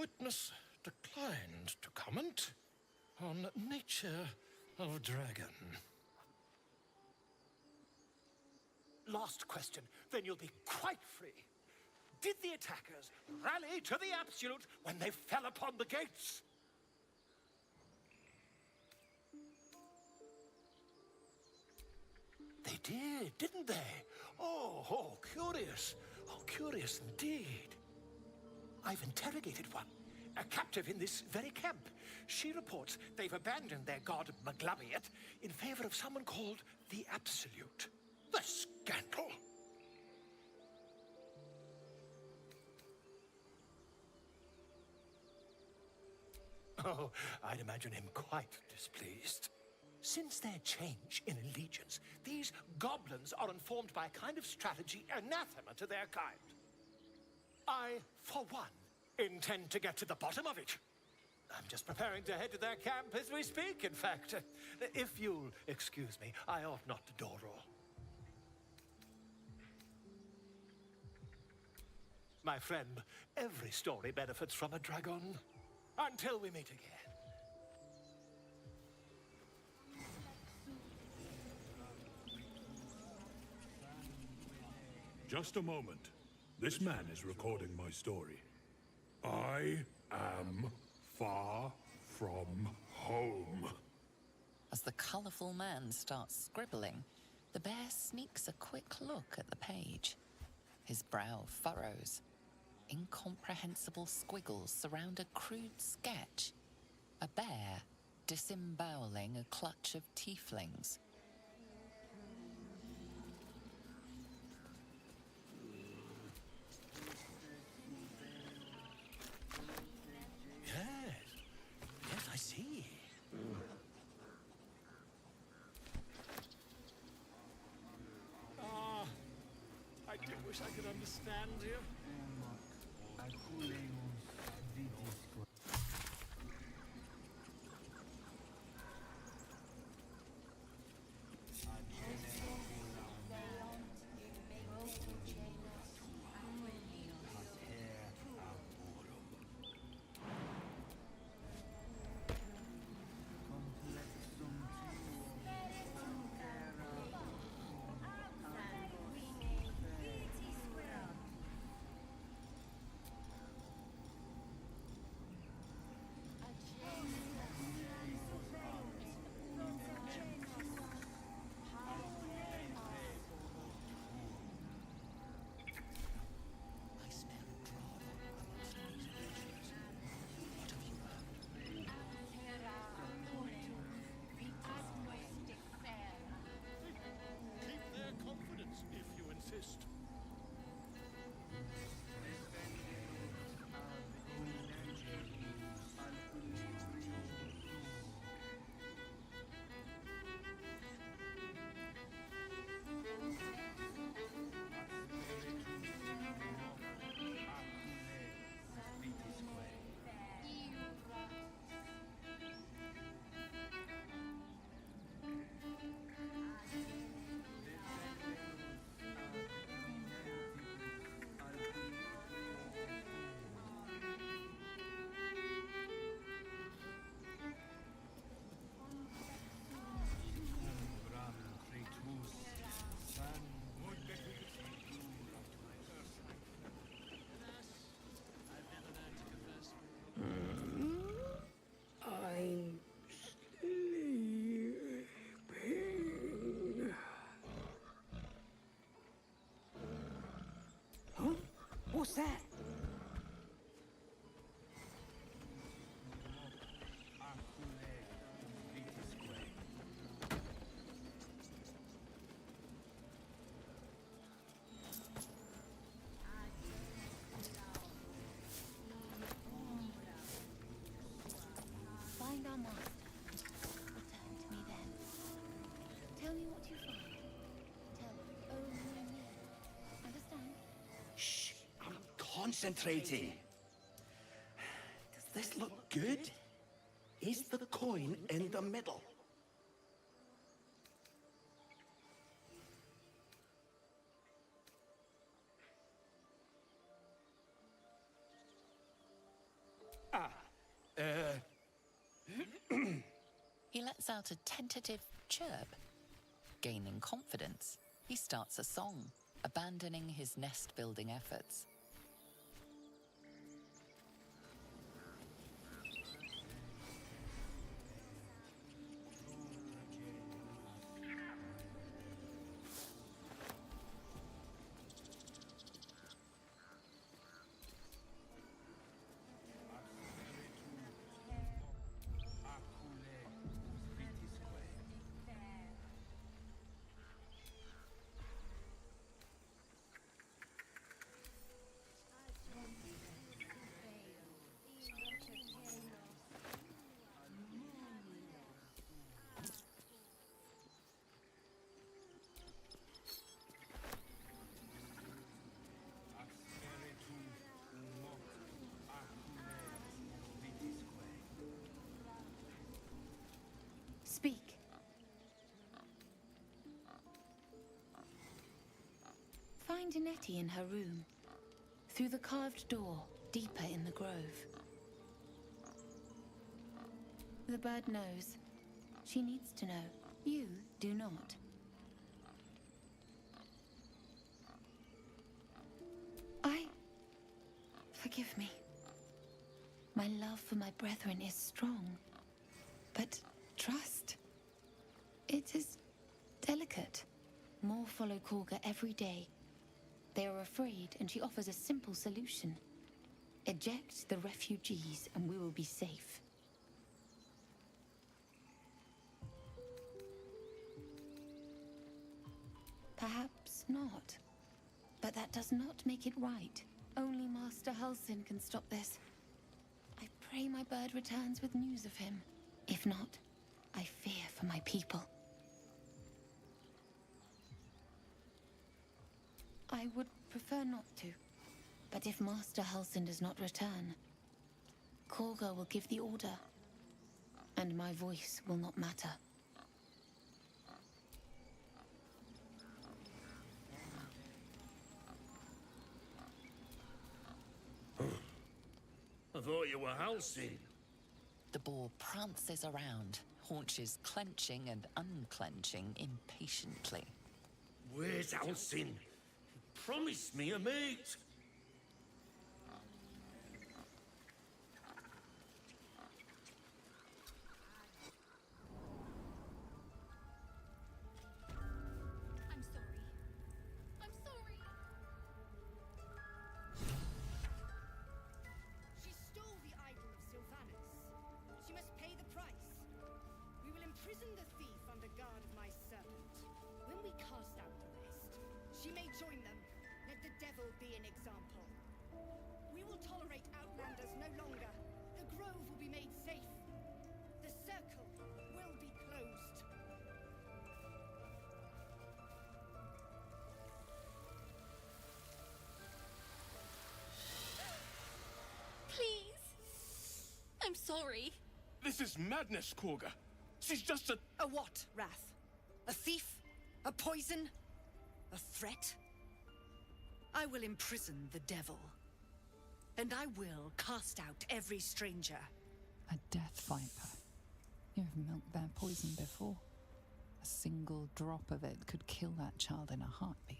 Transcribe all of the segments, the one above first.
Witness declined to comment on nature of dragon. Last question, then you'll be quite free. Did the attackers rally to the Absolute when they fell upon the gates? They did, didn't they? Oh, curious. Oh, curious indeed. I've interrogated one, a captive in this very camp. She reports they've abandoned their god Maglabiat in favor of someone called the Absolute. The scandal! Oh, I'd imagine him quite displeased. Since their change in allegiance, these goblins are informed by a kind of strategy anathema to their kind. I, for one, intend to get to the bottom of it. I'm just preparing to head to their camp as we speak, in fact. If you'll excuse me, I ought not to dawdle. My friend, every story benefits from a dragon. Until we meet again. Just a moment. This man is recording my story. I am far from home. As the colourful man starts scribbling, the bear sneaks a quick look at the page. His brow furrows. Incomprehensible squiggles surround a crude sketch. A bear disemboweling a clutch of tieflings. Yes, I see. I do wish I could understand you. Keep their confidence if you insist. I'm sleeping. Huh? What's that? Find our master. Return to me then. Tell me what you find. Tell only me. Understand? Shh, I'm concentrating. Does this look good? Is the coin in the middle? out a tentative chirp. Gaining confidence, he starts a song, abandoning his nest-building efforts. Speak. Find Nettie in her room. Through the carved door, deeper in the grove. The bird knows. She needs to know. You do not. Forgive me. My love for my brethren is strong. But trust. It is delicate. More follow Korga every day. They are afraid, and she offers a simple solution. Eject the refugees, and we will be safe. Perhaps not. But that does not make it right. Only Master Halsin can stop this. I pray my bird returns with news of him. If not, I fear for my people. I would prefer not to. But if Master Halsin does not return, Korga will give the order. And my voice will not matter. I thought you were Halsey. The boar prances around, haunches clenching and unclenching impatiently. Where's Halsey? He promised me a mate. I'm sorry. I'm sorry. She stole the idol of Sylvanas. She must pay the price. We will imprison the thief under guard of my servant. When we cast out the rest, she may join them. Let the devil be an example. We will tolerate outlanders no longer. The grove will be made safe. The circle will be closed. Please. I'm sorry. This is madness, Korga. She's just a... A what, Wrath? A thief? A poison? A threat? I will imprison the devil. And I will cast out every stranger. A death viper. You have milked their poison before. A single drop of it could kill that child in a heartbeat.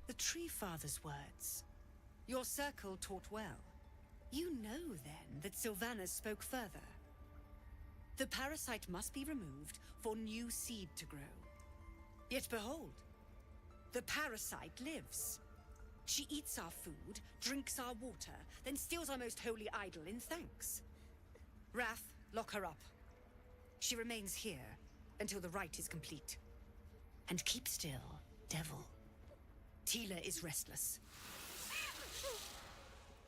The Tree Father's words. Your circle taught well. You know, then, that Sylvanas spoke further. The parasite must be removed for new seed to grow. Yet behold, the parasite lives. She eats our food, drinks our water, then steals our most holy idol in thanks. Wrath, lock her up. She remains here until the rite is complete. And keep still, devil. Tila is restless.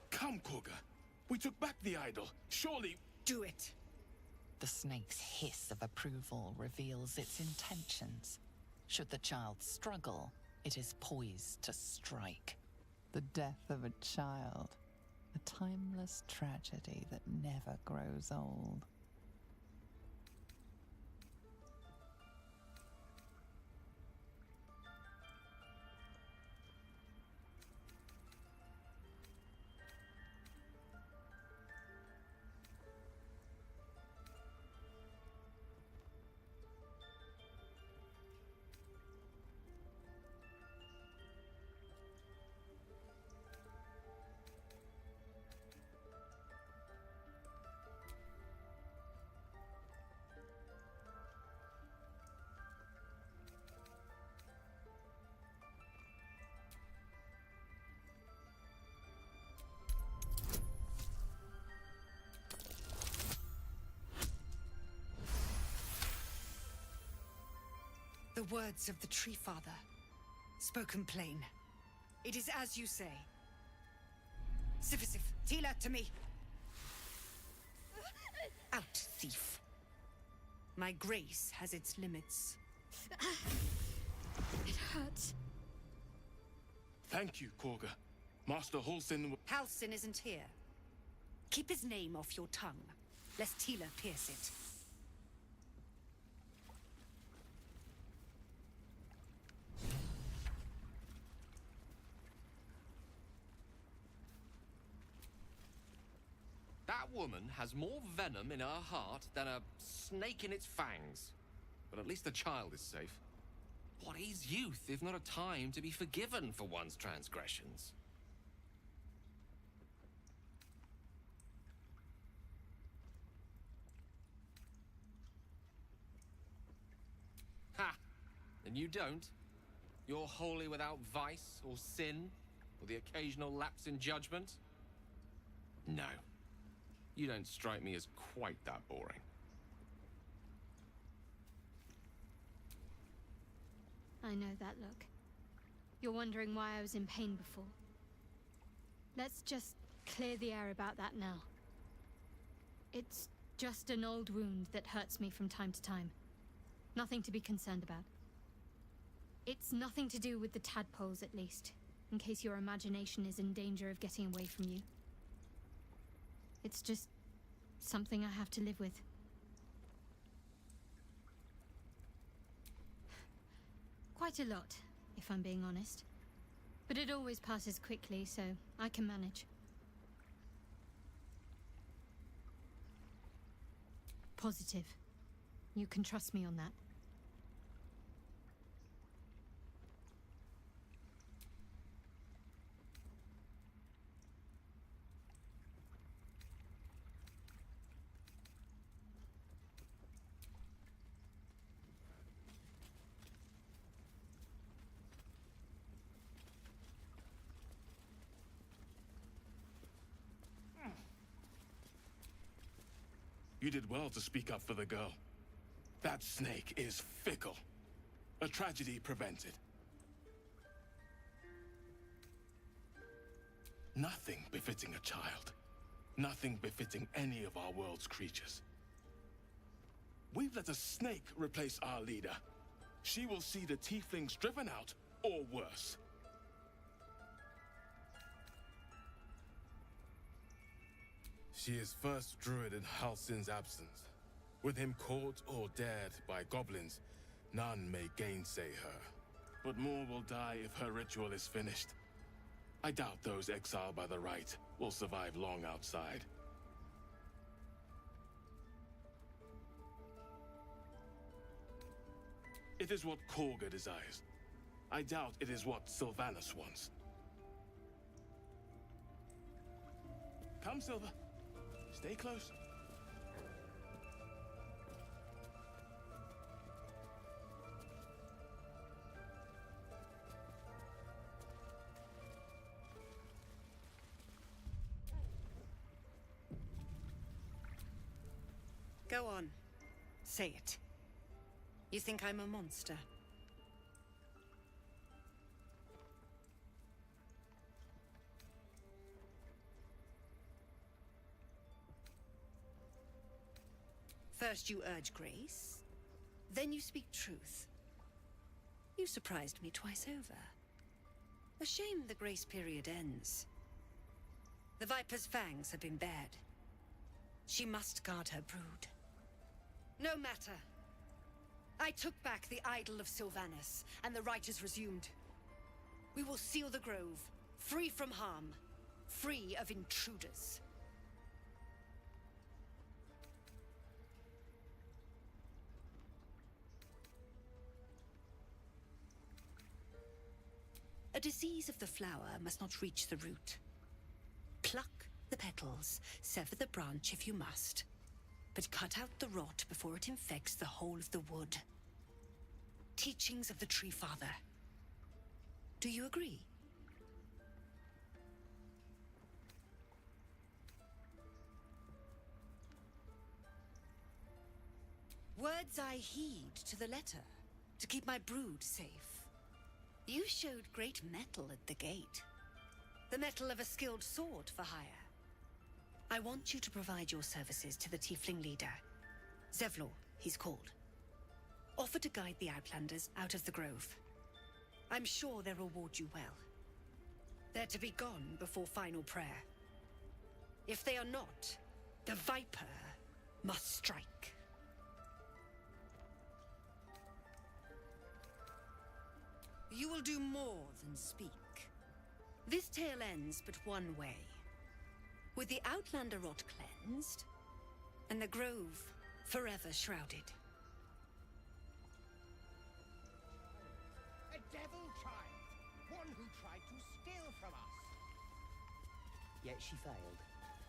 Come, Korga. We took back the idol. Surely... Do it. The snake's hiss of approval reveals its intentions. Should the child struggle, it is poised to strike. The death of a child. A timeless tragedy that never grows old. The words of the Tree Father, spoken plain. It is as you say. Sifisif, Tila to me. Out, thief. My grace has its limits. It hurts. Thank you, Korga. Master Halsin. Halsin isn't here. Keep his name off your tongue, lest Tila pierce it. That woman has more venom in her heart than a snake in its fangs. But at least the child is safe. What is youth if not a time to be forgiven for one's transgressions? Ha! And you don't? You're wholly without vice or sin, or the occasional lapse in judgment? No. You don't strike me as quite that boring. I know that look. You're wondering why I was in pain before. Let's just clear the air about that now. It's just an old wound that hurts me from time to time. Nothing to be concerned about. It's nothing to do with the tadpoles, at least, in case your imagination is in danger of getting away from you. It's just something I have to live with. Quite a lot, if I'm being honest. But it always passes quickly, so I can manage. Positive. You can trust me on that. You did well to speak up for the girl. That snake is fickle. A tragedy prevented. Nothing befitting a child. Nothing befitting any of our world's creatures. We've let a snake replace our leader. She will see the tieflings driven out, or worse. She is first druid in Halsin's absence. With him caught or dared by goblins, none may gainsay her. But more will die if her ritual is finished. I doubt those exiled by the right will survive long outside. It is what Korga desires. I doubt it is what Sylvanas wants. Come, Silva. Stay close. Go on. Say it. You think I'm a monster? First you urge grace, then you speak truth. You surprised me twice over. A shame the grace period ends. The Viper's fangs have been bared. She must guard her brood. No matter. I took back the idol of Sylvanas, and the right is resumed. We will seal the grove, free from harm, free of intruders. A disease of the flower must not reach the root. Pluck the petals, sever the branch if you must, but cut out the rot before it infects the whole of the wood. Teachings of the Tree Father. Do you agree? Words I heed to the letter. to keep my brood safe. You showed great mettle at the gate. The mettle of a skilled sword for hire. I want you to provide your services to the Tiefling leader. Zevlor, he's called. Offer to guide the Outlanders out of the grove. I'm sure they'll reward you well. They're to be gone before final prayer. If they are not, the Viper must strike. You will do more than speak. This tale ends but one way. With the Outlander rot cleansed, and the grove forever shrouded. A devil child! One who tried to steal from us! Yet she failed.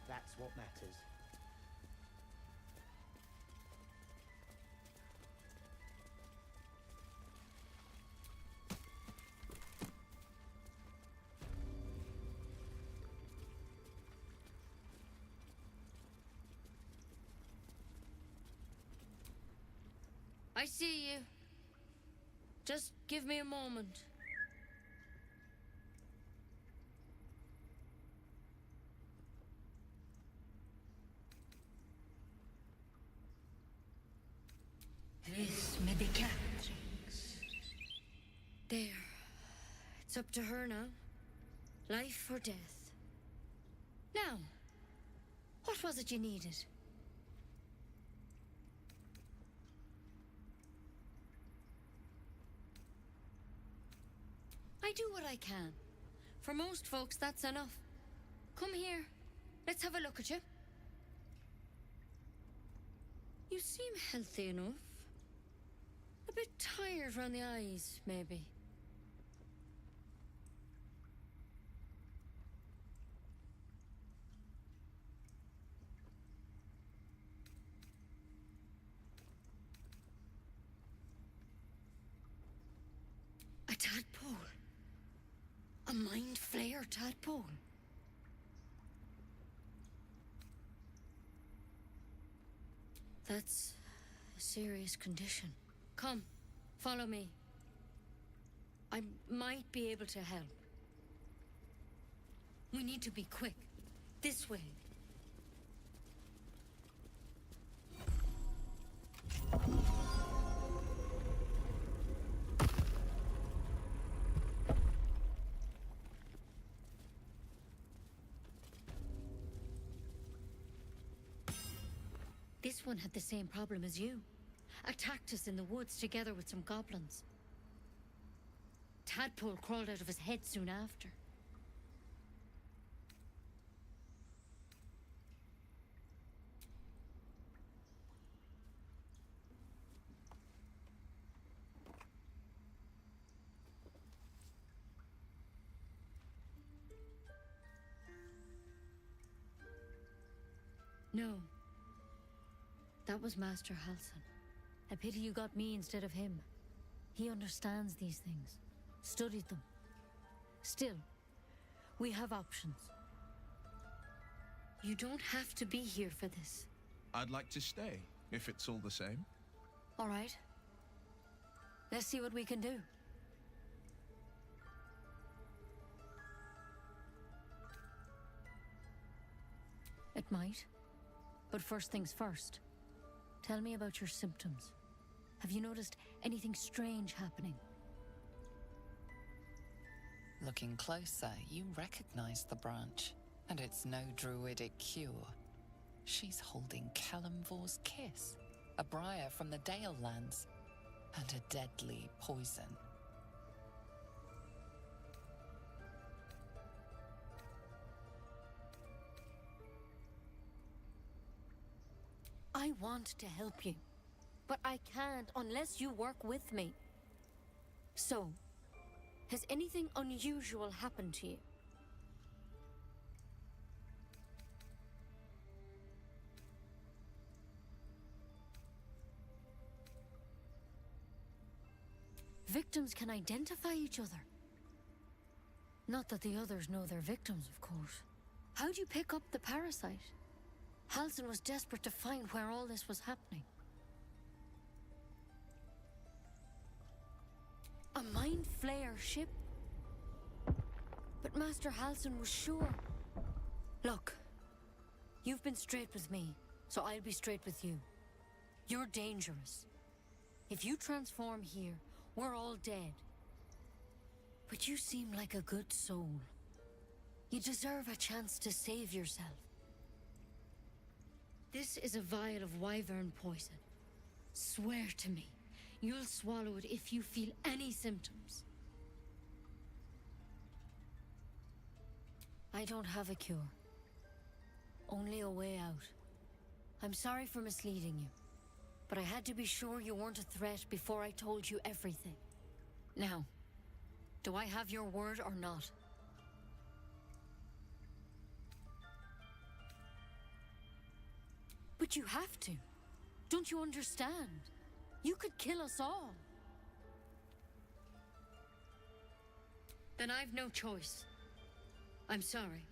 That's what matters. I see you. Just give me a moment. This medicatrix. There. It's up to her now. Life or death. Now, what was it you needed? I do what I can. For most folks, that's enough. Come here. Let's have a look at you. You seem healthy enough. A bit tired around the eyes, maybe. A tadpole. A mind flayer tadpole. That's a serious condition. Come, follow me. I might be able to help. We need to be quick. This way. This one had the same problem as you. Attacked us in the woods together with some goblins. Tadpole crawled out of his head soon after. No. That was Master Halsin. A pity you got me instead of him. He understands these things. Studied them. Still, we have options. You don't have to be here for this. I'd like to stay, if it's all the same. All right. Let's see what we can do. It might. But first things first. Tell me about your symptoms. Have you noticed anything strange happening? Looking closer, you recognize the branch, and it's no druidic cure. She's holding Kalimvor's kiss, a briar from the Dale lands, and a deadly poison. I want to help you, but I can't unless you work with me. So, has anything unusual happened to you? Victims can identify each other. Not that the others know they're victims, of course. How'd you pick up the parasite? Halsin was desperate to find where all this was happening. flay our ship? But Master Halsin was sure. Look, you've been straight with me, so I'll be straight with you. You're dangerous. If you transform here, we're all dead. But you seem like a good soul. You deserve a chance to save yourself. This is a vial of wyvern poison. Swear to me, you'll swallow it if you feel any symptoms. I don't have a cure. Only a way out. I'm sorry for misleading you, but I had to be sure you weren't a threat before I told you everything. Now, do I have your word or not? But you have to. Don't you understand? You could kill us all. Then I've no choice. I'm sorry.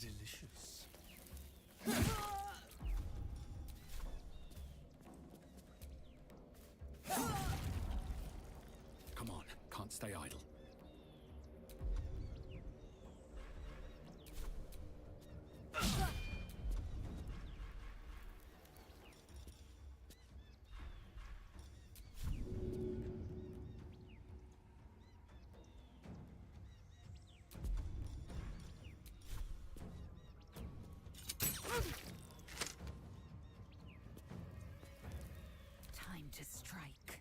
Delicious. Come on, can't stay idle. Time to strike.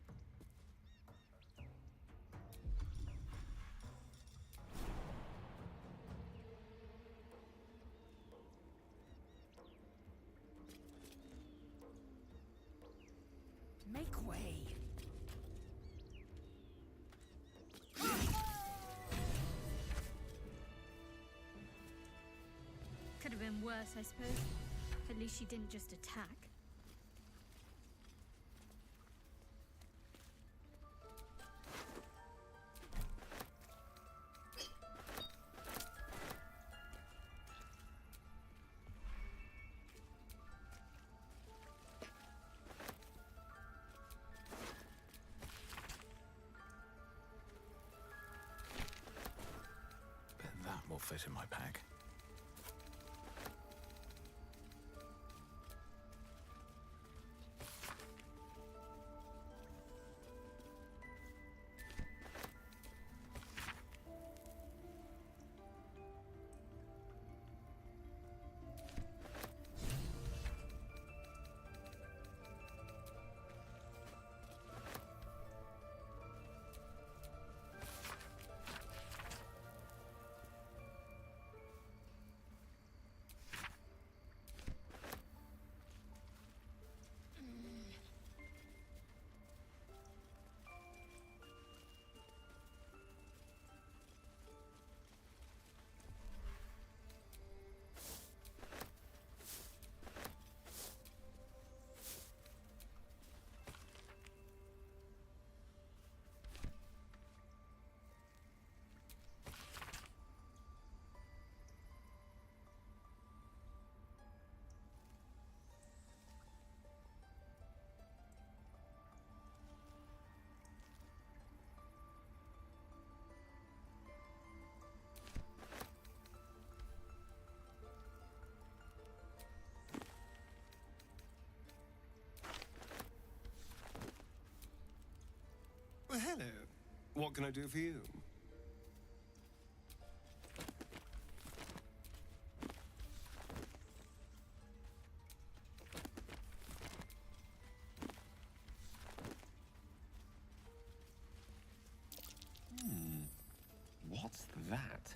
Make way. Could have been worse, I suppose. At least she didn't just attack. Bet that will fit in my pack. Well, hello. What can I do for you? What's that?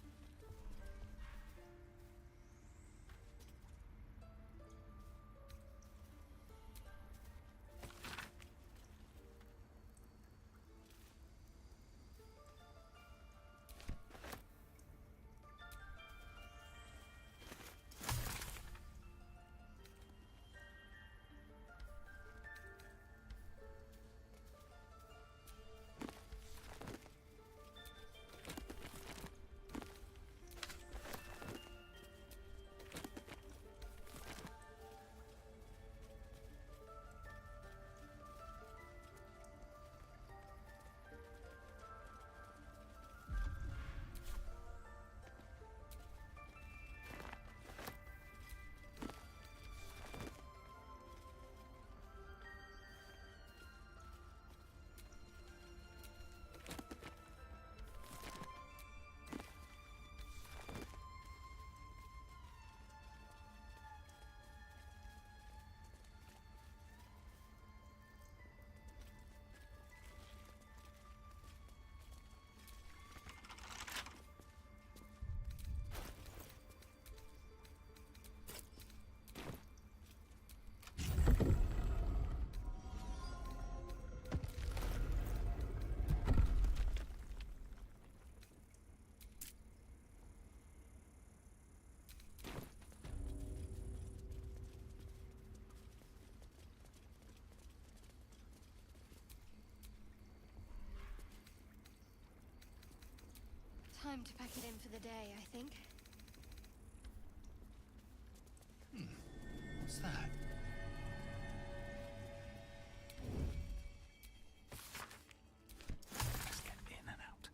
Time to pack it in for the day, I think. What's that? Let's get in and out.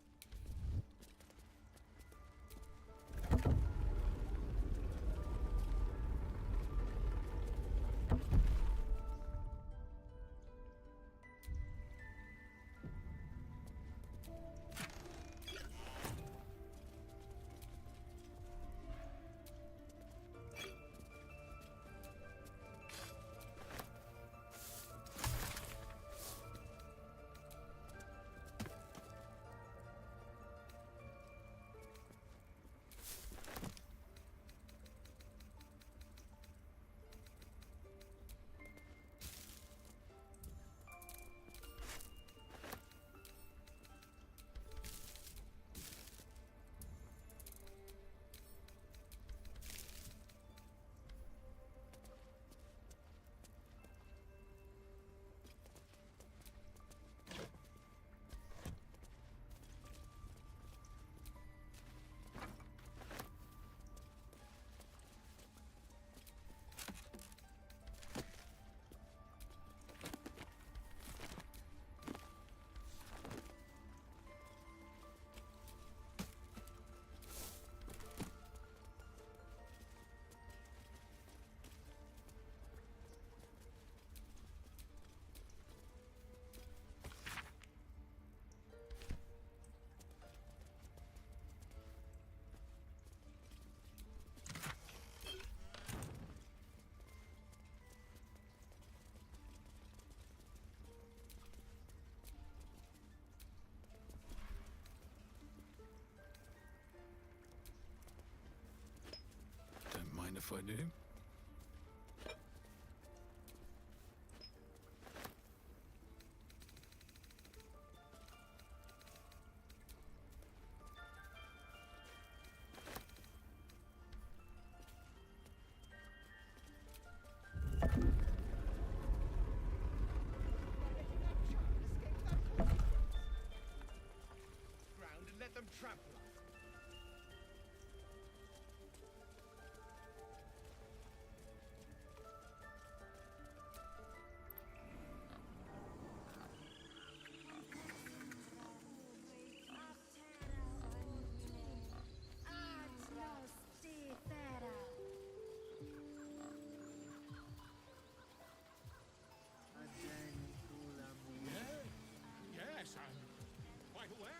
Don't mind if I do. Ground and let them trample us. Yes, I'm quite aware.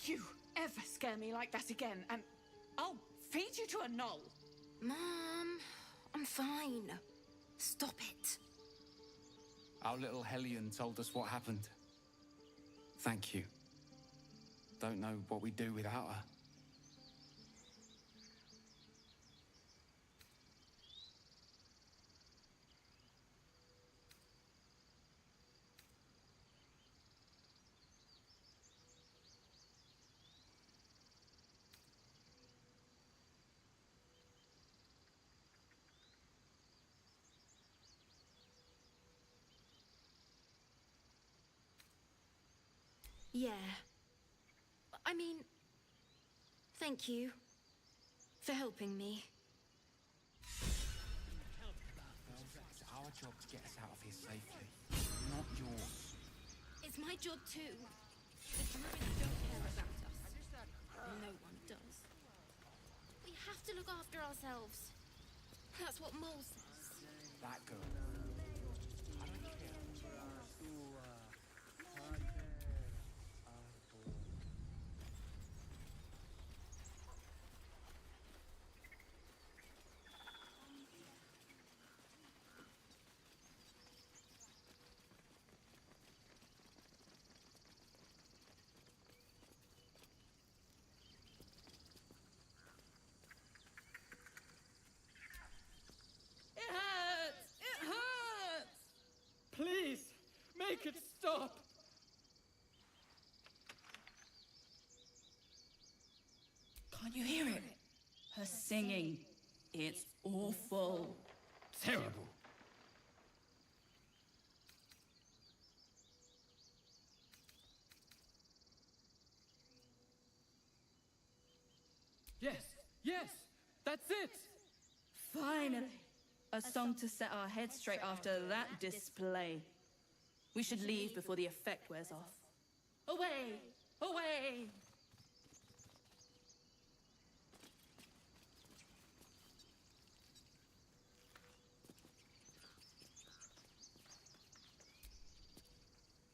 You ever scare me like that again, and I'll feed you to a knoll. Mom, I'm fine. Stop it. Our little Hellion told us what happened. Thank you. Don't know what we'd do without her. Yeah. I mean, thank you for helping me. It's our job to get us out of here safely, not yours. It's my job too. The druids don't care about us. No one does. We have to look after ourselves. That's what Mole says. That girl. I don't care. It hurts! It hurts! Please, make it stop! Can't you hear it? Her singing. It's awful. Terrible. Yes, that's it! Finally! A song to set our heads straight after that display. We should leave before the effect wears off. Away! Away!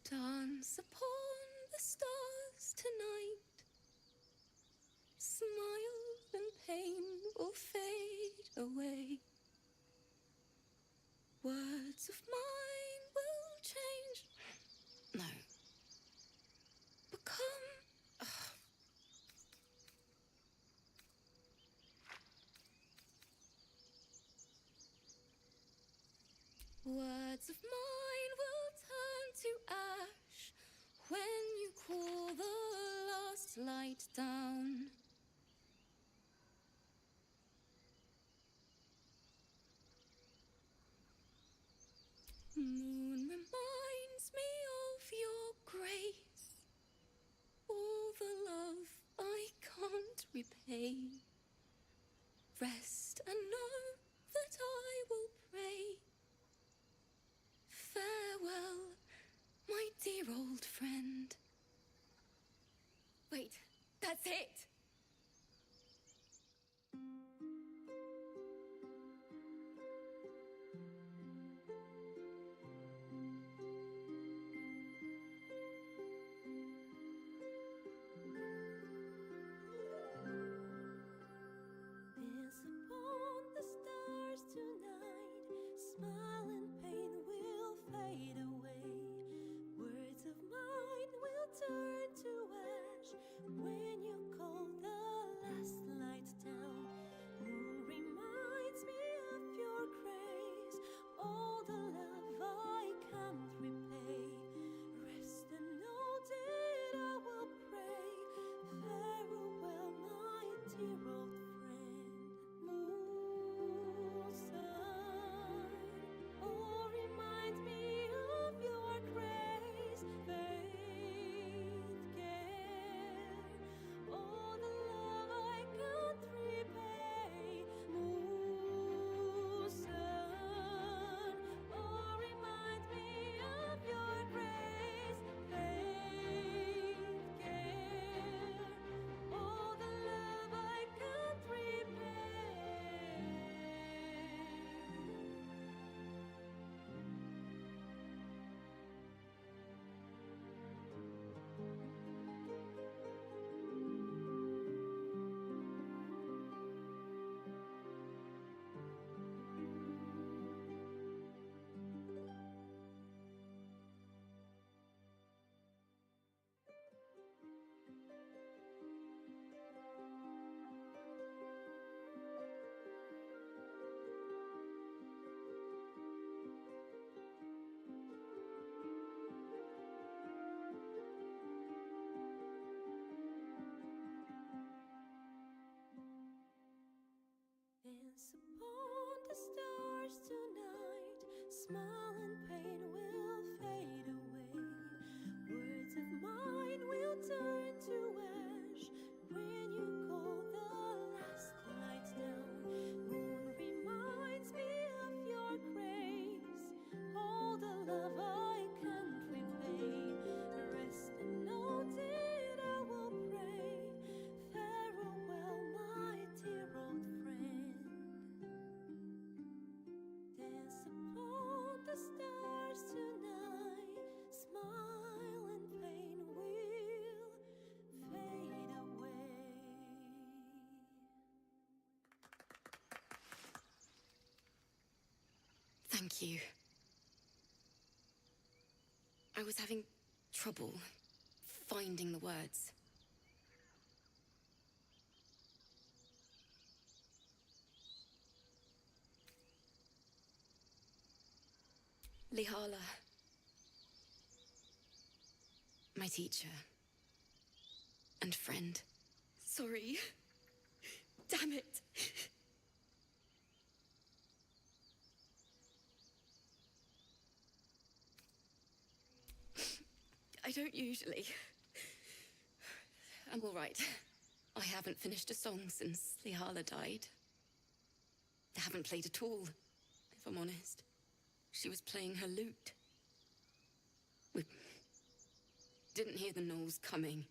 Dance upon the stars tonight. Smile and pain will fade away. Words of mine will change. No. Become. Words of mine will turn to ash when you cool the last light down. Moon reminds me of your grace, all the love I can't repay. Rest and know that I will pray. Farewell, my dear old friend. Wait, that's it! Dance upon the stars tonight. Smile and pain will fade away. Words of mine will turn to ash when you call the last light down. Moon reminds me of your grace, all the love I can't repay. Rest and know that I will pray. Farewell, my dear old friend. Moon, sun, all remind me of your grace. Faith, care, all the love I can't repay. Moon, sun, all remind me of your grace. Faith, care, all the love I can't repay. Dance upon the stars tonight. Smile and pain will fade away. Words of mine will turn to ash when you call the last light down. Moon reminds me of your grace, all the love I can't repay. Rest and know that I will pray. Farewell, my dear old friend. Dance upon the stars tonight. Smile and pain will fade away. Thank you. I was having trouble finding the words. Lihala, my teacher and friend. Sorry. Damn it. I don't usually. I'm all right. I haven't finished a song since Lihala died. I haven't played at all, if I'm honest. She was playing her lute. We didn't hear the gnolls coming.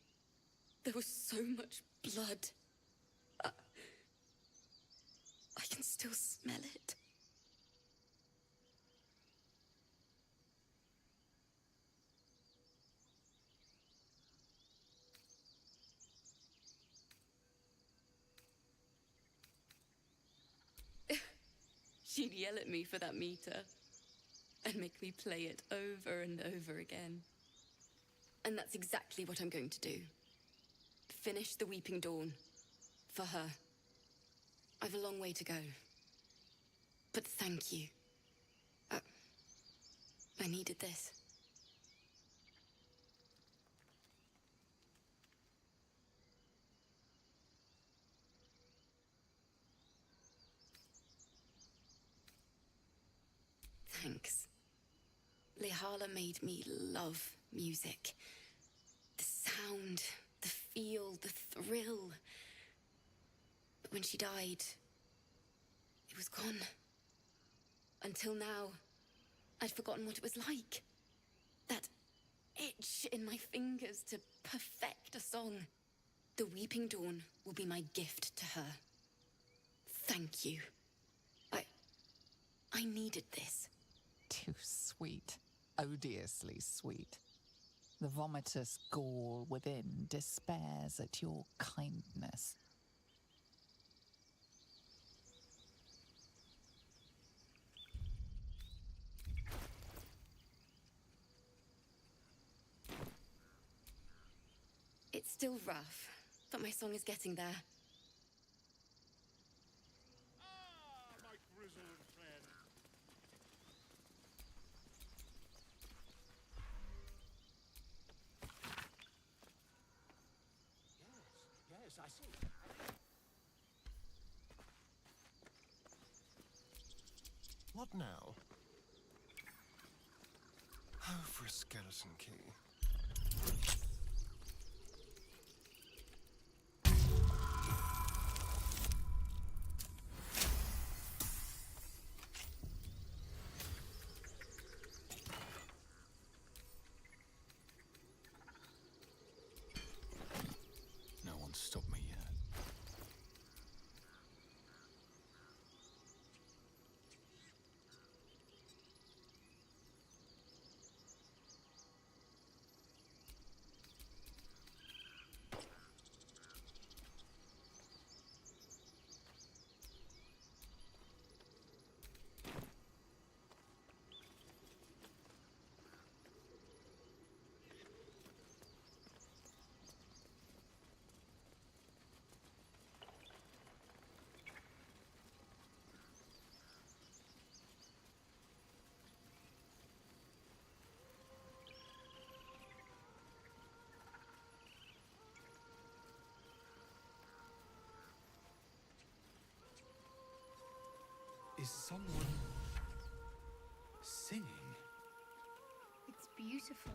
There was so much blood. I can still smell it. She'd yell at me for that meter and make me play it over and over again. And that's exactly what I'm going to do. Finish the Weeping Dawn. For her. I've a long way to go. But thank you. I needed this. Thanks. Lihala made me love music. The sound, the feel, the thrill. But when she died, it was gone. Until now, I'd forgotten what it was like. That itch in my fingers to perfect a song. The Weeping Dawn will be my gift to her. Thank you. I needed this. Too sweet. Odiously sweet. The vomitous gall within despairs at your kindness. It's still rough, but my song is getting there. My grizzled friend. Yes, I see. What now? Oh, for a skeleton key. No one's stopped me yet. Is someone singing? It's beautiful.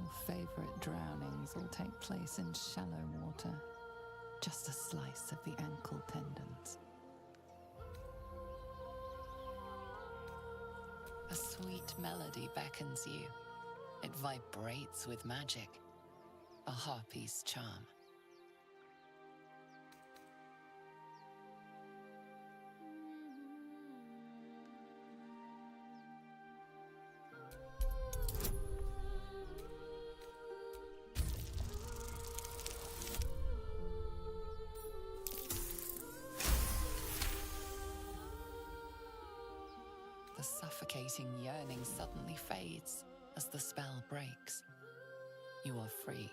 Your favorite drownings all take place in shallow water. Just a slice of the ankle tendons. A sweet melody beckons you. It vibrates with magic. A harpy's charm. The suffocating yearning suddenly fades as the spell breaks. You are free.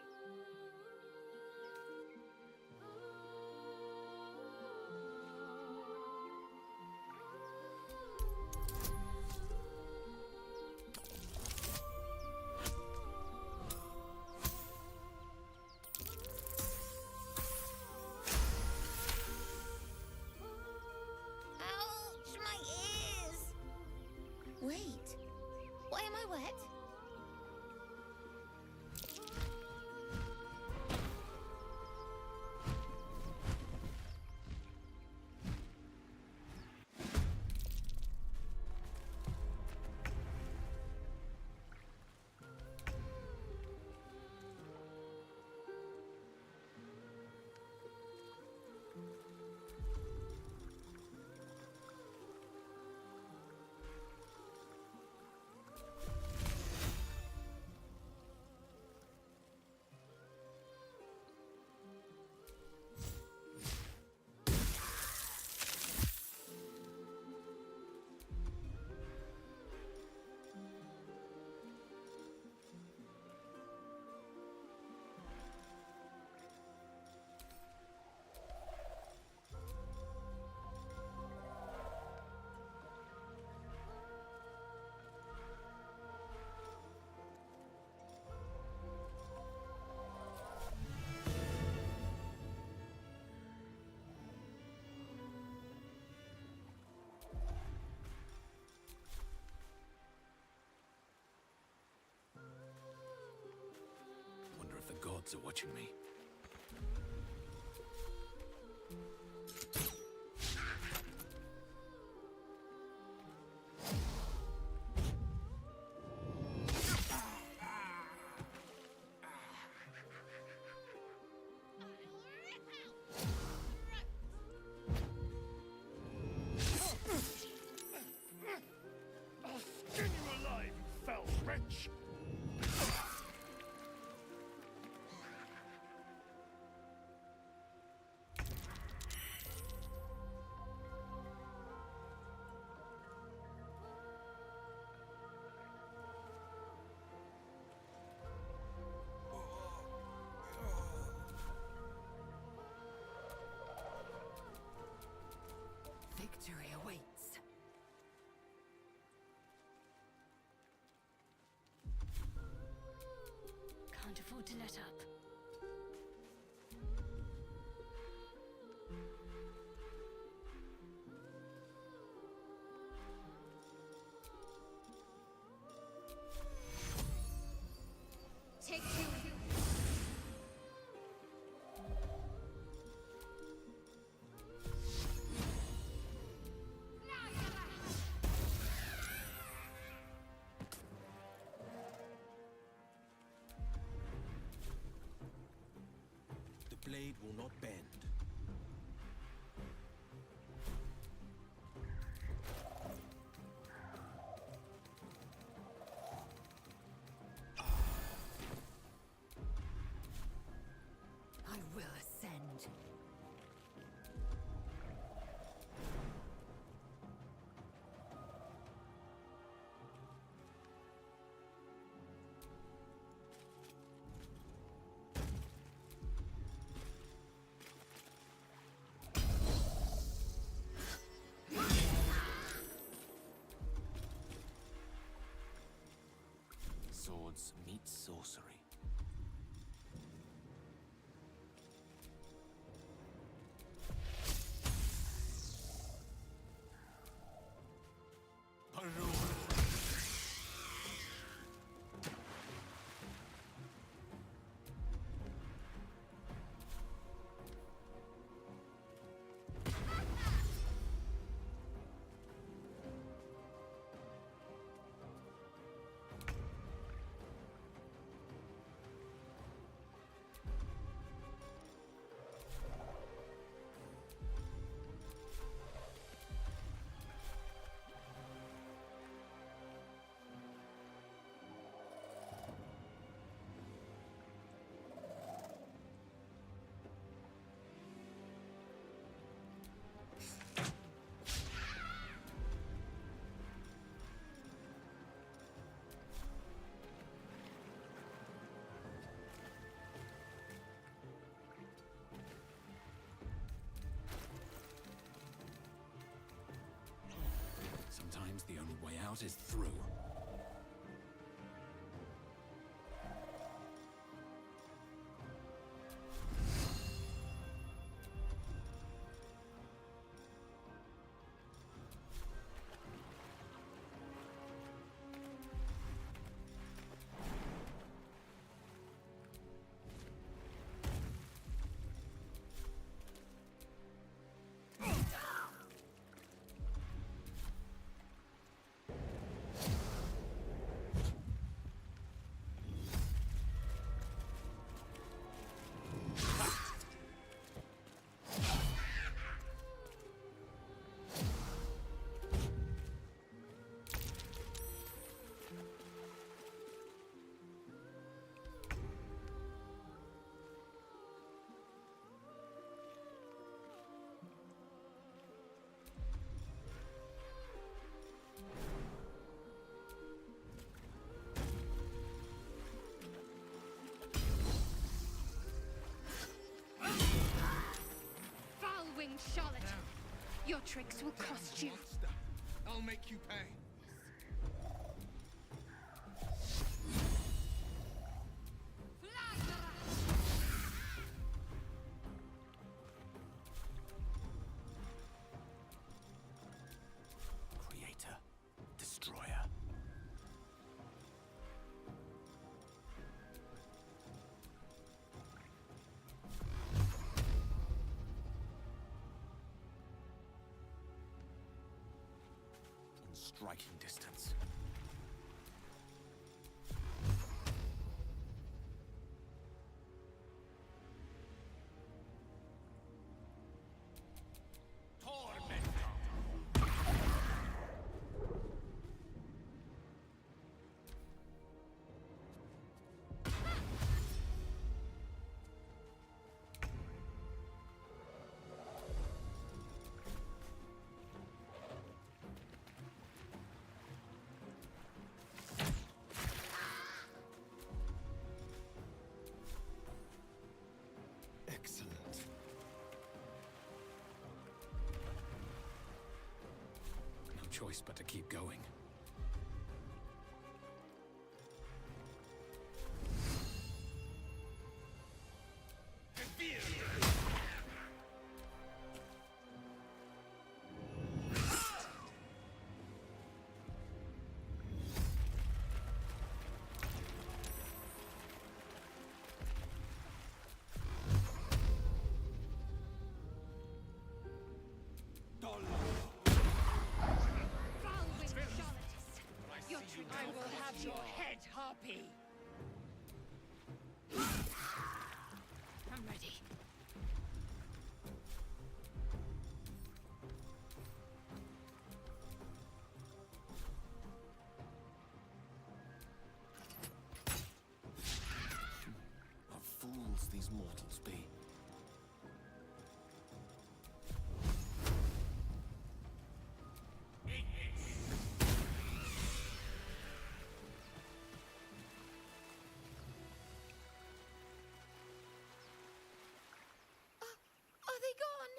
Ouch, my ears! Wait, why am I wet? Wonder if the gods are watching me. I'll skin you alive, you foul wretch! Victory awaits. Can't afford to let up. Take two. The blade will not bend. I will ascend. Swords meet sorcery. The only way out is through. Foul-winged Charlotte! Your tricks will cost you. Monster. I'll make you pay. Creator. Destroyer. In striking distance. Excellent. No choice but to keep going. Foul-winged Charlotte! Your tricks I will will cost have you. your head, Harpy. I'm ready. What fools these mortals be. Are they gone?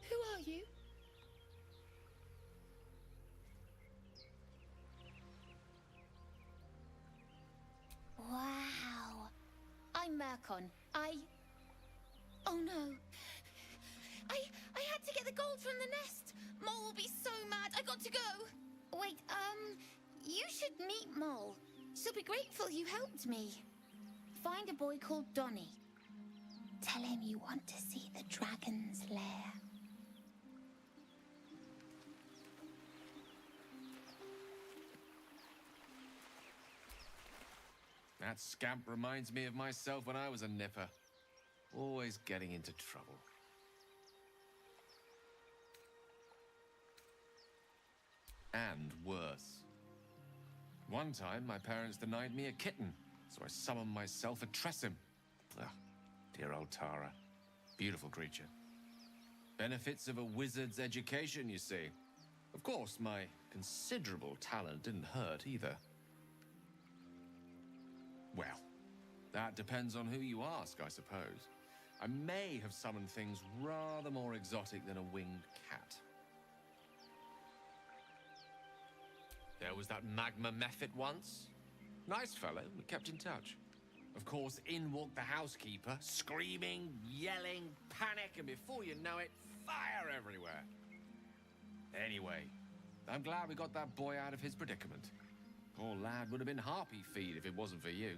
Who are you? Wow. I'm Mercon. Oh no. I had to get the gold from the nest. Mole will be so mad. I got to go. Wait, you should meet Mole. She'll be grateful you helped me. Find a boy called Donny. Tell him you want to see the dragon's lair. That scamp reminds me of myself when I was a nipper. Always getting into trouble. And worse. One time, my parents denied me a kitten, so I summoned myself a Tressim. Ah, dear old Tara. Beautiful creature. Benefits of a wizard's education, you see. Of course, my considerable talent didn't hurt either. Well, that depends on who you ask, I suppose. I may have summoned things rather more exotic than a winged cat. There was that magma mephit once. Nice fellow, we kept in touch. Of course, in walked the housekeeper, screaming, yelling, panic, and before you know it, fire everywhere. Anyway, I'm glad we got that boy out of his predicament. Poor lad would have been harpy feed if it wasn't for you.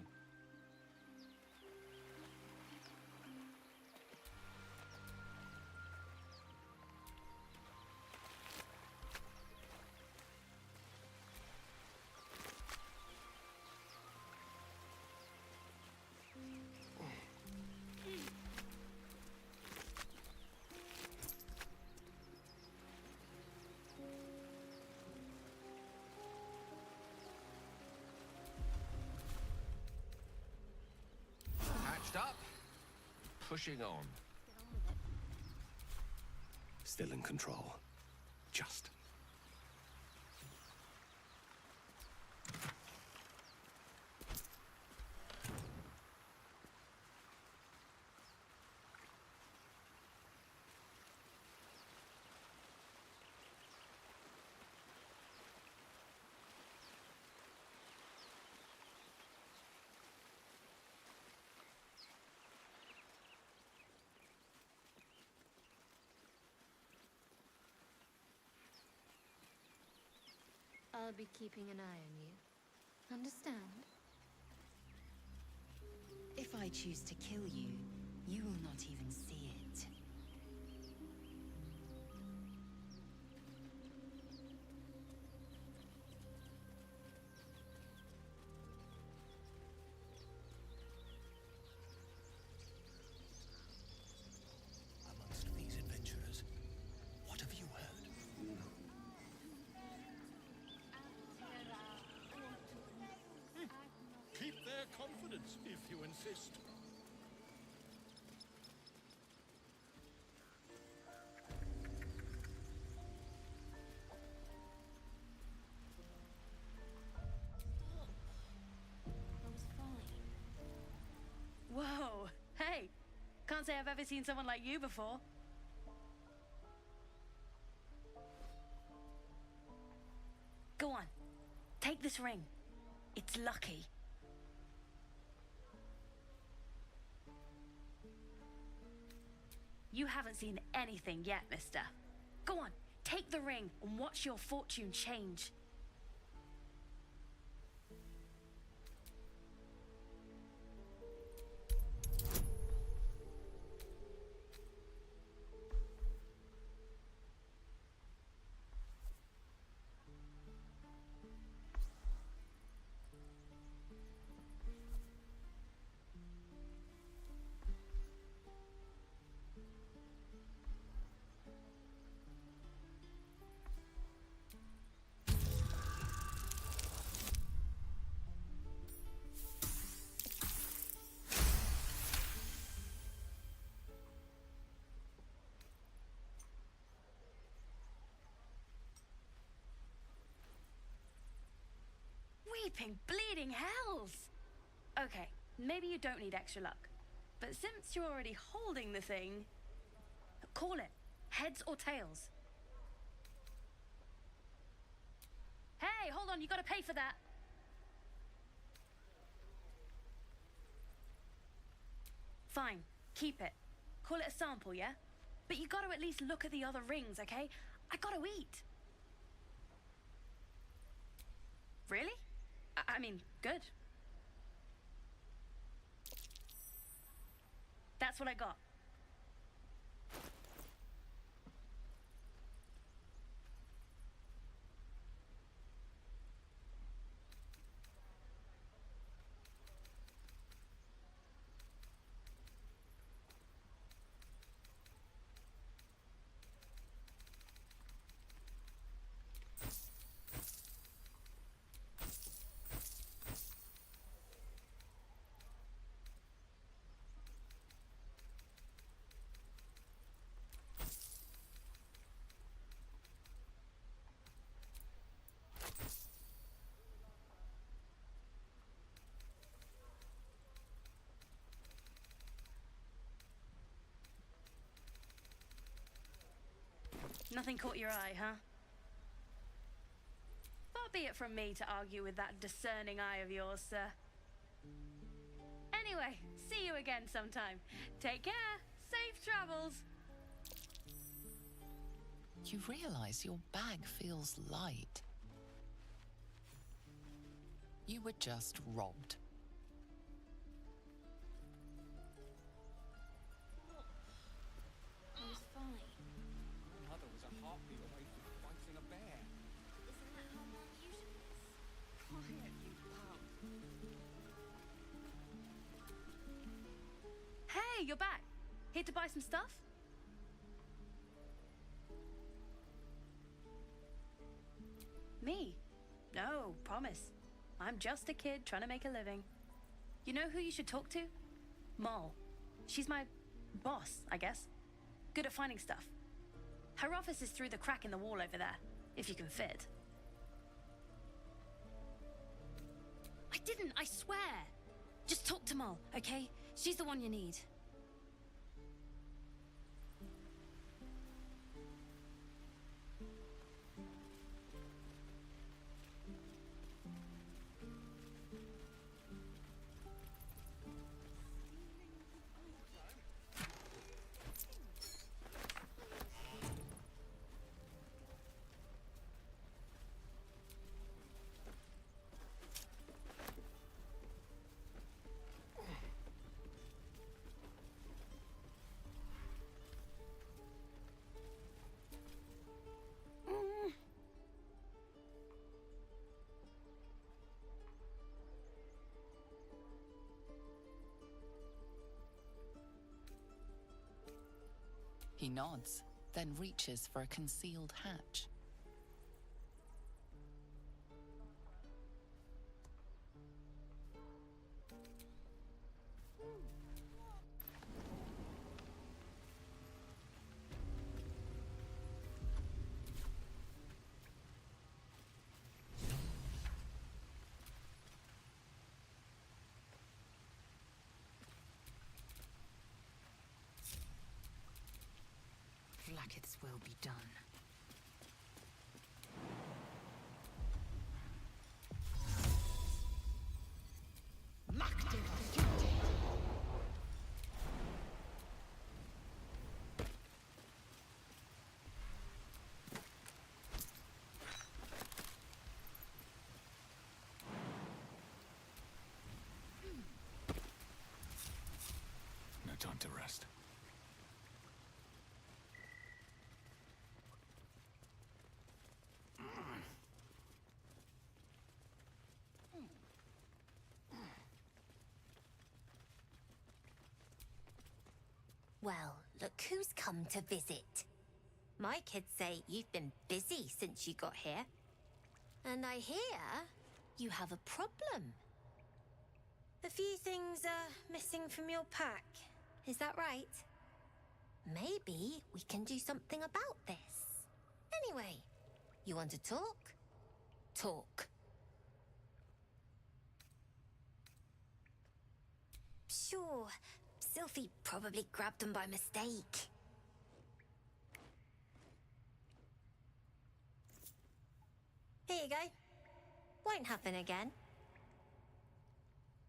Patched up, pushing on. Still in control. Just. I'll be keeping an eye on you. Understand? If I choose to kill you, you will not even see it. Amongst these adventurers, what have you heard? Keep their confidence, if you insist. Whoa! Hey! Can't say I've ever seen someone like you before. Go on. Take this ring. It's lucky. You haven't seen anything yet, mister. Go on, take the ring and watch your fortune change. Weeping, bleeding hells! Okay, maybe you don't need extra luck. But since you're already holding the thing, call it. Heads or tails? Hey, hold on, you gotta pay for that. Fine, keep it. Call it a sample, yeah? But you gotta at least look at the other rings, okay? I gotta eat. Really? I mean, good. That's what I got. Nothing caught your eye, huh? Far be it from me to argue with that discerning eye of yours, sir. Anyway, see you again sometime. Take care. Safe travels. You realize your bag feels light. You were just robbed. I was fine. My mother was a heartbeat away from fighting a bear. Isn't that how Mom usually is? Quiet, you punk. Hey, you're back. Here to buy some stuff? Me? No, promise. I'm just a kid trying to make a living. You know who you should talk to? Moll. She's my boss, I guess. Good at finding stuff. Her office is through the crack in the wall over there, if you can fit. I didn't, I swear. Just talk to Moll, okay? She's the one you need. He nods, then reaches for a concealed hatch. Blacket's will be done. No time to rest. Well, look who's come to visit. My kids say you've been busy since you got here. And I hear you have a problem. A few things are missing from your pack. Is that right? Maybe we can do something about this. Anyway, you want to talk? Talk. Sure. Sylphie probably grabbed them by mistake. Here you go. Won't happen again.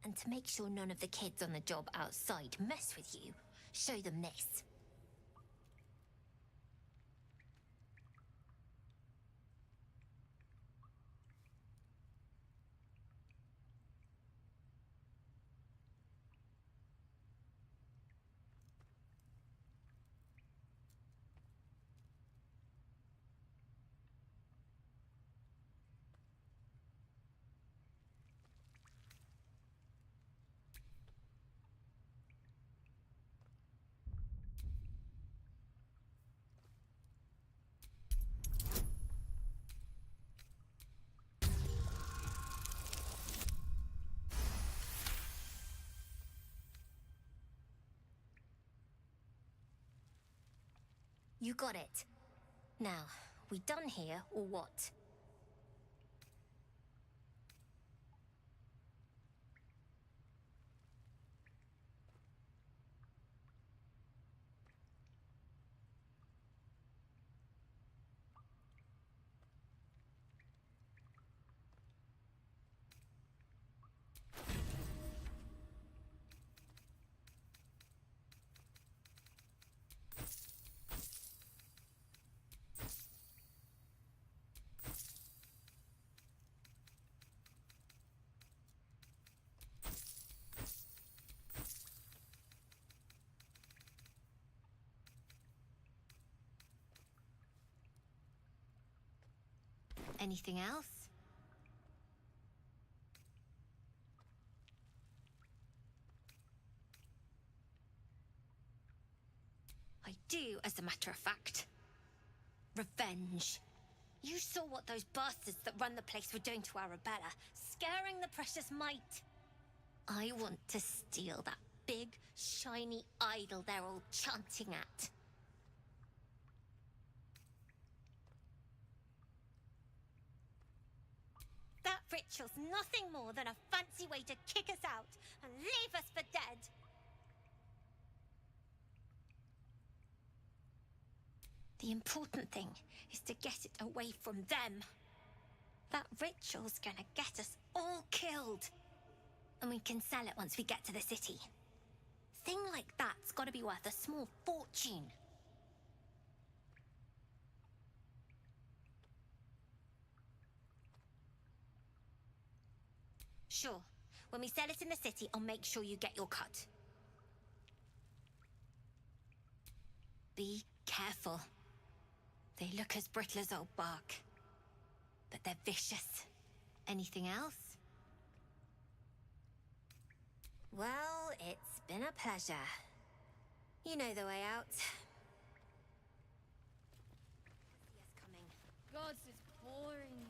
And to make sure none of the kids on the job outside mess with you, show them this. You got it. Now, we done here, or what? Anything else? I do, as a matter of fact. Revenge. You saw what those bastards that run the place were doing to Arabella, scaring the precious mite. I want to steal that big, shiny idol they're all chanting at. That ritual's nothing more than a fancy way to kick us out and leave us for dead. The important thing is to get it away from them. That ritual's gonna get us all killed. And we can sell it once we get to the city. Thing like that's gotta be worth a small fortune. Sure. When we sell it in the city, I'll make sure you get your cut. Be careful. They look as brittle as old bark. But they're vicious. Anything else? Well, it's been a pleasure. You know the way out. Yes, coming. God, it's boring.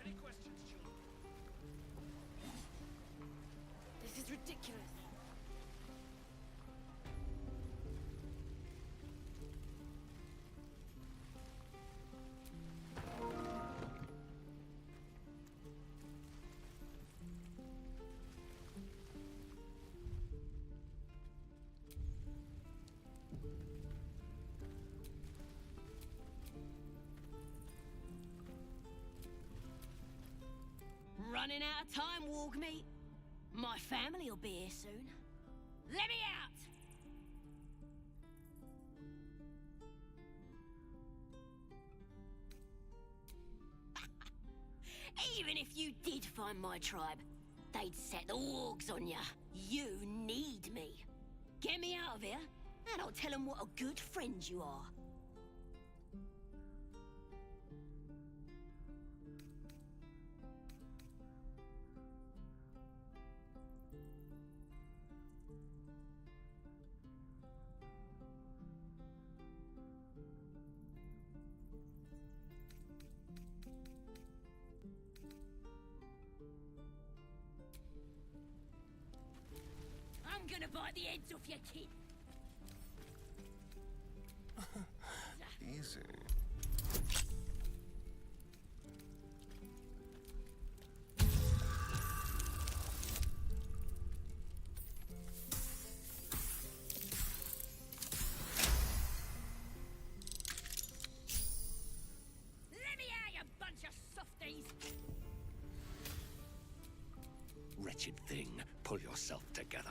Any questions, children? This is ridiculous. Running out of time, Wargmeat. My family will be here soon. Let me out! Even if you did find my tribe, they'd set the wargs on ya. You need me. Get me out of here, and I'll tell them what a good friend you are. I'm gonna bite the heads off your kid. Easy. Let me out, you bunch of softies! Wretched thing, pull yourself together.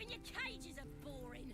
Even your cages are boring.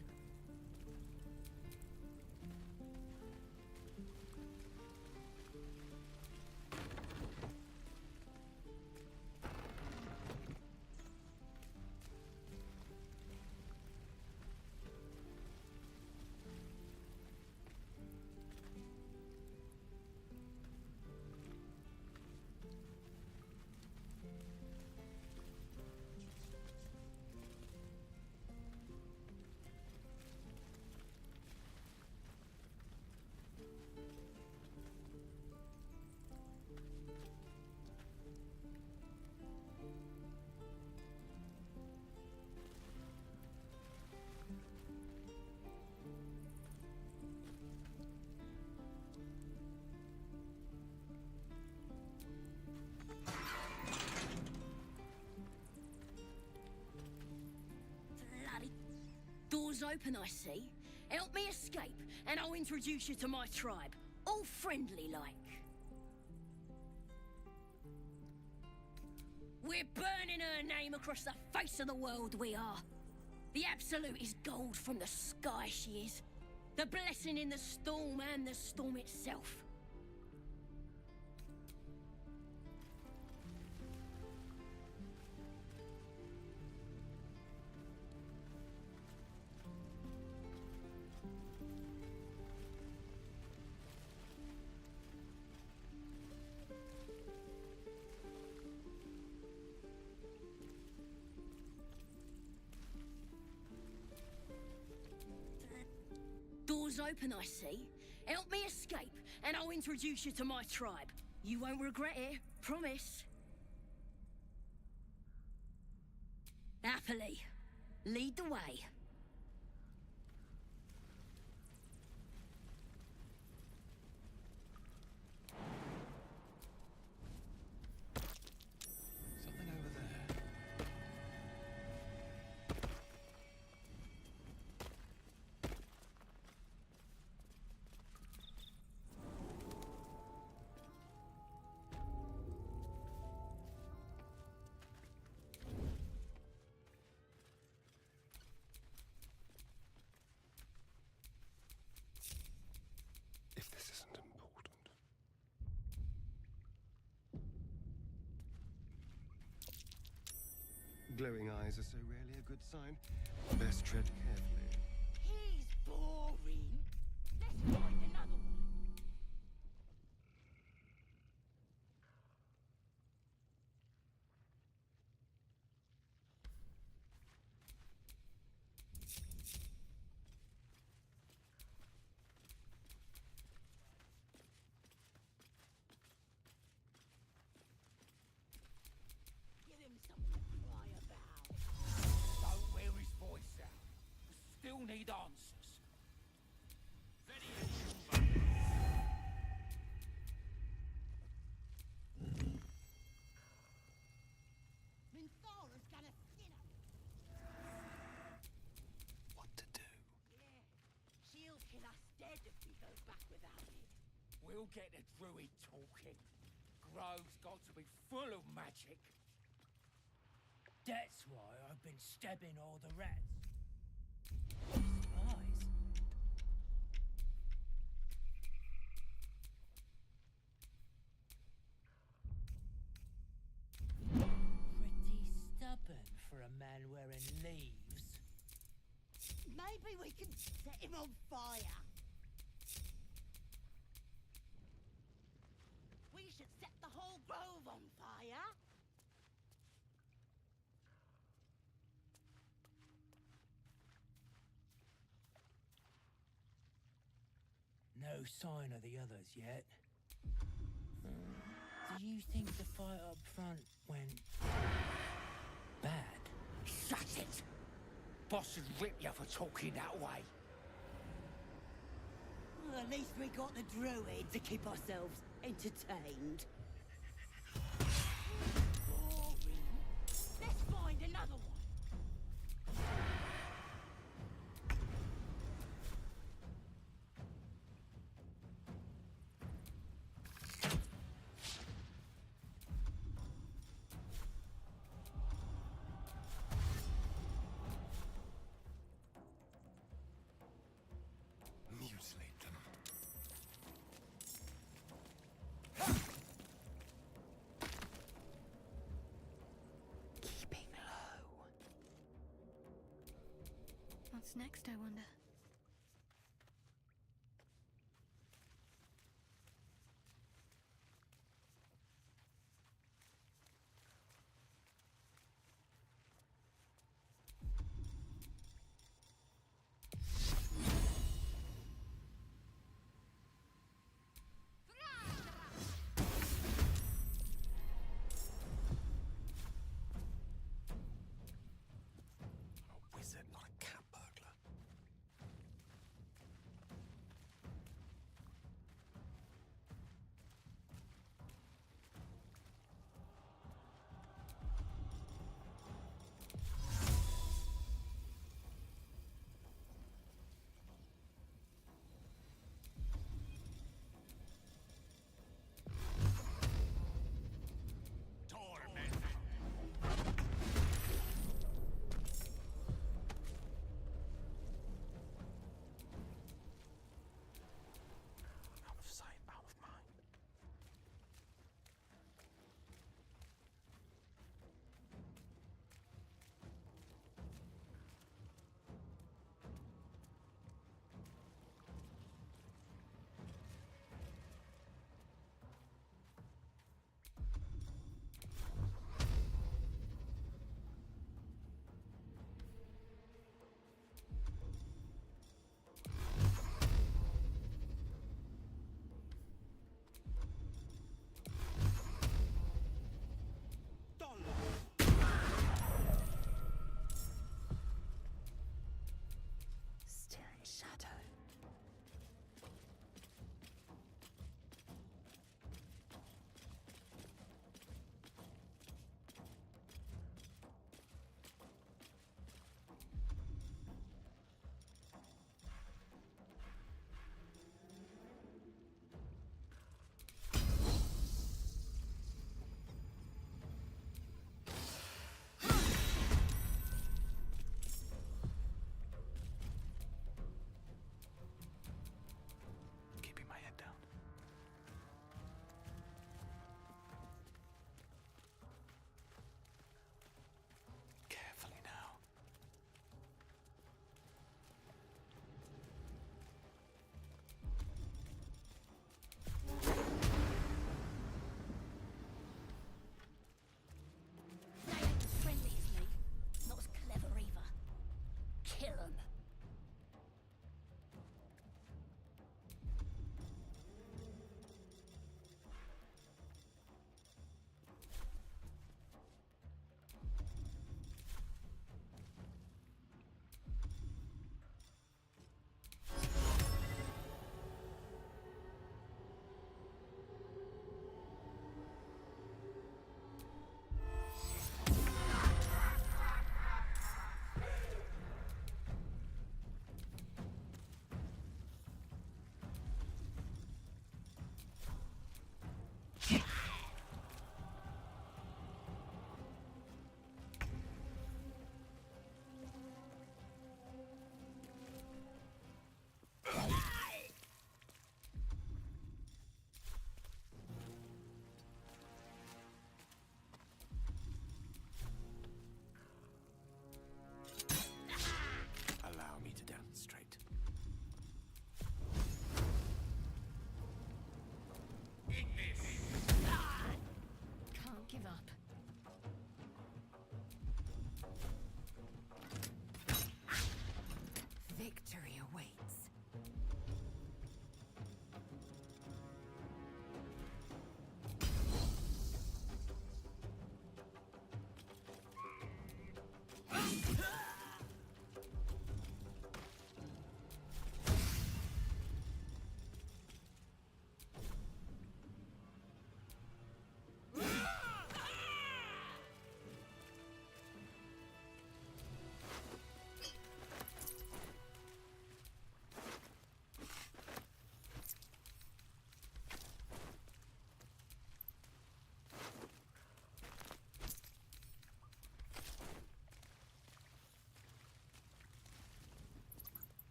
Bloody doors open, I see. Help me escape, and I'll introduce you to my tribe. All friendly like. We're burning her name across the face of the world, we are. The Absolute is gold from the sky, she is. The blessing in the storm and the storm itself. Doors open, I see. Help me escape, and I'll introduce you to my tribe. You won't regret it, promise. Happily. Lead the way. Something over there. If this isn't important. Glowing eyes are so rarely a good sign. Best tread carefully. He's boring. Let's find another one. Give him something to cry about. Don't wear his voice out. We still need answers. Minthara's gonna skin us. What to do? Yeah. She'll kill us dead if we go back without it. We'll get the druid talking. Grove's got to be full of magic. That's why I've been stabbing all the rats. Spies. Pretty stubborn for a man wearing leaves. Maybe we can set him on fire. We should set the whole grove on fire. No sign of the others yet. Do you think the fight up front went bad? Shut it! Boss would rip you for talking that way. Well, at least we got the druid to keep ourselves entertained. Boring. Let's find another one. What's next, I wonder? A wizard, not a cat burglar.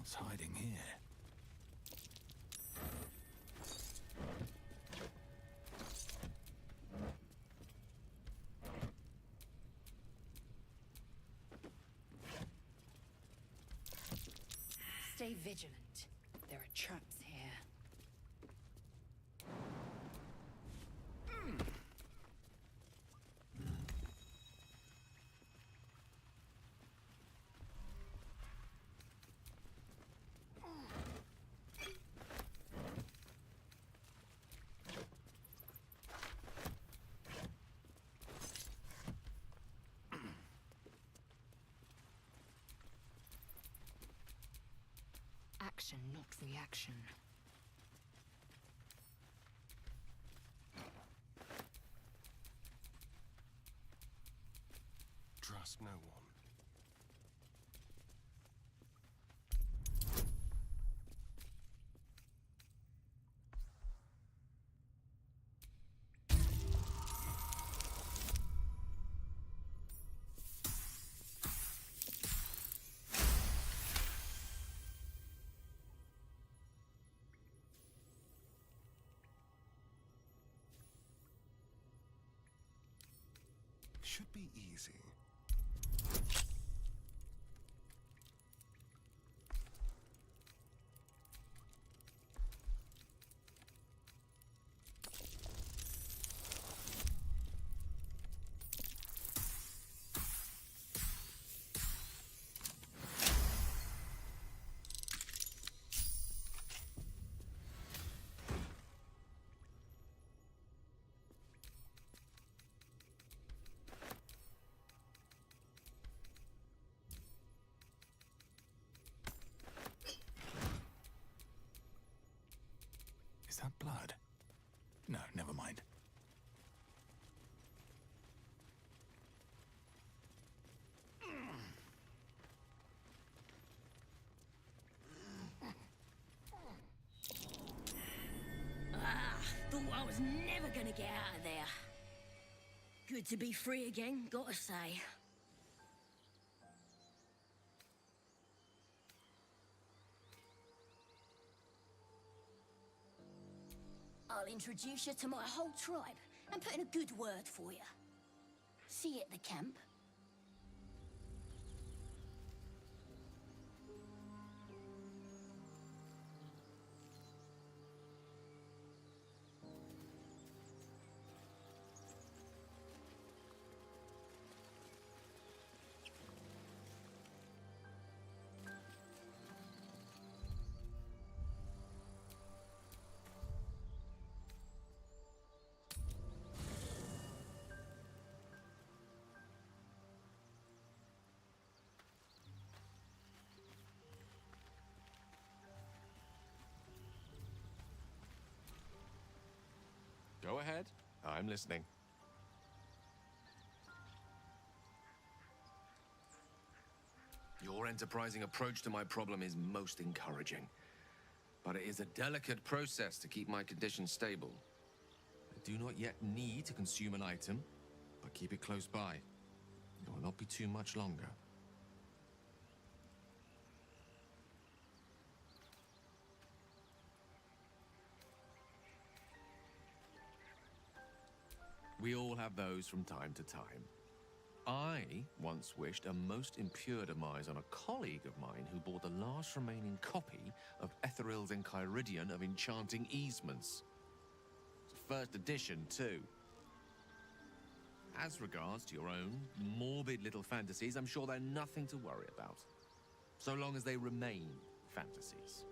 What's hiding here? Stay vigilant. There are traps here. Action, not reaction. Trust no one. Should be easy. Is that blood? No, never mind. Thought I was never gonna get out of there. Good to be free again, gotta say. I'll introduce you to my whole tribe and put in a good word for you. See you at the camp. Go ahead. I'm listening. Your enterprising approach to my problem is most encouraging. But it is a delicate process to keep my condition stable. I do not yet need to consume an item, but keep it close by. It will not be too much longer. We all have those from time to time. I once wished a most impure demise on a colleague of mine who bought the last remaining copy of Etheril's Enchiridion of Enchanting Easements. It's a first edition, too. As regards to your own morbid little fantasies, I'm sure they're nothing to worry about. So long as they remain fantasies.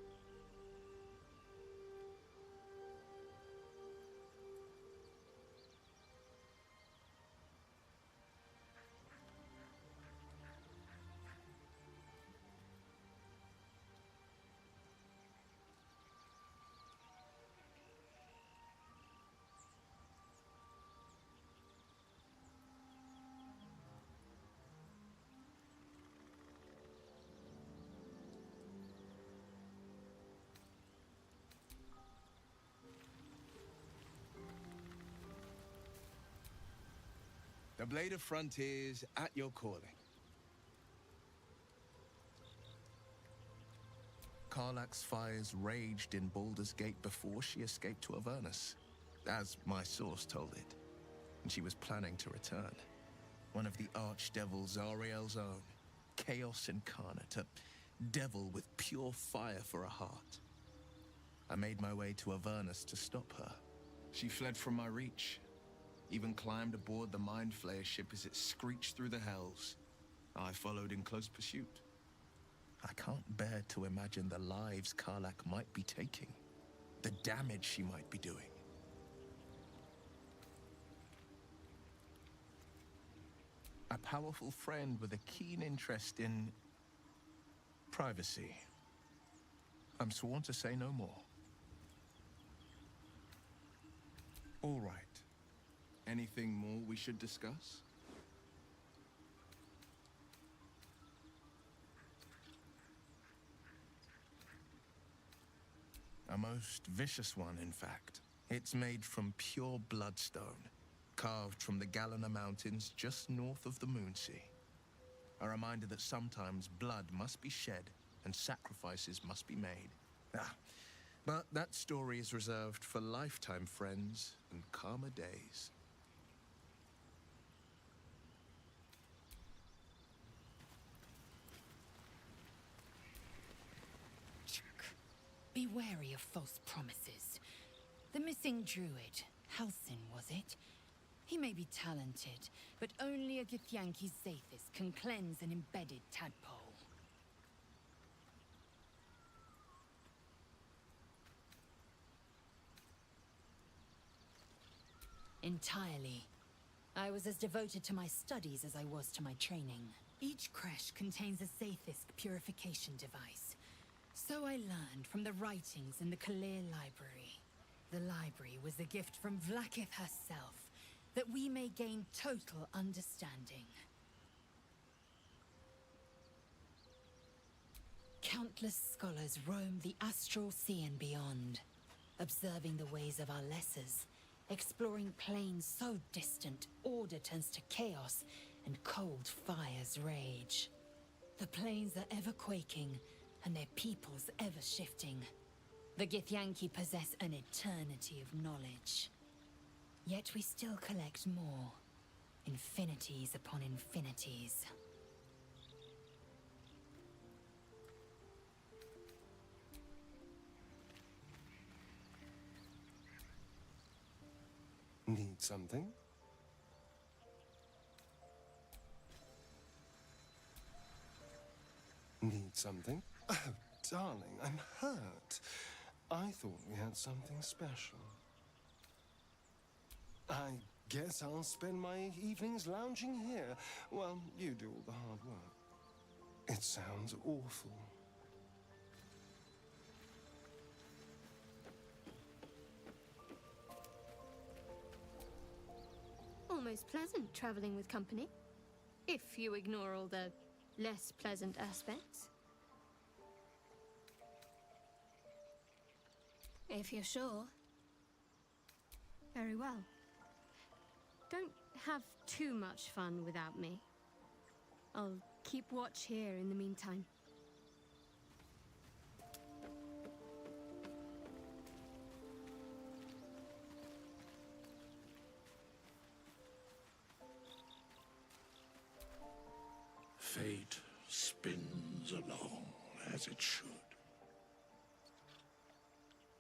The Blade of Frontiers at your calling. Karlach's fires raged in Baldur's Gate before she escaped to Avernus, as my source told it, and she was planning to return. One of the archdevils Zariel's own, chaos incarnate, a devil with pure fire for a heart. I made my way to Avernus to stop her. She fled from my reach, even climbed aboard the Mind Flayer ship as it screeched through the hells. I followed in close pursuit. I can't bear to imagine the lives Karlach might be taking, the damage she might be doing. A powerful friend with a keen interest in privacy. I'm sworn to say no more. All right. Anything more we should discuss? A most vicious one, in fact. It's made from pure bloodstone, carved from the Galena Mountains just north of the Moonsea. A reminder that sometimes blood must be shed and sacrifices must be made. But that story is reserved for lifetime friends and calmer days. Be wary of false promises. The missing druid, Halcyon, was it? He may be talented, but only a Githyanki Zathis can cleanse an embedded tadpole. Entirely. I was as devoted to my studies as I was to my training. Each creche contains a Zathis purification device. So I learned from the writings in the Kalir Library. The library was a gift from Vlaakith herself, that we may gain total understanding. Countless scholars roam the astral sea and beyond, observing the ways of our lessers, exploring planes so distant, order turns to chaos and cold fires rage. The planes are ever quaking, and their peoples ever shifting. The Githyanki possess an eternity of knowledge. Yet we still collect more. Infinities upon infinities. Need something? Need something? Oh, darling, I'm hurt. I thought we had something special. I guess I'll spend my evenings lounging here while you do all the hard work. It sounds awful. Almost pleasant traveling with company, if you ignore all the less pleasant aspects. If you're sure. Very well. Don't have too much fun without me. I'll keep watch here in the meantime. Fate spins along as it should.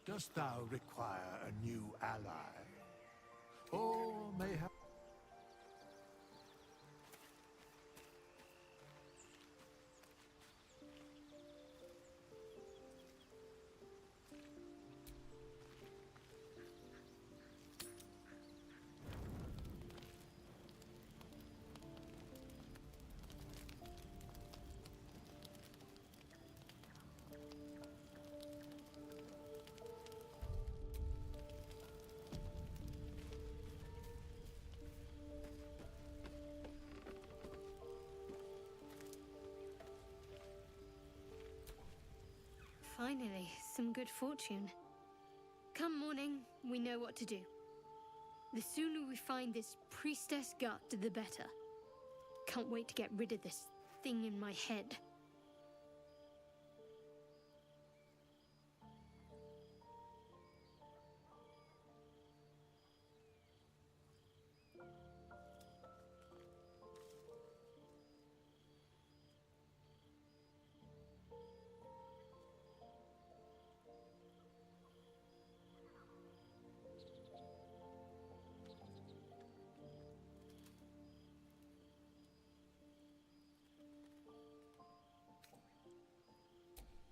Dost thou require a new ally? Or mayhap... Finally, some good fortune. Come morning, we know what to do. The sooner we find this priestess gut, the better. Can't wait to get rid of this thing in my head.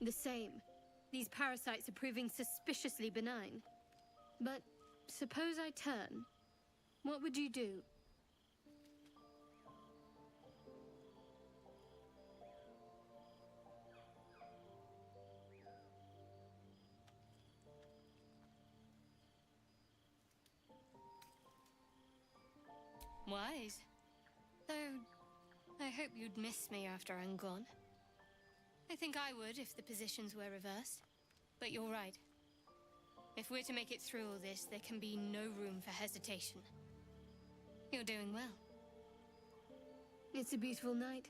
The same. These parasites are proving suspiciously benign. But suppose I turn. What would you do? Wise. Though, I hope you'd miss me after I'm gone. I think I would if the positions were reversed. But you're right. If we're to make it through all this, there can be no room for hesitation. You're doing well. It's a beautiful night.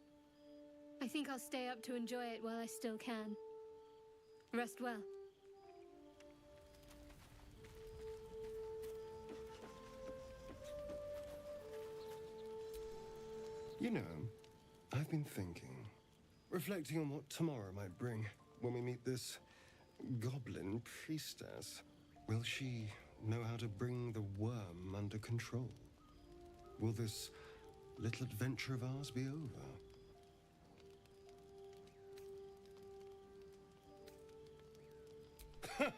I think I'll stay up to enjoy it while I still can. Rest well. You know, I've been thinking, reflecting on what tomorrow might bring when we meet this goblin priestess. Will she know how to bring the worm under control? Will this little adventure of ours be over?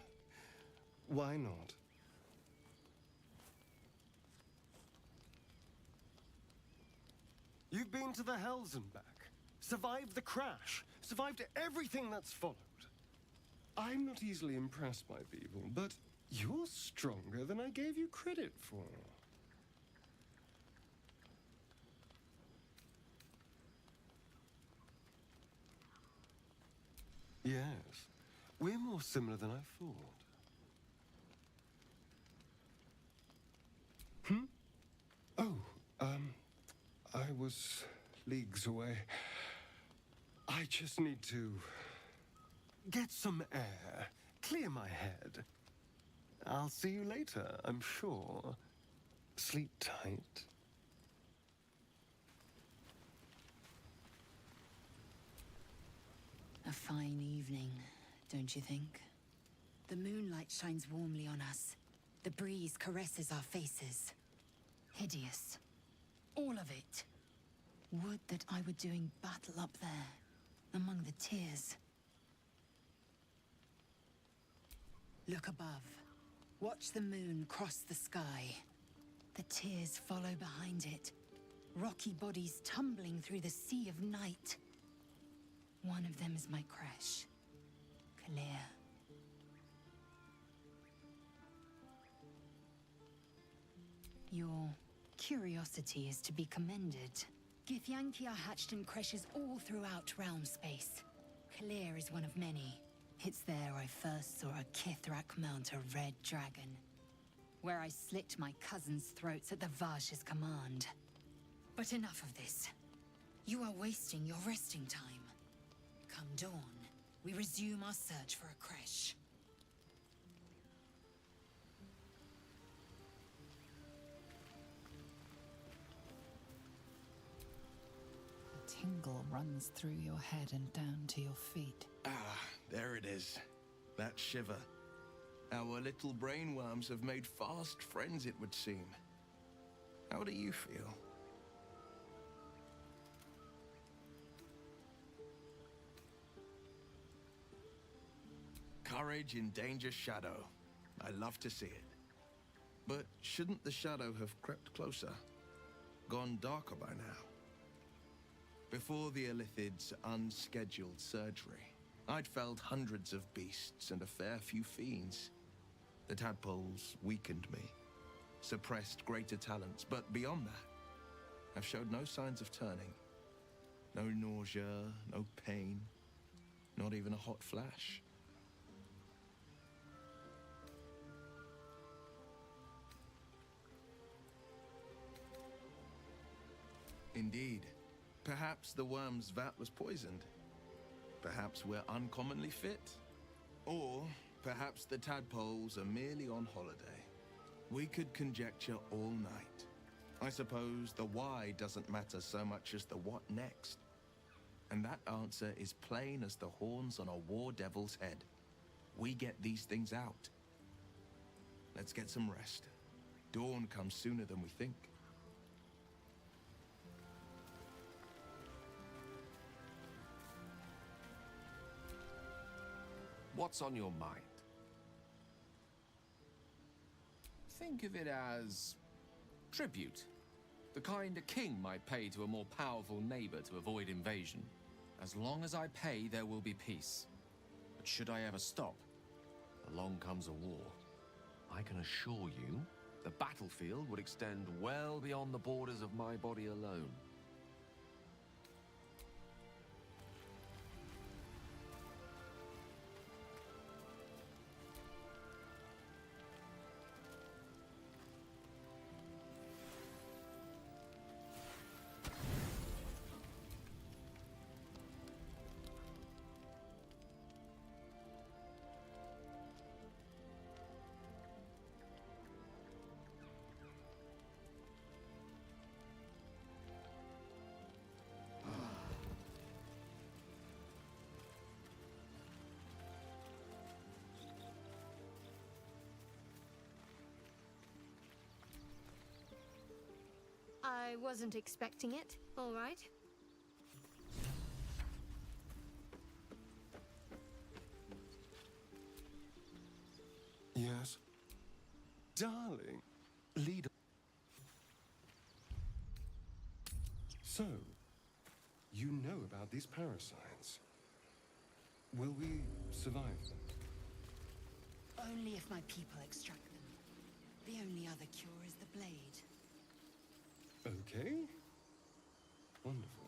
Why not? You've been to the Hells and back, survived the crash, survived everything that's followed. I'm not easily impressed by people, but you're stronger than I gave you credit for. Yes, we're more similar than I thought. I was leagues away. I just need to get some air, clear my head. I'll see you later, I'm sure. Sleep tight. A fine evening, don't you think? The moonlight shines warmly on us. The breeze caresses our faces. Hideous. All of it. Would that I were doing battle up there, among the tears. Look above. Watch the moon cross the sky. The tears follow behind it. Rocky bodies tumbling through the sea of night. One of them is my crash. Clear. Your curiosity is to be commended. Githyanki are hatched in creches all throughout realm space. Clear is one of many. It's there I first saw a Kithrak mount a red dragon, where I slit my cousins' throats at the Vash's command. But enough of this. You are wasting your resting time. Come dawn, we resume our search for a creche. A tingle runs through your head and down to your feet. Ah, there it is. That shiver. Our little brainworms have made fast friends, it would seem. How do you feel? Courage in danger's shadow. I love to see it. But shouldn't the shadow have crept closer? Gone darker by now? Before the Illithid's unscheduled surgery, I'd felled hundreds of beasts and a fair few fiends. The tadpoles weakened me, suppressed greater talents, but beyond that, I've showed no signs of turning. No nausea, no pain, not even a hot flash. Indeed. Perhaps the worm's vat was poisoned. Perhaps we're uncommonly fit. Or perhaps the tadpoles are merely on holiday. We could conjecture all night. I suppose the why doesn't matter so much as the what next. And that answer is plain as the horns on a war devil's head. We get these things out. Let's get some rest. Dawn comes sooner than we think. What's on your mind? Think of it as tribute. The kind a king might pay to a more powerful neighbor to avoid invasion. As long as I pay, there will be peace. But should I ever stop, along comes a war. I can assure you, the battlefield would extend well beyond the borders of my body alone. I wasn't expecting it. All right. Yes. Darling, lead. So, you know about these parasites. Will we survive them? Only if my people extract them. The only other cure is the blade. Okay. Wonderful.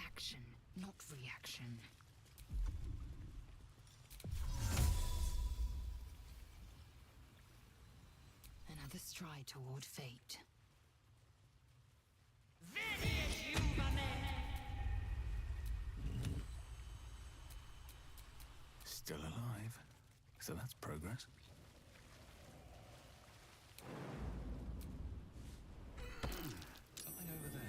Action, not reaction. Another stride toward fate. Still alive. So that's progress. Something over there.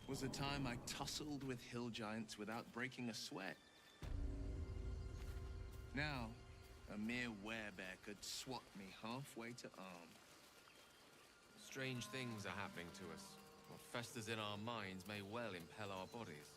Was a time I tussled with hill giants without breaking a sweat. Now, a mere werebear could swat me halfway to arm. Strange things are happening to us. What festers in our minds may well impel our bodies.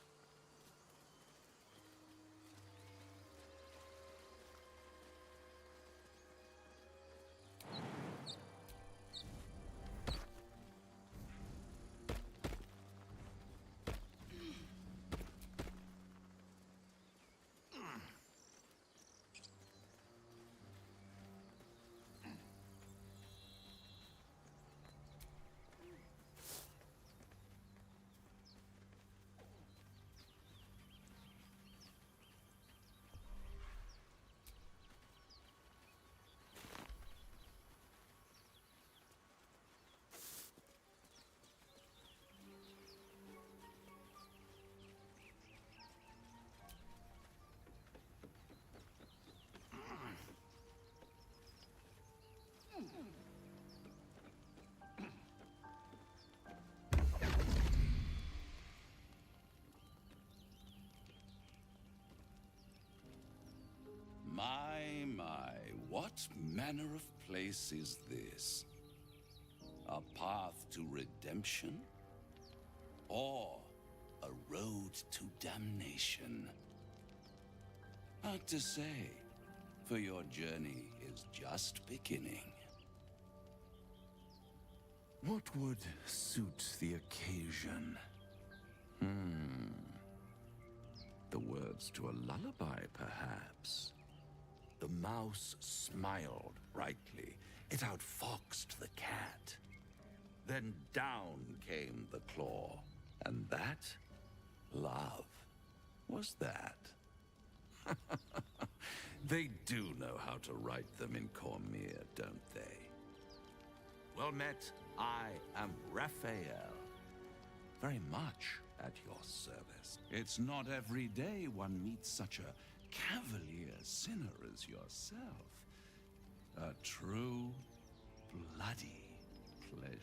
What manner of place is this? A path to redemption? Or a road to damnation? Hard to say, for your journey is just beginning. What would suit the occasion? The words to a lullaby, perhaps. The mouse smiled brightly. It outfoxed the cat. Then down came the claw. And that, love, was that. They do know how to write them in Cormier, don't they? Well met, I am Raphael. Very much at your service. It's not every day one meets such a cavalier sinner as yourself. A true, bloody pleasure.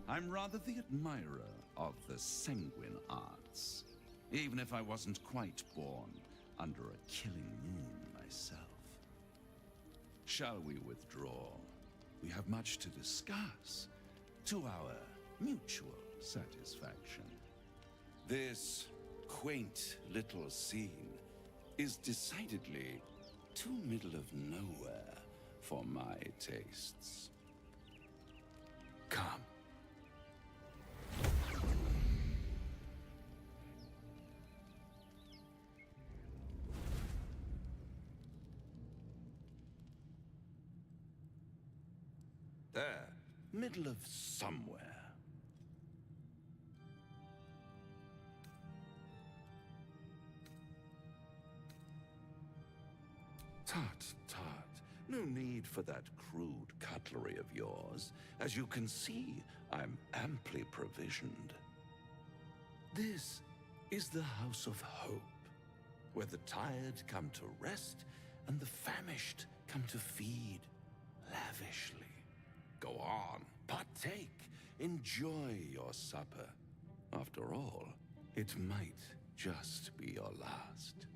I'm rather the admirer of the sanguine arts, even if I wasn't quite born under a killing moon myself. Shall we withdraw? We have much to discuss, to our mutual satisfaction. This quaint little scene is decidedly too middle of nowhere for my tastes. Come. There, middle of somewhere. Tut, tut. No need for that crude cutlery of yours. As you can see, I'm amply provisioned. This is the House of Hope, where the tired come to rest and the famished come to feed lavishly. Go on, partake, enjoy your supper. After all, it might just be your last.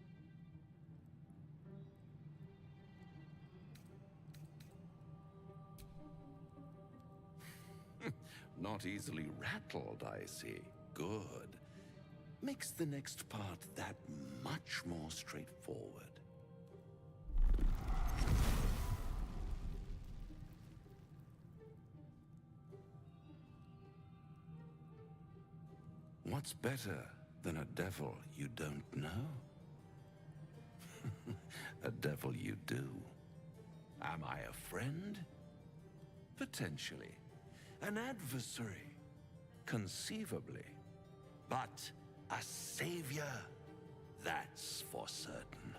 Not easily rattled, I see. Good. Makes the next part that much more straightforward. What's better than a devil you don't know? A devil you do. Am I a friend? Potentially. An adversary? Conceivably. But a savior? That's for certain.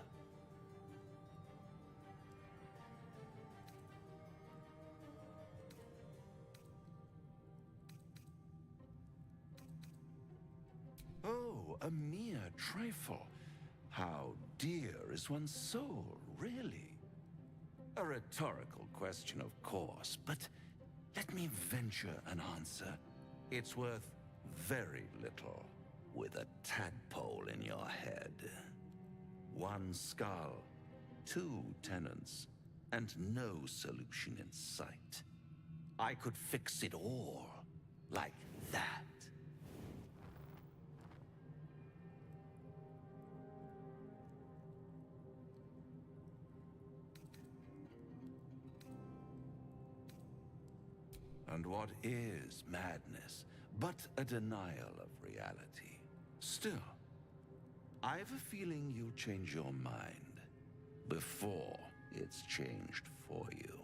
Oh, a mere trifle. How dear is one's soul, really? A rhetorical question, of course, but let me venture an answer. It's worth very little with a tadpole in your head. One skull, two tenants, and no solution in sight. I could fix it all like that. And what is madness but a denial of reality? Still, I've a feeling you'll change your mind before it's changed for you.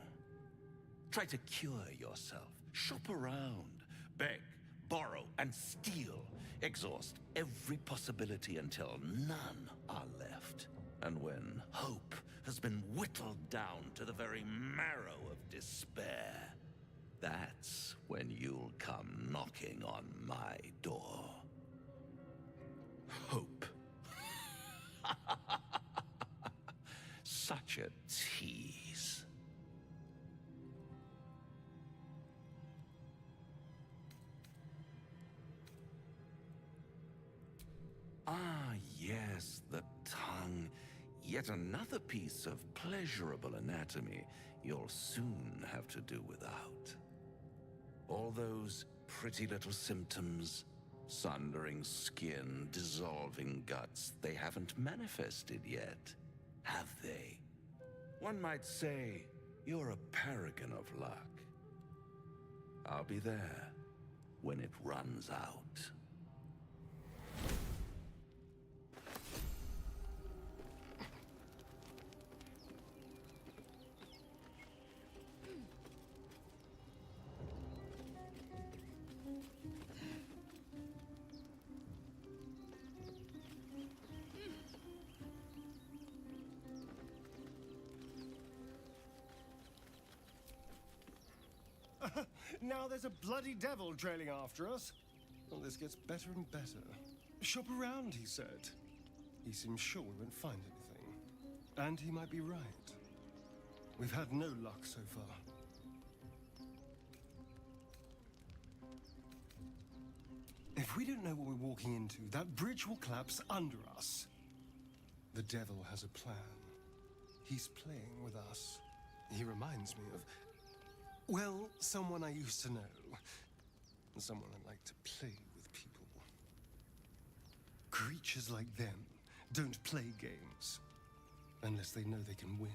Try to cure yourself, shop around, beg, borrow, and steal. Exhaust every possibility until none are left. And when hope has been whittled down to the very marrow of despair, that's when you'll come knocking on my door. Hope. Such a tease. Yet another piece of pleasurable anatomy you'll soon have to do without. All those pretty little symptoms, sundering skin, dissolving guts, they haven't manifested yet, have they? One might say you're a paragon of luck. I'll be there when it runs out. Now there's a bloody devil trailing after us. Well, this gets better and better. Shop around, he said. He seems sure we won't find anything. And he might be right. We've had no luck so far. If we don't know what we're walking into, that bridge will collapse under us. The devil has a plan. He's playing with us. He reminds me of, well, someone I used to know. Someone I'd like to play with people. Creatures like them don't play games unless they know they can win.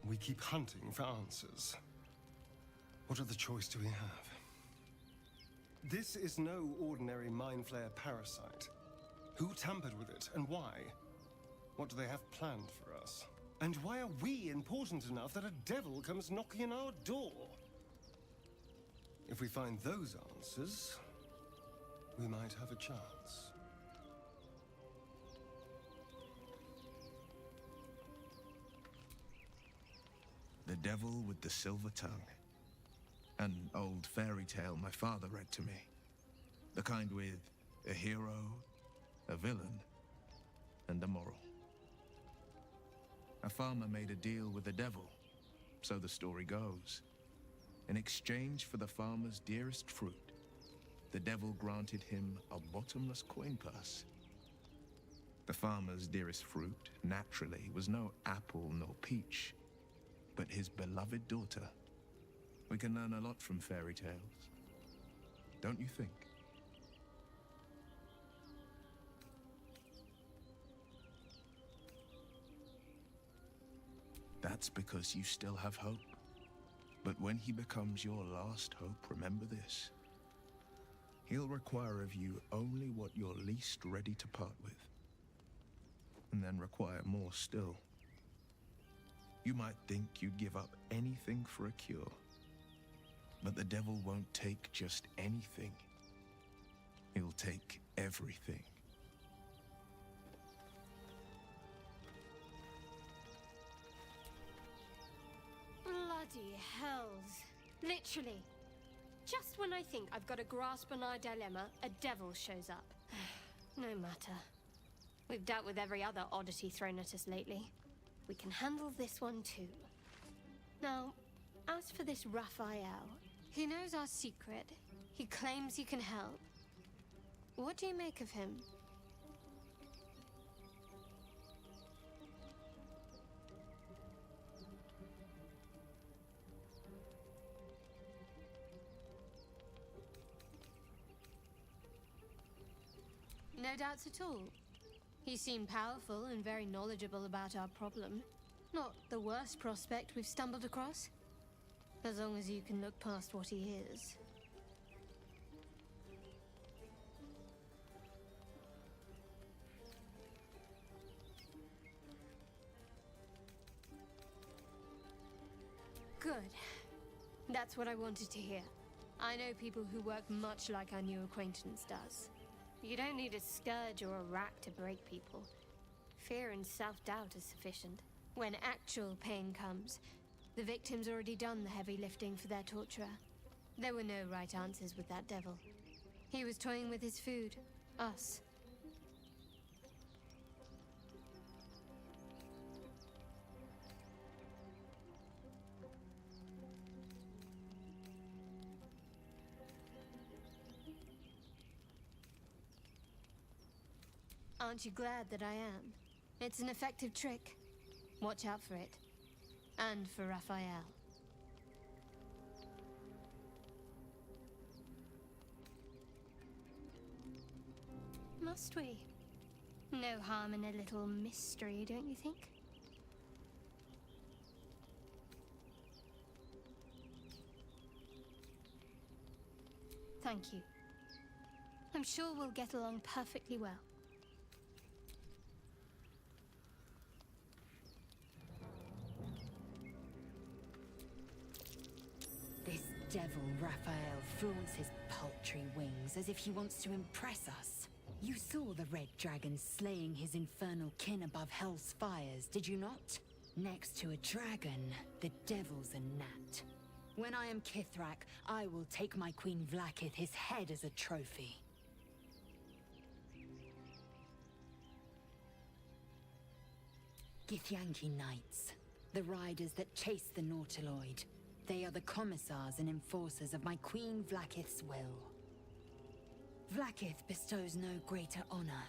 We keep hunting for answers. What other choice do we have? This is no ordinary mind flayer parasite. Who tampered with it, and why? What do they have planned for us? And why are we important enough that a devil comes knocking on our door? If we find those answers, we might have a chance. The Devil with the Silver Tongue. An old fairy tale my father read to me. The kind with a hero, a villain, and a moral. A farmer made a deal with the devil, so the story goes. In exchange for the farmer's dearest fruit, the devil granted him a bottomless coin purse. The farmer's dearest fruit, naturally, was no apple nor peach, but his beloved daughter. We can learn a lot from fairy tales, don't you think? That's because you still have hope. But when he becomes your last hope, remember this. He'll require of you only what you're least ready to part with, and then require more still. You might think you'd give up anything for a cure, but the devil won't take just anything. He'll take everything. Bloody hells. Literally. Just when I think I've got a grasp on our dilemma, a devil shows up. No matter. We've dealt with every other oddity thrown at us lately. We can handle this one too. Now, as for this Raphael, he knows our secret. He claims he can help. What do you make of him? No doubts at all. He seemed powerful and very knowledgeable about our problem. Not the worst prospect we've stumbled across. As long as you can look past what he is. Good. That's what I wanted to hear. I know people who work much like our new acquaintance does. You don't need a scourge or a rack to break people. Fear and self-doubt is sufficient. When actual pain comes, the victim's already done the heavy lifting for their torturer. There were no right answers with that devil. He was toying with his food. Us. Aren't you glad that I am? It's an effective trick. Watch out for it. And for Raphael. Must we? No harm in a little mystery, don't you think? Thank you. I'm sure we'll get along perfectly well. This devil Raphael flaunts his paltry wings as if he wants to impress us. You saw the red dragon slaying his infernal kin above hell's fires, did you not? Next to a dragon, the devil's a gnat. When I am Kithrak, I will take my Queen Vlaakith his head as a trophy. Githyanki Knights, the riders that chase the Nautiloid. They are the commissars and enforcers of my Queen Vlaakith's will. Vlaakith bestows no greater honor.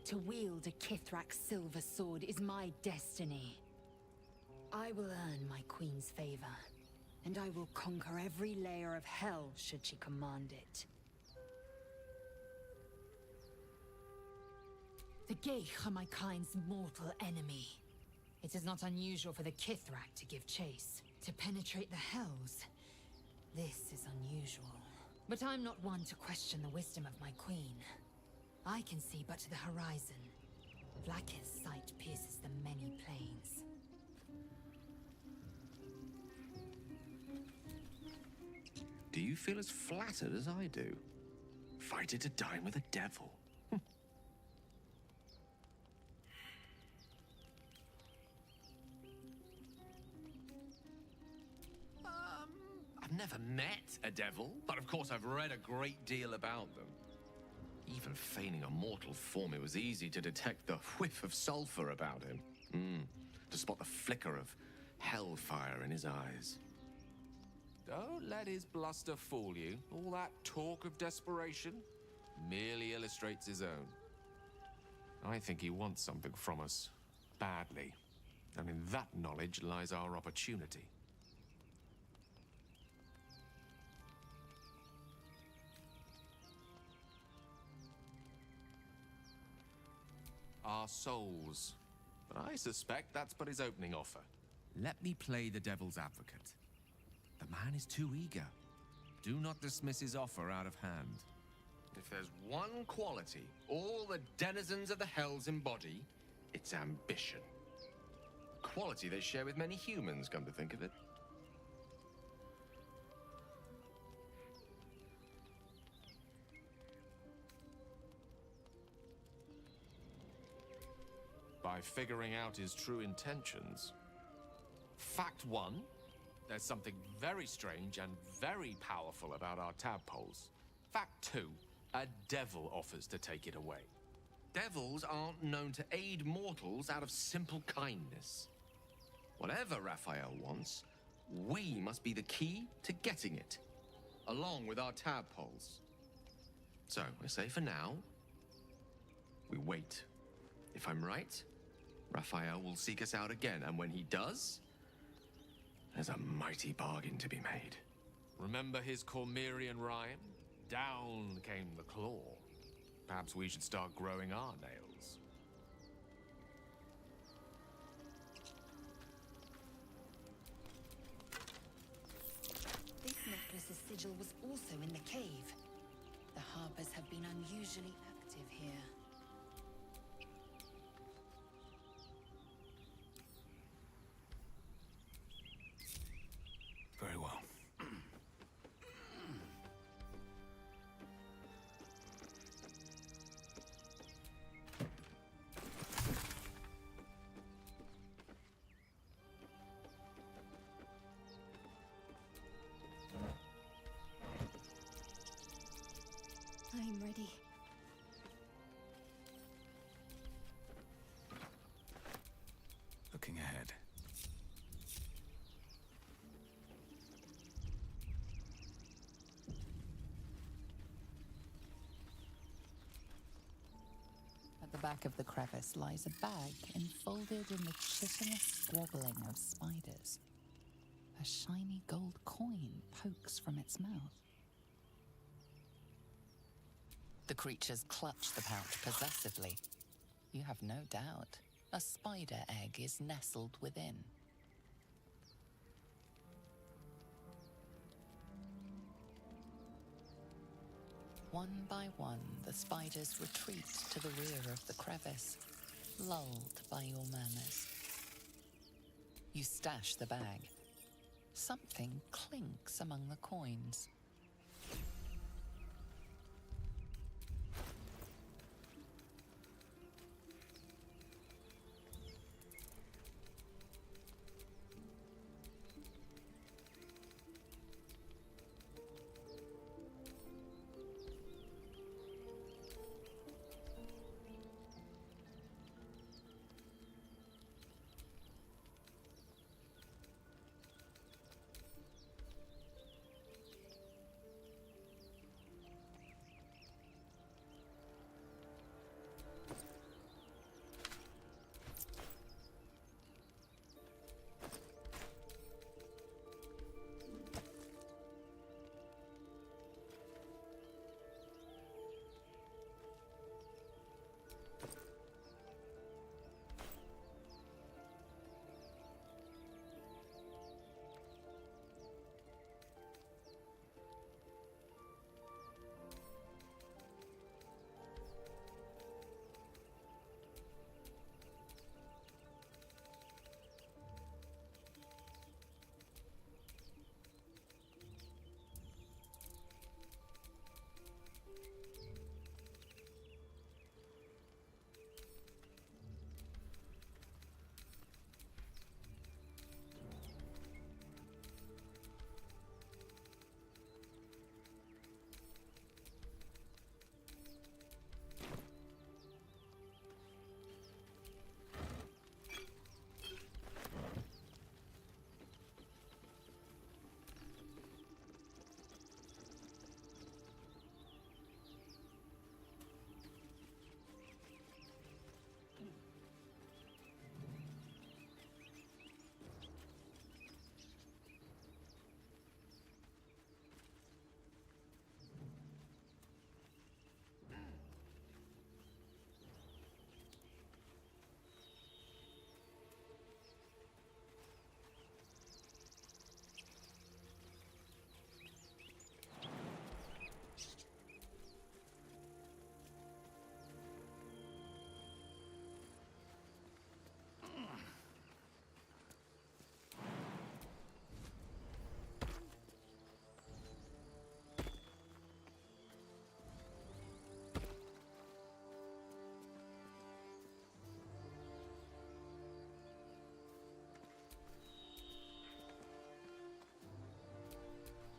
To wield a Kithrak silver sword is my destiny. I will earn my queen's favor, and I will conquer every layer of hell should she command it. The Geich are my kind's mortal enemy. It is not unusual for the Kithrak to give chase. To penetrate the hells, this is unusual. But I'm not one to question the wisdom of my queen. I can see but to the horizon. Vlaakith's sight pierces the many plains. Do you feel as flattered as I do? Fighting to dine with a devil. I've never met a devil, but of course I've read a great deal about them. Even feigning a mortal form, it was easy to detect the whiff of sulfur about him. To spot the flicker of hellfire in his eyes. Don't let his bluster fool you. All that talk of desperation merely illustrates his own. I think he wants something from us, badly. And in that knowledge lies our opportunity. Our souls. But I suspect that's but his opening offer. Let me play the devil's advocate. The man is too eager. Do not dismiss his offer out of hand. If there's one quality all the denizens of the hells embody, it's ambition. Quality they share with many humans, come to think of it. By figuring out his true intentions. Fact one, there's something very strange and very powerful about our tadpoles. Fact two, a devil offers to take it away. Devils aren't known to aid mortals out of simple kindness. Whatever Raphael wants, we must be the key to getting it, along with our tadpoles. So, I say for now, we wait. If I'm right, Raphael will seek us out again, and when he does, there's a mighty bargain to be made. Remember his Cormyrean rhyme? Down came the claw. Perhaps we should start growing our nails. This necklace's sigil was also in the cave. The harpers have been unusually active here. Very well. I'm ready. Looking ahead. At the back back of the crevice lies a bag enfolded in the chitinous squabbling of spiders. A shiny gold coin pokes from its mouth. The creatures clutch the pouch possessively. You have no doubt a spider egg is nestled within. One by one, the spiders retreat to the rear of the crevice, lulled by your murmurs. You stash the bag. Something clinks among the coins.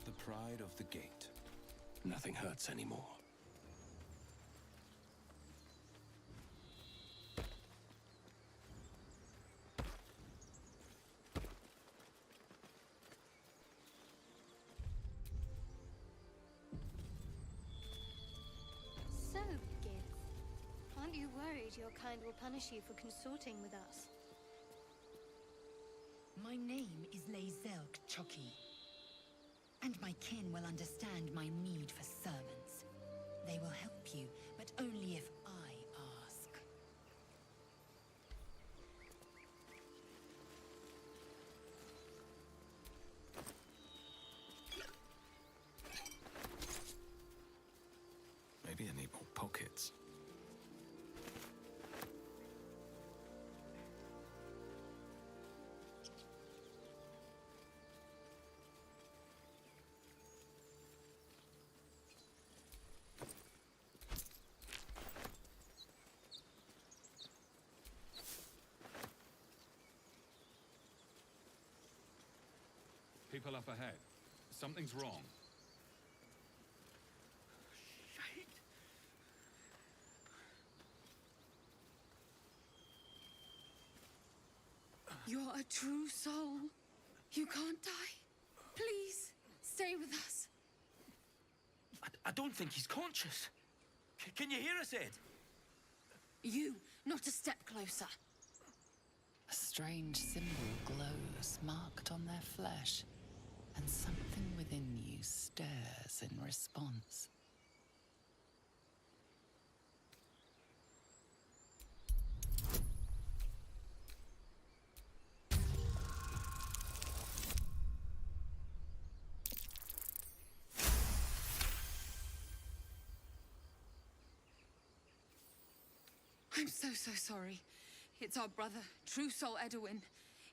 The pride of the gate. Nothing hurts anymore. So, Gith, aren't you worried your kind will punish you for consorting with us? My name is Lazelk Choki, and my kin will understand my need for servants. They will help you, but only if I ask. Maybe I need more pockets. People up ahead. Something's wrong. You're a true soul. You can't die. Please, stay with us. I don't think he's conscious. Can you hear us, Ed? You, not a step closer. A strange symbol glows, marked on their flesh, and something within you stirs in response. I'm so sorry. It's our brother, True Soul Edwin.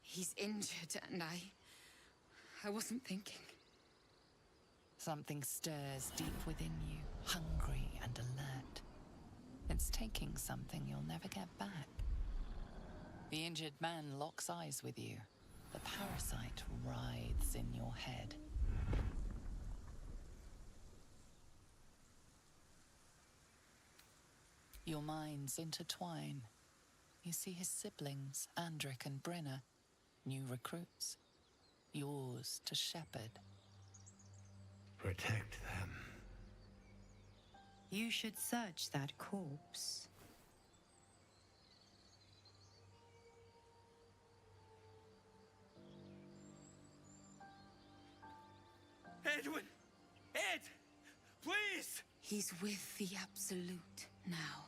He's injured, and I wasn't thinking. Something stirs deep within you, hungry and alert. It's taking something you'll never get back. The injured man locks eyes with you. The parasite writhes in your head. Your minds intertwine. You see his siblings, Andric and Brenna, new recruits, yours to shepherd. Protect them. You should search that corpse. Edwin! Ed! Please! He's with the Absolute now.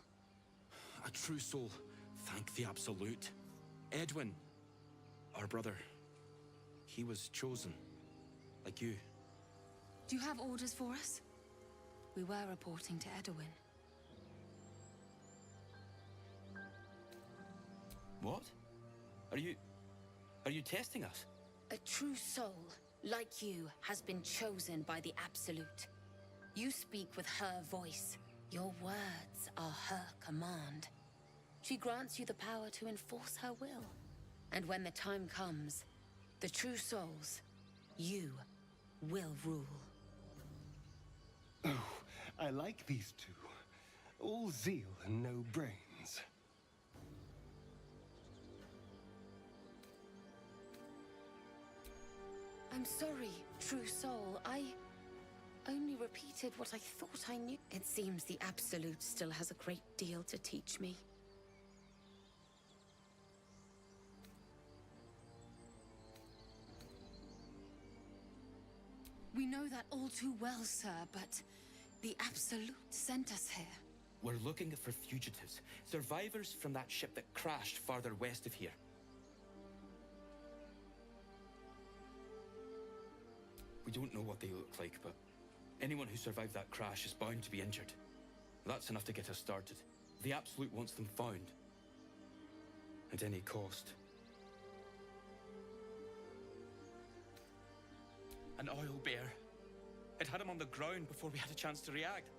A true soul. Thank the Absolute. Edwin, our brother, he was chosen, like you. Do you have orders for us? We were reporting to Edwin. What? Are you testing us? A true soul, like you, has been chosen by the Absolute. You speak with her voice. Your words are her command. She grants you the power to enforce her will. And when the time comes, the true souls, you will rule. Oh, I like these two. All zeal and no brains. I'm sorry, true soul. I only repeated what I thought I knew. It seems the Absolute still has a great deal to teach me. We know that all too well, sir, but the Absolute sent us here. We're looking for fugitives, survivors from that ship that crashed farther west of here. We don't know what they look like, but anyone who survived that crash is bound to be injured. That's enough to get us started. The Absolute wants them found. At any cost. An oil bear. It had him on the ground before we had a chance to react.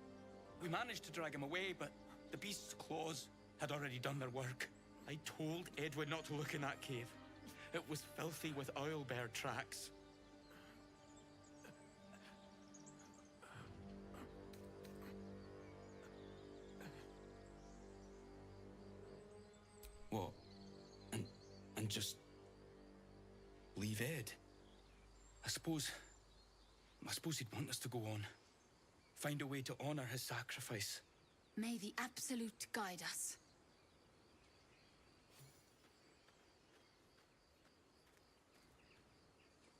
We managed to drag him away, but the beast's claws had already done their work. I told Edwin not to look in that cave. It was filthy with oil bear tracks. What? And just leave Ed? I suppose he'd want us to go on. Find a way to honor his sacrifice. May the Absolute guide us.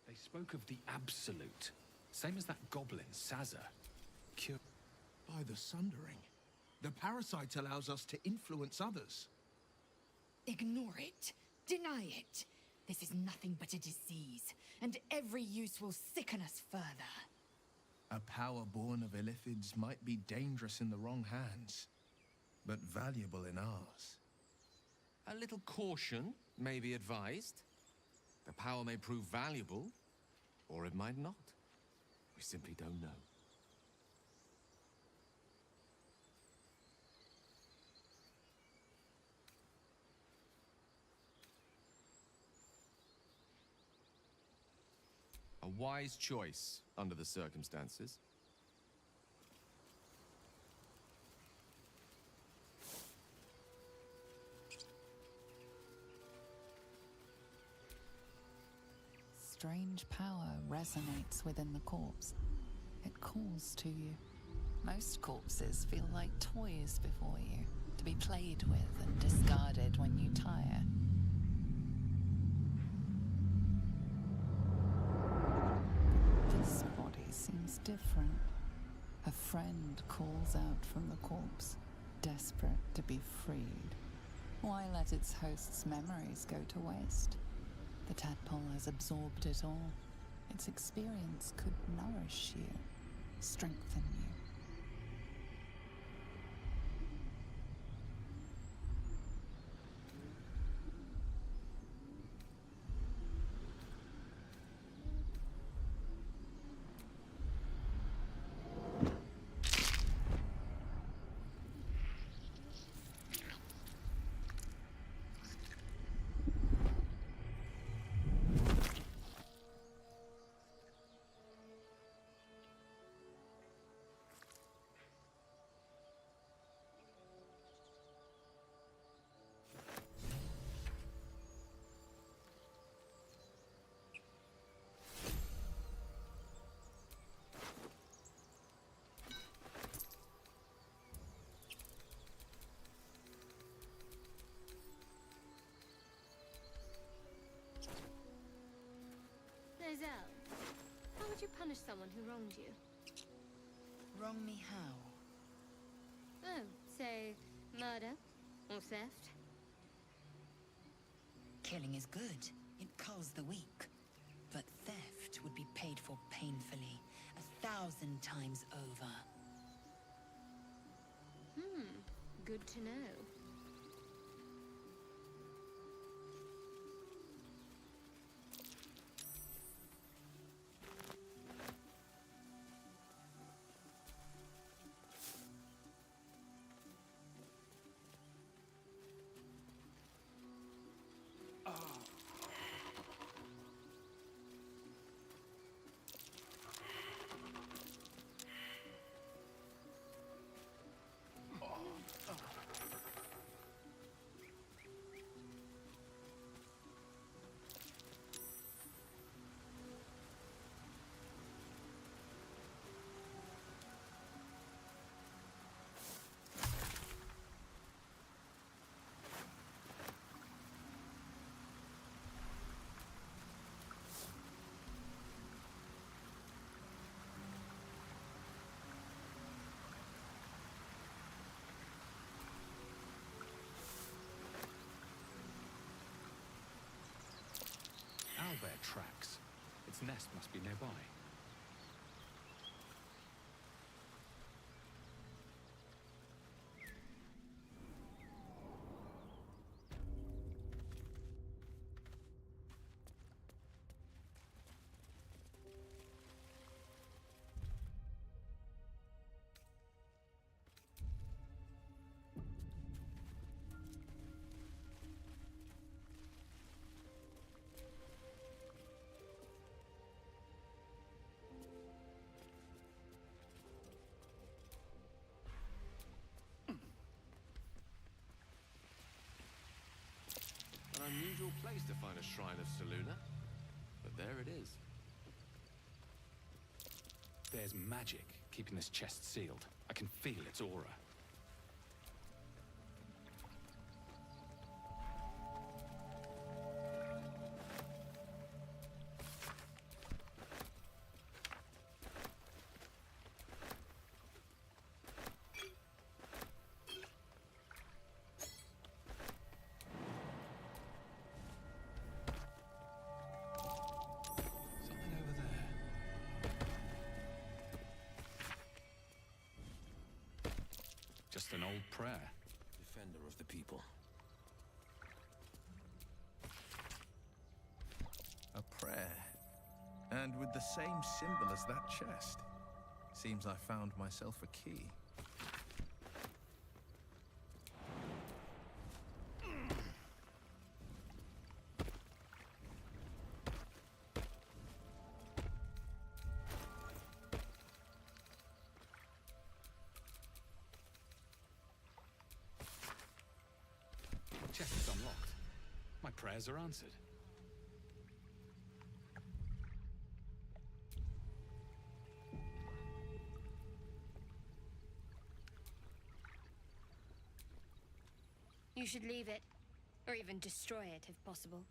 They spoke of the Absolute. Same as that goblin, Sazza. By the Sundering. The parasite allows us to influence others. Ignore it. Deny it. This is nothing but a disease, and every use will sicken us further. A power born of Illithids might be dangerous in the wrong hands, but valuable in ours. A little caution may be advised. The power may prove valuable, or it might not. We simply don't know. A wise choice under the circumstances. Strange power resonates within the corpse. It calls to you. Most corpses feel like toys before you, to be played with and discarded when you tire. This body seems different. A friend calls out from the corpse, desperate to be freed. Why let its host's memories go to waste? The tadpole has absorbed it all. Its experience could nourish you, strengthen you. Zell, how would you punish someone who wronged you? Wrong me how? Oh, say, murder or theft? Killing is good. It culls the weak. But theft would be paid for painfully, 1,000 times over. Good to know. Owlbear tracks. Its nest must be nearby. An unusual place to find a shrine of Seluna, but there it is. There's magic keeping this chest sealed. I can feel its aura. Just an old prayer. Defender of the people. A prayer. And with the same symbol as that chest. Seems I found myself a key. Chest is unlocked. My prayers are answered. You should leave it, or even destroy it if possible.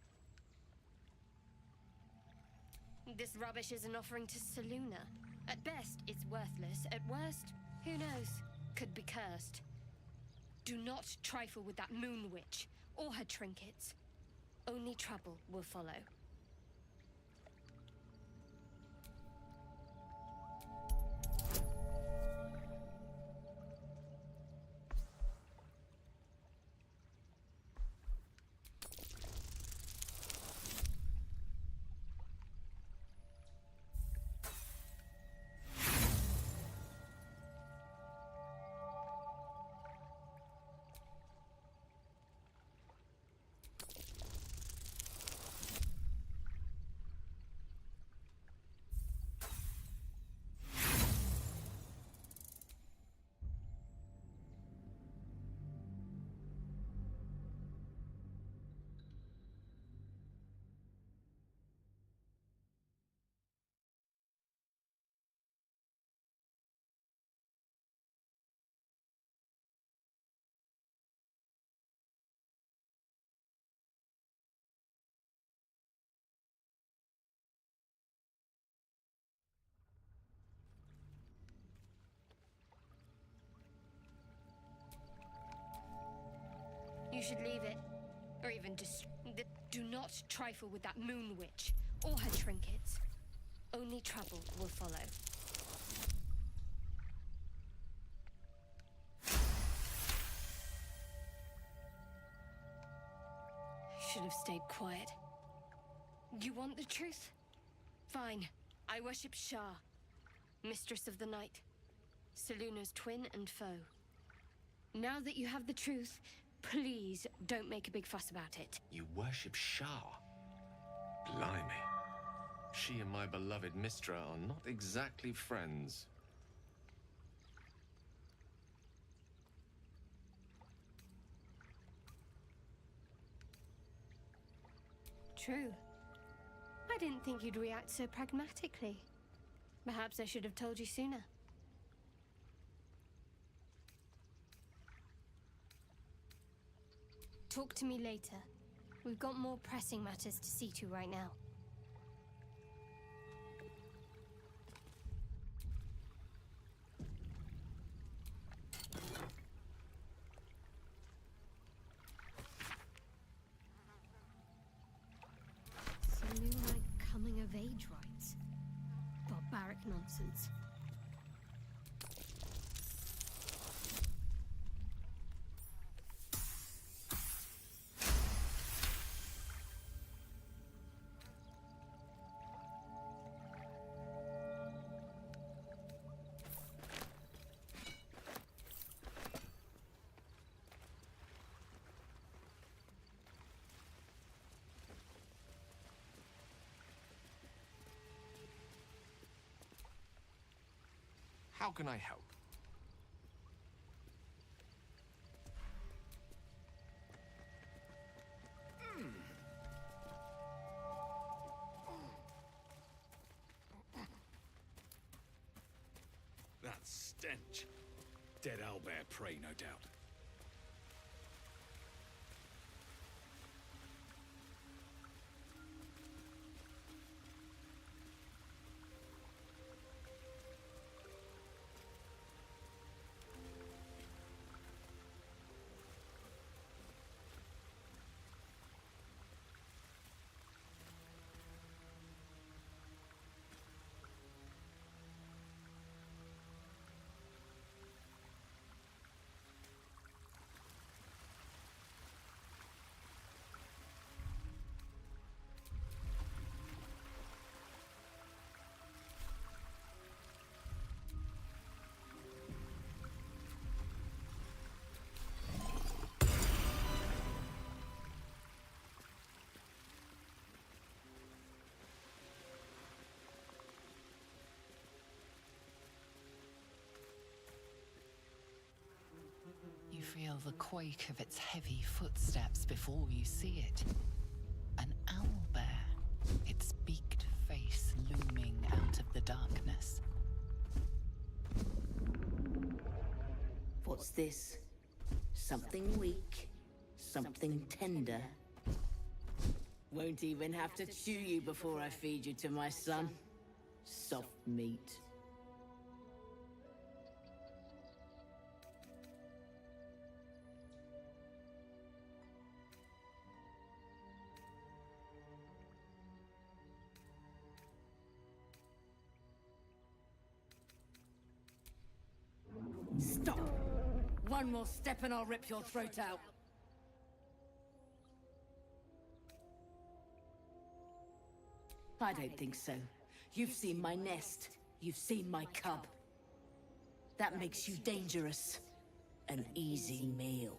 This rubbish is an offering to Seluna. At best, it's worthless. At worst, who knows? Could be cursed. Do not trifle with that moon witch, or her trinkets. Only trouble will follow. You should leave it, or even do not trifle with that moon witch, or her trinkets. Only trouble will follow. Should have stayed quiet. You want the truth? Fine. I worship Shah, Mistress of the Night, Seluna's twin and foe. Now that you have the truth, please don't make a big fuss about it. You worship Shah? Blimey. She and my beloved Mistra are not exactly friends. True. I didn't think you'd react so pragmatically. Perhaps I should have told you sooner. Talk to me later. We've got more pressing matters to see to right now. Something like coming of age rites. Barbaric nonsense. How can I help? That stench. Dead owlbear prey, no doubt. You feel the quake of its heavy footsteps before you see it. An owlbear, its beaked face looming out of the darkness. What's this? Something weak, something tender. Won't even have to chew you before I feed you to my son. Soft meat. Stop! One more step and I'll rip your throat out. I don't think so. You've seen my nest. You've seen my cub. That makes you dangerous. An easy meal.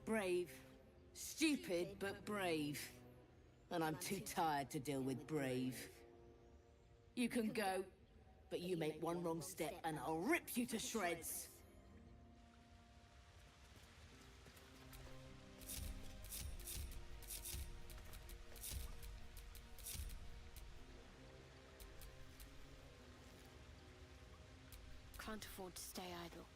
Brave. Stupid, but brave. And I'm too tired to deal with brave. You can go, but you make one wrong step and I'll rip you to shreds. Can't afford to stay idle.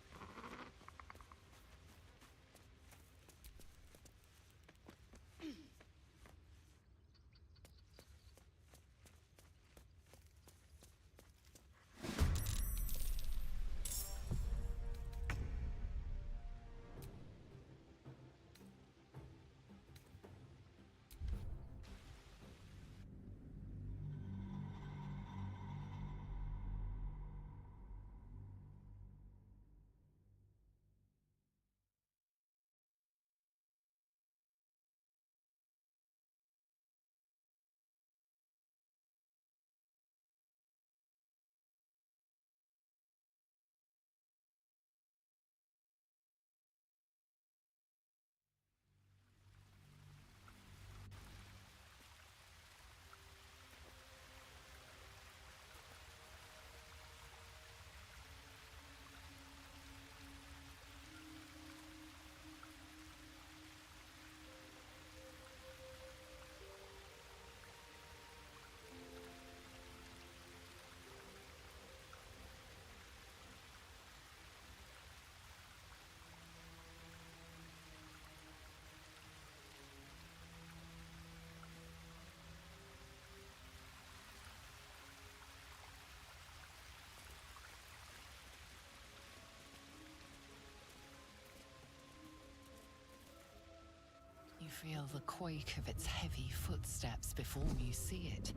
You feel the quake of its heavy footsteps before you see it.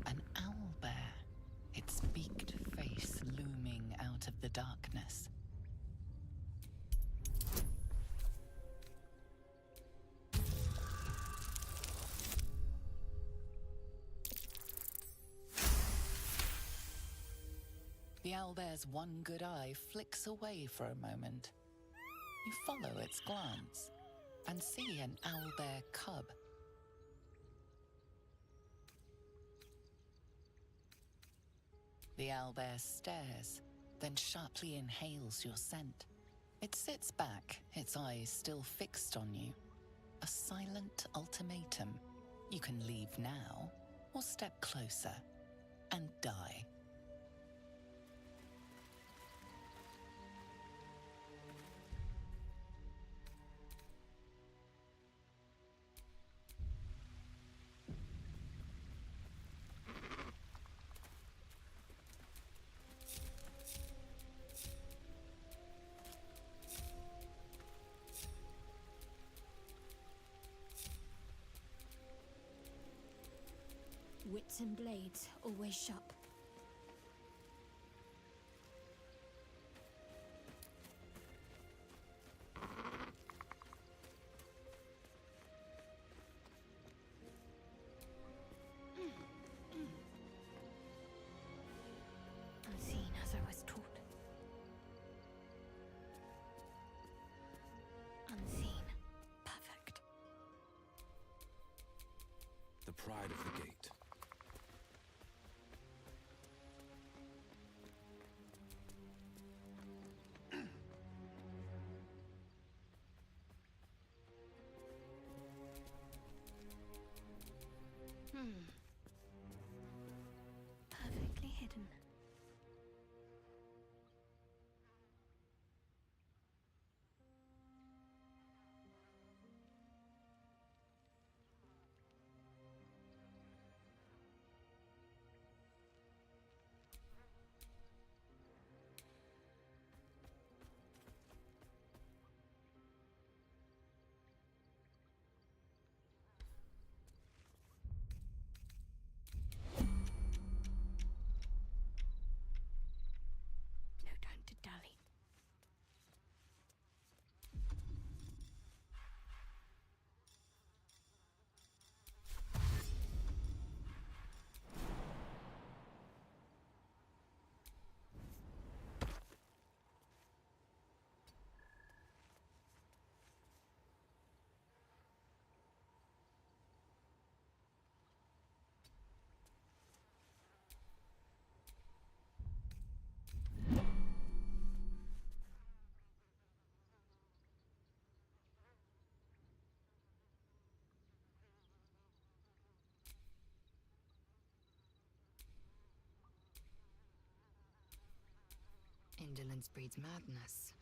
An owlbear, its beaked face looming out of the darkness. The owlbear's one good eye flicks away for a moment. You follow its glance and see an owlbear cub. The owlbear stares, then sharply inhales your scent. It sits back, its eyes still fixed on you. A silent ultimatum. You can leave now, or step closer and die. Wits and blades, always sharp. The pride of the gate. Perfectly hidden. No time to dally. Indolence breeds madness.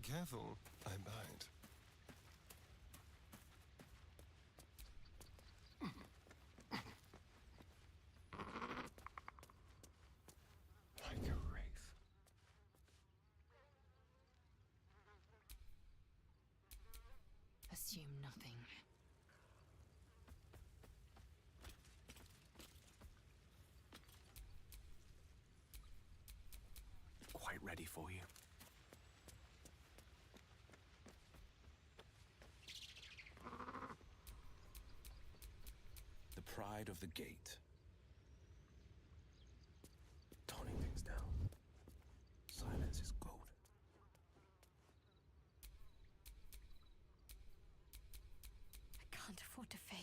Careful, I bite. Like a wraith. Assume nothing. Quite ready for you. The pride of the gate. Toning things down. Silence is gold. I can't afford to fail.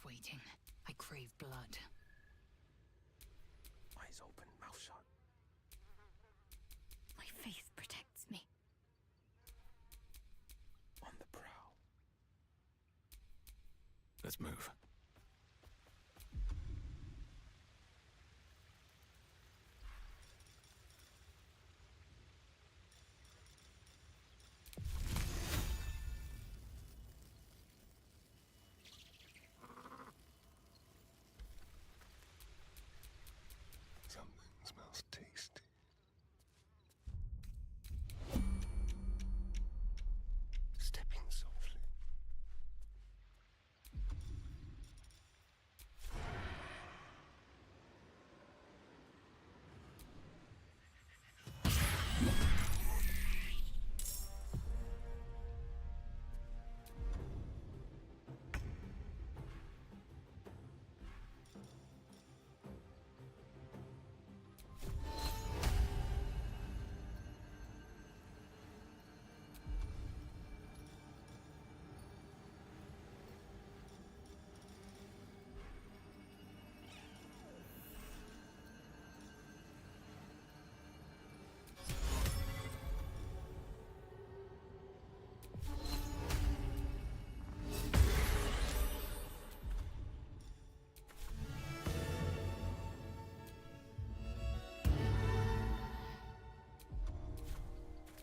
enough waiting. I crave blood. Eyes open, mouth shut. My faith protects me. On the prowl. Let's move. Something smells tasty. Stepping softly.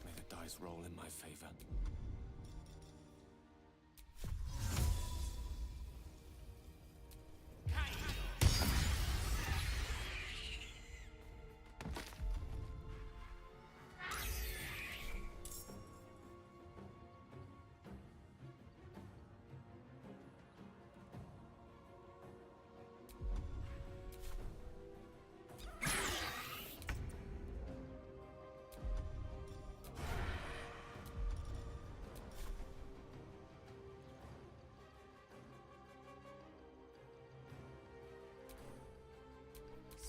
May the dice roll in my favor.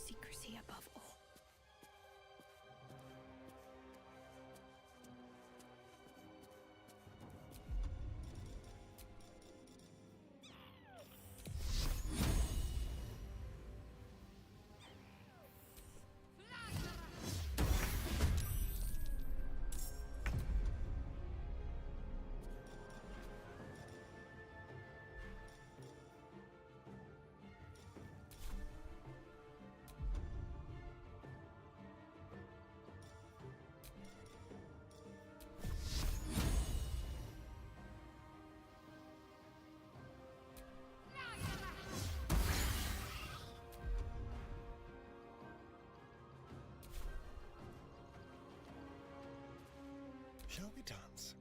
Secrecy above all. Shall we dance?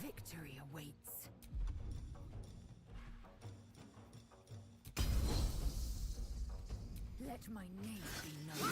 Victory awaits. Let my name be known.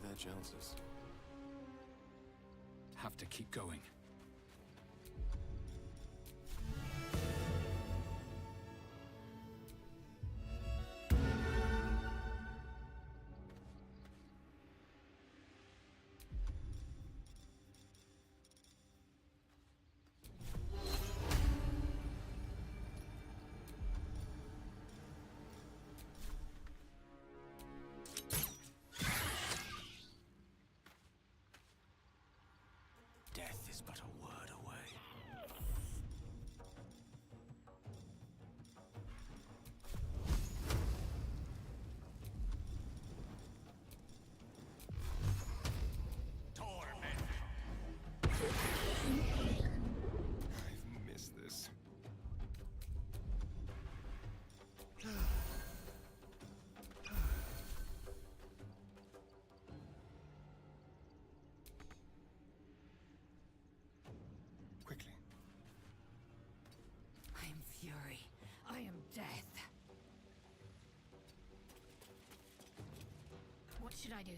their chances. Have to keep going. Death is but a word away. I've missed this. Quickly. I am fury. I am death. What should I do?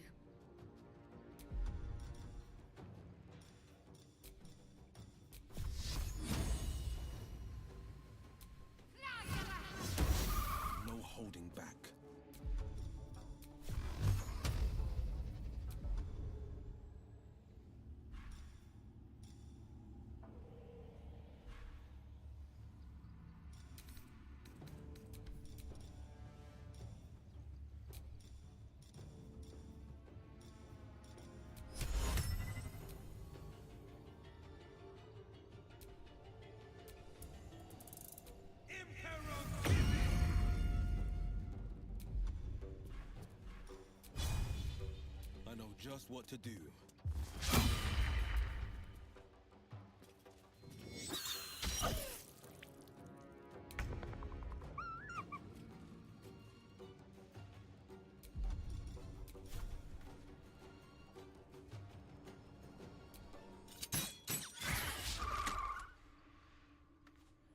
No holding back. I know just what to do.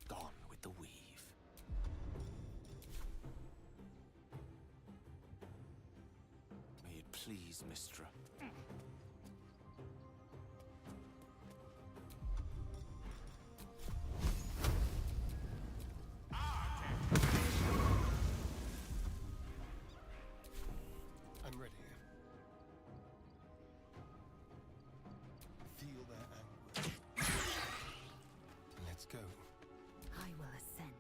Gone with the weave. May it please, Mistra. I'm ready. Feel their anguish. Let's go. I will ascend.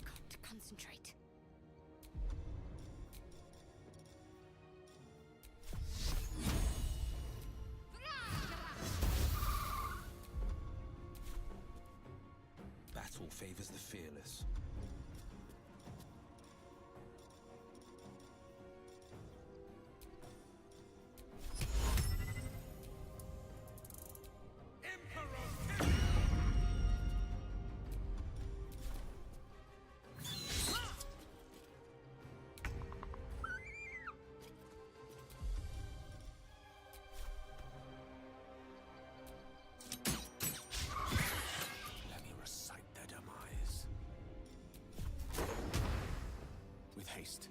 Got to concentrate. Battle favors the fearless. Let me recite their demise. With haste.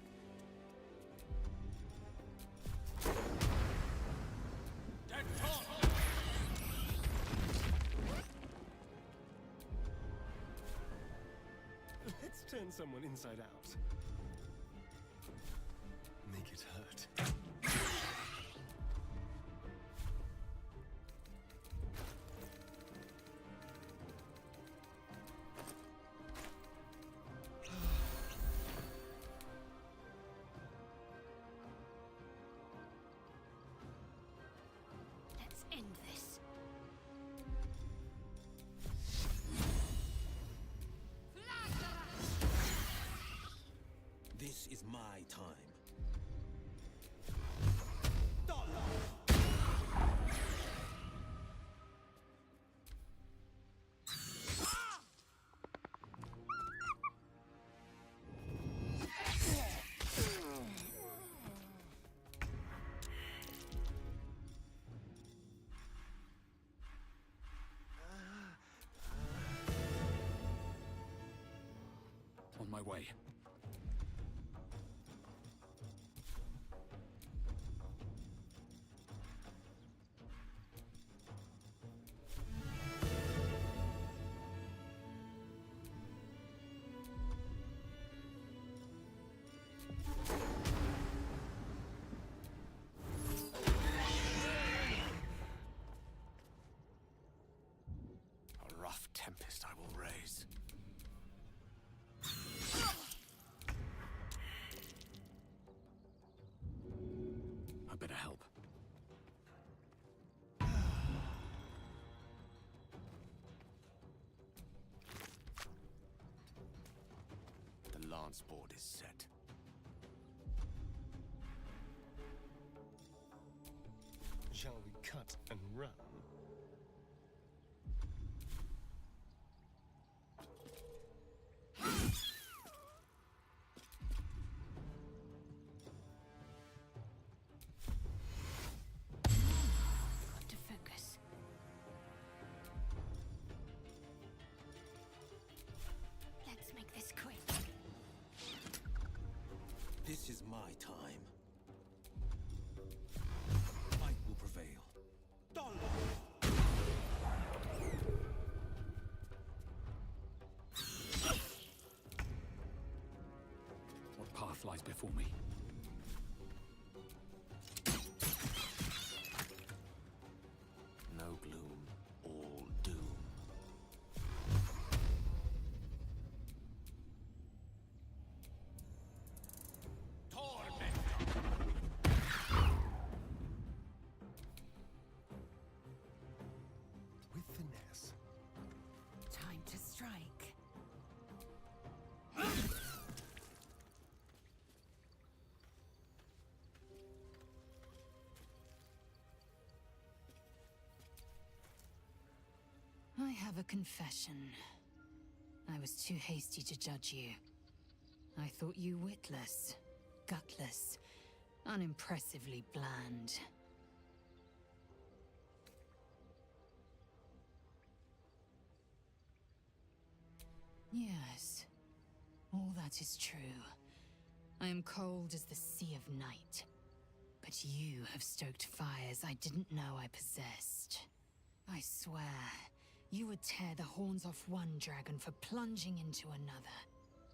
Let's turn someone inside out. Make it hurt. Let's end this. way. A rough tempest I will raise. I better help. The lance board is set. Shall we cut and run? Got to focus. Let's make this quick. This is my time. Might will prevail. What path lies before me? No gloom, all doom. With finesse. Time to strike. I have a confession. I was too hasty to judge you. I thought you witless, gutless, unimpressively bland. Yes, all that is true. I am cold as the sea of night. But you have stoked fires I didn't know I possessed. I swear, you would tear the horns off one dragon for plunging into another.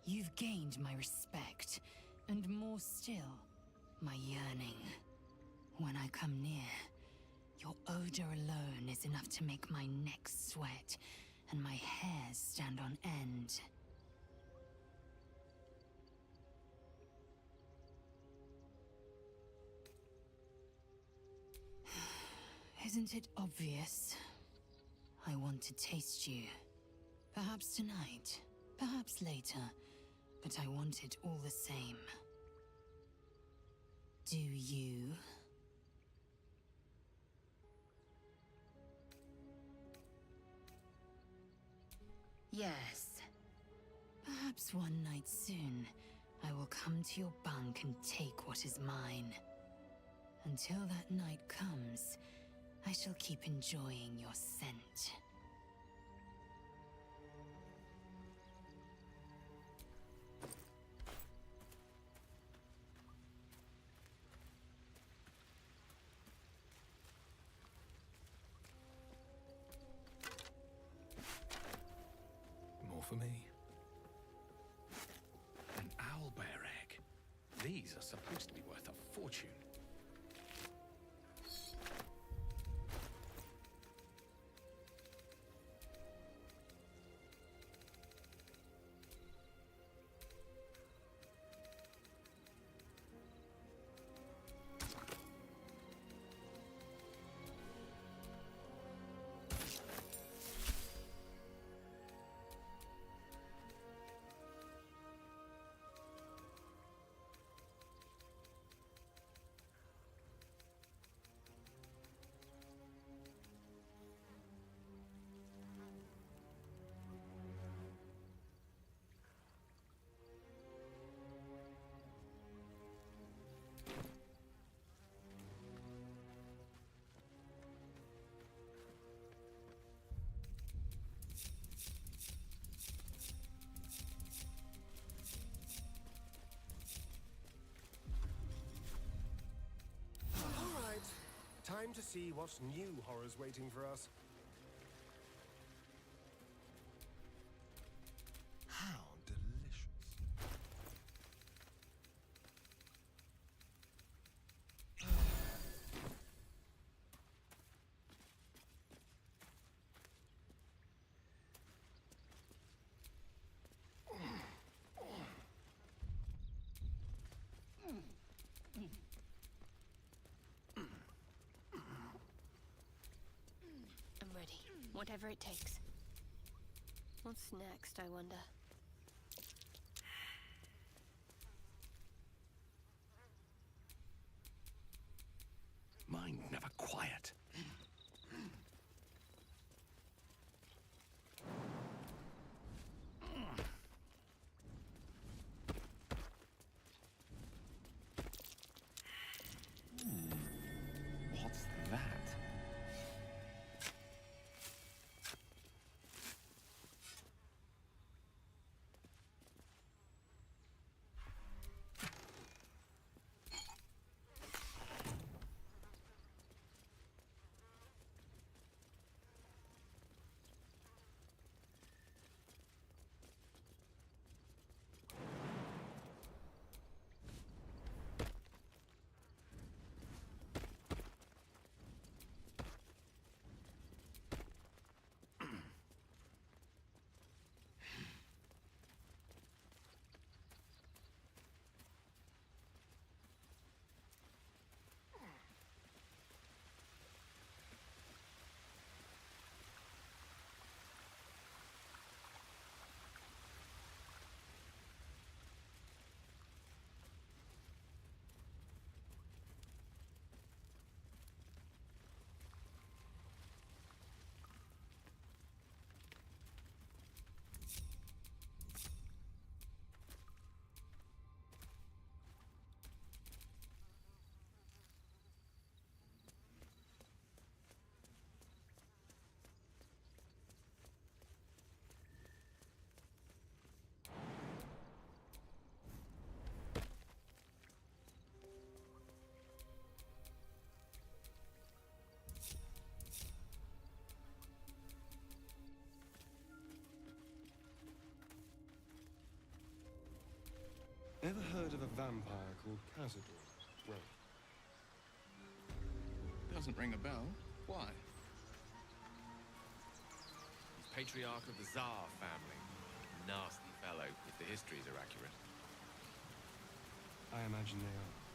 You've gained my respect, and more still, my yearning. When I come near, your odor alone is enough to make my neck sweat and my hairs stand on end. Isn't it obvious? I want to taste you. Perhaps tonight, perhaps later, but I want it all the same. Do you? Yes. Perhaps one night soon, I will come to your bunk and take what is mine. Until that night comes, I shall keep enjoying your scent. More for me. An owlbear egg. These are supposed to be worth a fortune. Time to see what new horrors waiting for us. How delicious. I'm ready. Whatever it takes. What's next, I wonder? Mind never quiet. What's that? Ever heard of a vampire called Cazador? Well, Doesn't ring a bell. Why? He's patriarch of the Tsar family. Nasty fellow, if the histories are accurate. I imagine they are.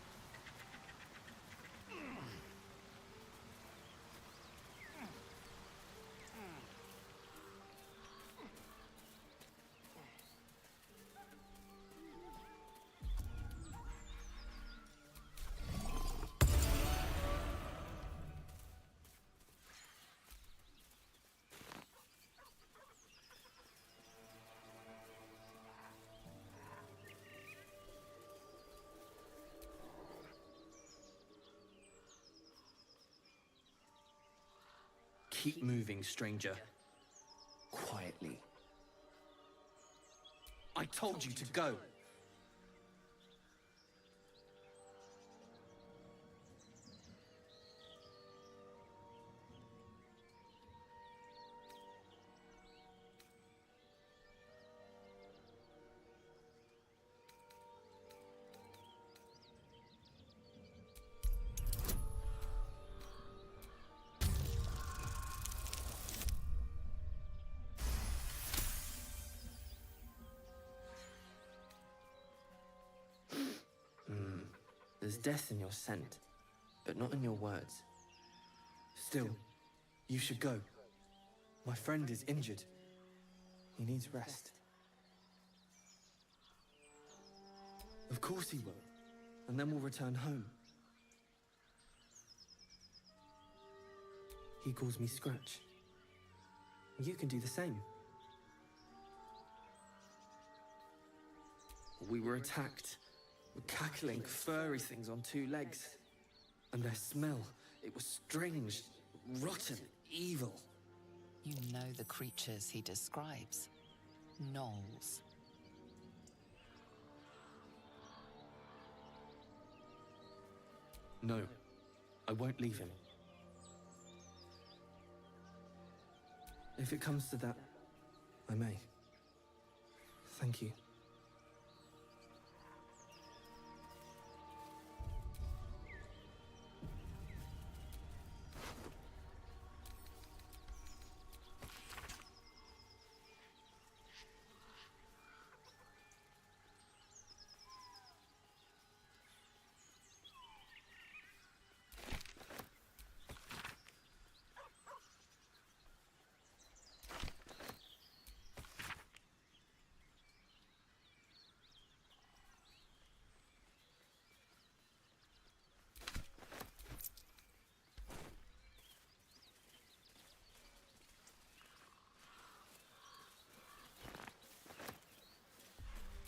Keep moving, stranger. Quietly. I told you to go. There's death in your scent, but not in your words. Still, you should go. My friend is injured. He needs rest. Of course he will. And then we'll return home. He calls me Scratch. You can do the same. We were attacked. With cackling, furry things on two legs. And their smell, it was strange, rotten, evil. You know the creatures he describes. Gnolls. No, I won't leave him. If it comes to that, I may. Thank you.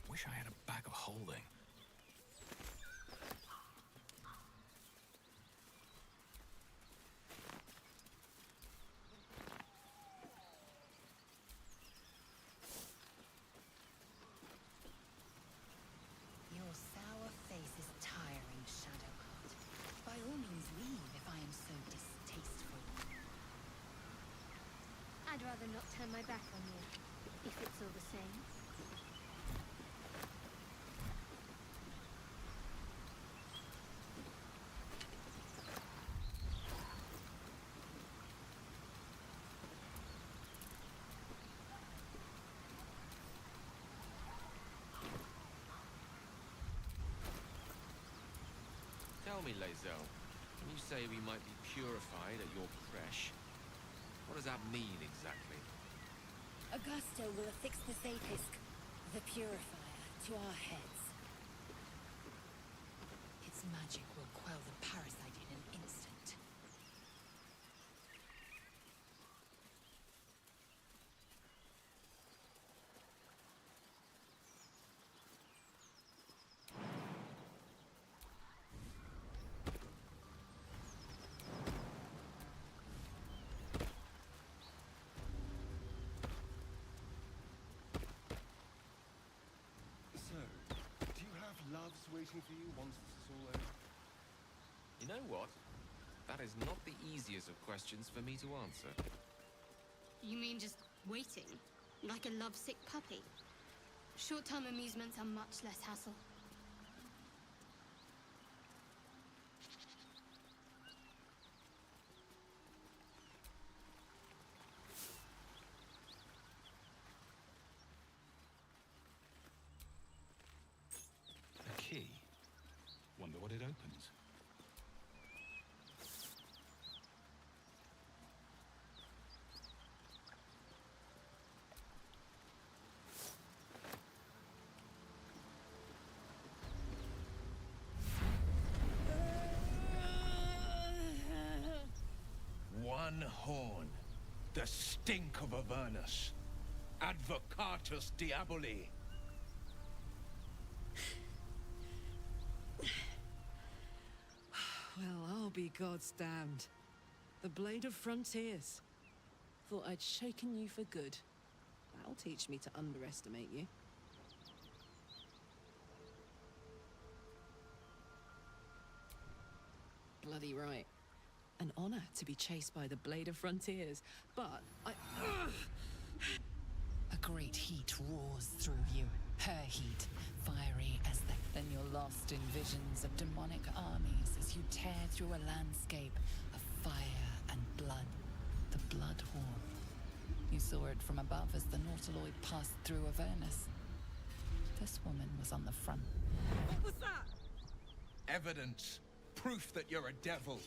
Wish I had a bag of holding. Your sour face is tiring, Shadowheart. By all means leave if I am so distasteful. I'd rather not turn my back on you, if it's all the same. Tell me, Lae'zel, when you say we might be purified at your creche, what does that mean exactly? Augusto will affix the Zapisk, the purifier, to our heads. Its magic will quell the parasite in an instant. So, do you have loves waiting for you once this is all over? You know what? That is not the easiest of questions for me to answer. You mean just waiting? Like a lovesick puppy? Short-term amusements are much less hassle. A key. Wonder what it opens. One horn. The stink of Avernus. Advocatus Diaboli. Well, I'll be God's damned. The Blade of Frontiers. Thought I'd shaken you for good. That'll teach me to underestimate you. Bloody right. An honor to be chased by the Blade of Frontiers, but I... A great heat roars through you. Her heat, fiery as the... Then you're lost in visions of demonic armies as you tear through a landscape of fire and blood. The Blood War. You saw it from above as the Nautiloid passed through Avernus. This woman was on the front. What was that? Evidence. Proof that you're a devil.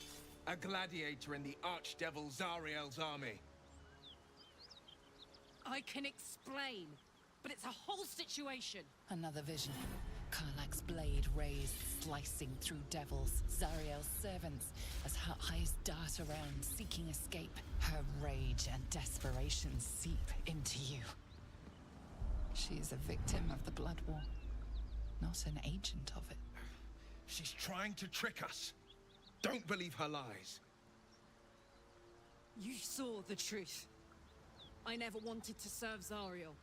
A gladiator in the Archdevil Zariel's army. I can explain, but it's a whole situation. Another vision. Karlach's blade raised, slicing through devils, Zariel's servants, as her eyes dart around, seeking escape. Her rage and desperation seep into you. She is a victim of the Blood War, not an agent of it. She's trying to trick us. Don't believe her lies. You saw the truth. I never wanted to serve Zariel.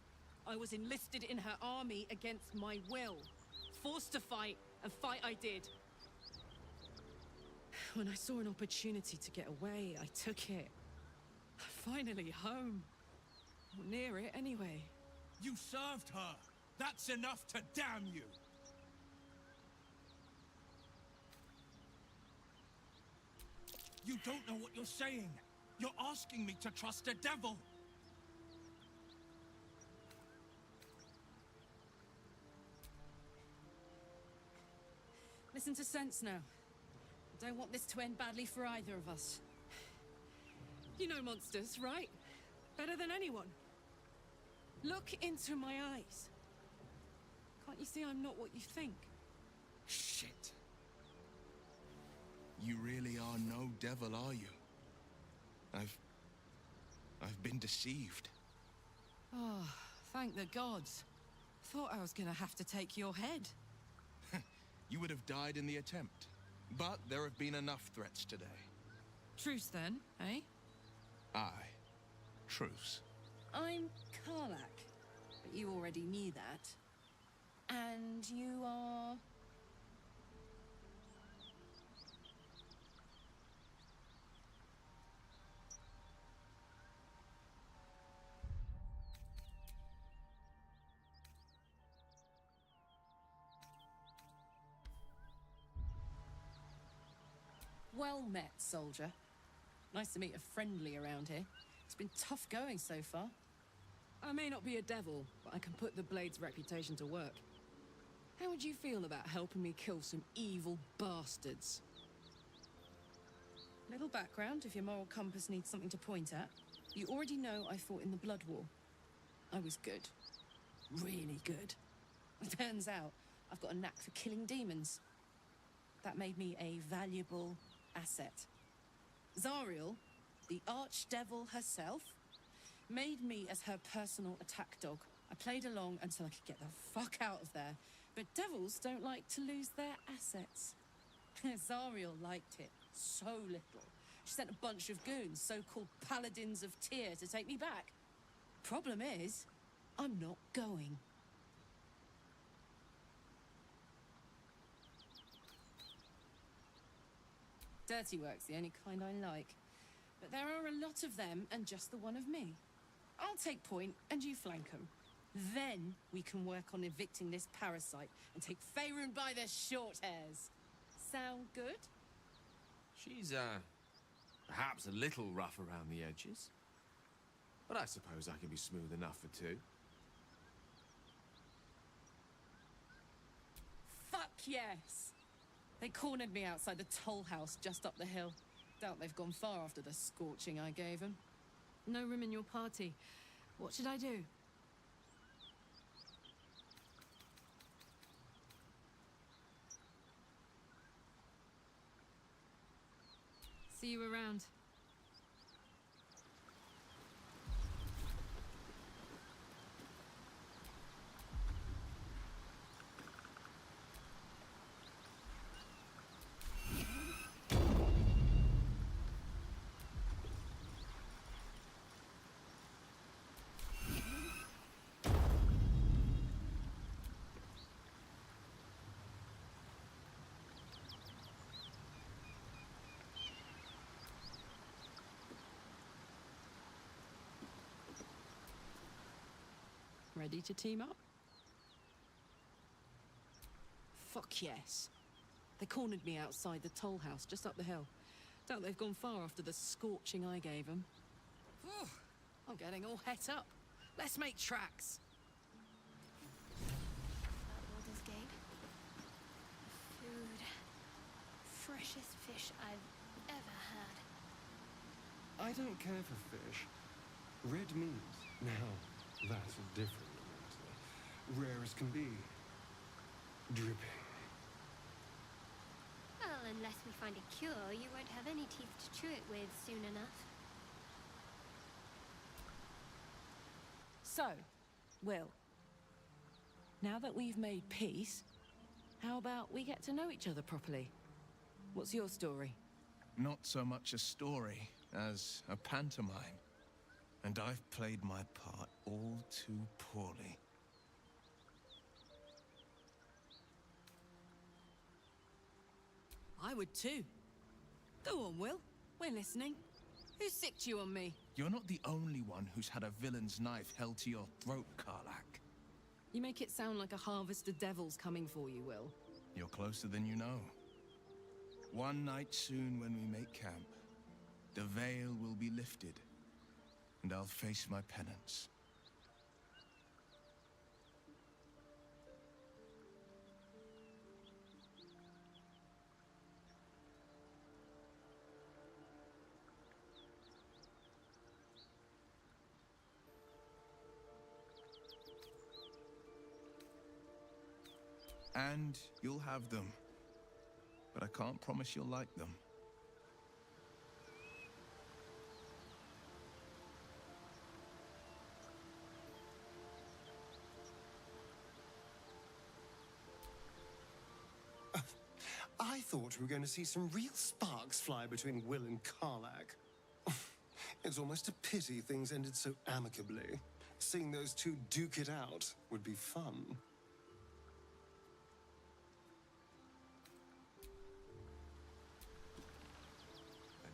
I was enlisted in her army against my will. Forced to fight, and fight I did. When I saw an opportunity to get away, I took it. Finally home. Or near it, anyway. You served her. That's enough to damn you. You don't know what you're saying. You're asking me to trust a devil. Listen to sense now. I don't want this to end badly for either of us. You know monsters, right? Better than anyone. Look into my eyes. Can't you see I'm not what you think? Shit. You really are no devil, are you? I've been deceived. Oh, thank the gods. Thought I was gonna have to take your head. You would have died in the attempt. But there have been enough threats today. Truce then, eh? Aye. Truce. I'm Karlak, but you already knew that. And you are... Well met, soldier. Nice to meet a friendly around here. It's been tough going so far. I may not be a devil, but I can put the Blade's reputation to work. How would you feel about helping me kill some evil bastards? Little background, if your moral compass needs something to point at. You already know I fought in the Blood War. I was good. Really good. Turns out, I've got a knack for killing demons. That made me a valuable asset. Zariel, the archdevil herself, made me as her personal attack dog. I played along until I could get the fuck out of there. But devils don't like to lose their assets. Zariel liked it so little. She sent a bunch of goons, so-called paladins of Tyr, to take me back. Problem is, I'm not going. Dirty work's the only kind I like. But there are a lot of them and just the one of me. I'll take point and you flank them. Then we can work on evicting this parasite and take Faerun by the short hairs. Sound good? She's, perhaps a little rough around the edges. But I suppose I can be smooth enough for two. Fuck yes! They cornered me outside the toll house just up the hill. Doubt they've gone far after the scorching I gave them. No room in your party. What should I do? See you around. Ready to team up? Fuck yes. They cornered me outside the toll house just up the hill. Doubt they've gone far after the scorching I gave them. I'm getting all het up. Let's make tracks. Baldur's Gate. Food. Freshest fish I've ever had. I don't care for fish. Red meat. Now, that's a different matter. Rare as can be. Dripping. Well, unless we find a cure, you won't have any teeth to chew it with soon enough. So, Will, now that we've made peace, how about we get to know each other properly? What's your story? Not so much a story as a pantomime. And I've played my part all too poorly. I would too. Go on, Will. We're listening. Who sicked you on me? You're not the only one who's had a villain's knife held to your throat, Karlak. You make it sound like a harvest of devils coming for you, Will. You're closer than you know. One night soon when we make camp, the veil will be lifted, and I'll face my penance. And you'll have them. But I can't promise you'll like them. I thought we were going to see some real sparks fly between Will and Karlak. It's almost a pity things ended so amicably. Seeing those two duke it out would be fun.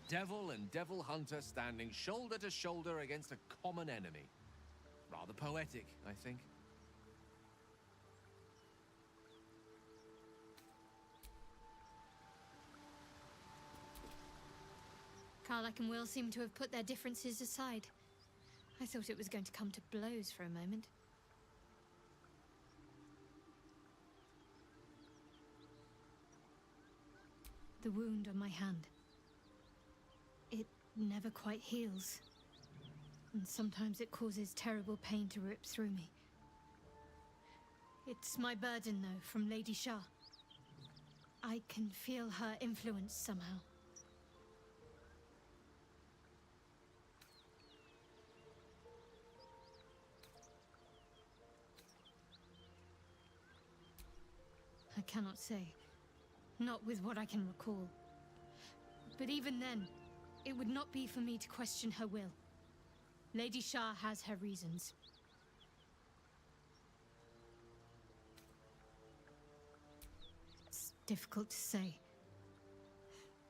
Devil and devil hunter standing shoulder to shoulder against a common enemy. Rather poetic, I think. Karlak and Will seem to have put their differences aside. I thought it was going to come to blows for a moment. The wound on my hand. It never quite heals. And sometimes it causes terrible pain to rip through me. It's my burden, though, from Lady Shah. I can feel her influence somehow. I cannot say. Not with what I can recall. But even then, it would not be for me to question her will. Lady Shah has her reasons. It's difficult to say.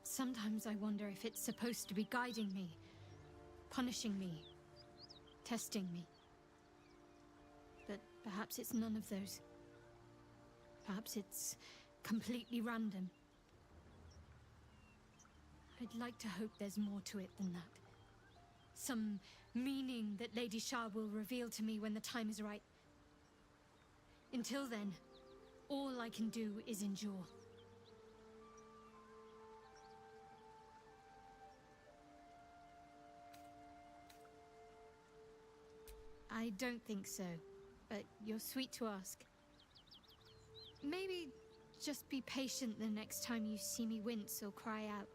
Sometimes I wonder if it's supposed to be guiding me, punishing me, testing me. But perhaps it's none of those. Perhaps it's completely random. I'd like to hope there's more to it than that. Some meaning that Lady Shah will reveal to me when the time is right. Until then, all I can do is endure. I don't think so, but you're sweet to ask. Maybe just be patient the next time you see me wince or cry out.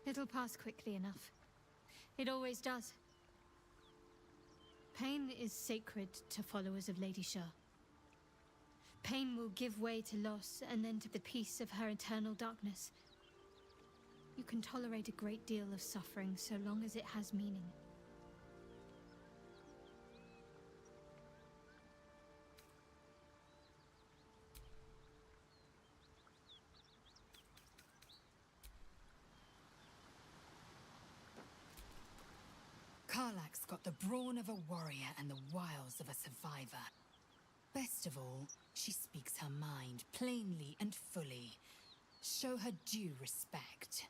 It'll pass quickly enough. It always does. Pain is sacred to followers of Lady Shah. Pain will give way to loss and then to the peace of her eternal darkness. You can tolerate a great deal of suffering so long as it has meaning. Karlak's got the brawn of a warrior and the wiles of a survivor. Best of all, she speaks her mind plainly and fully. Show her due respect.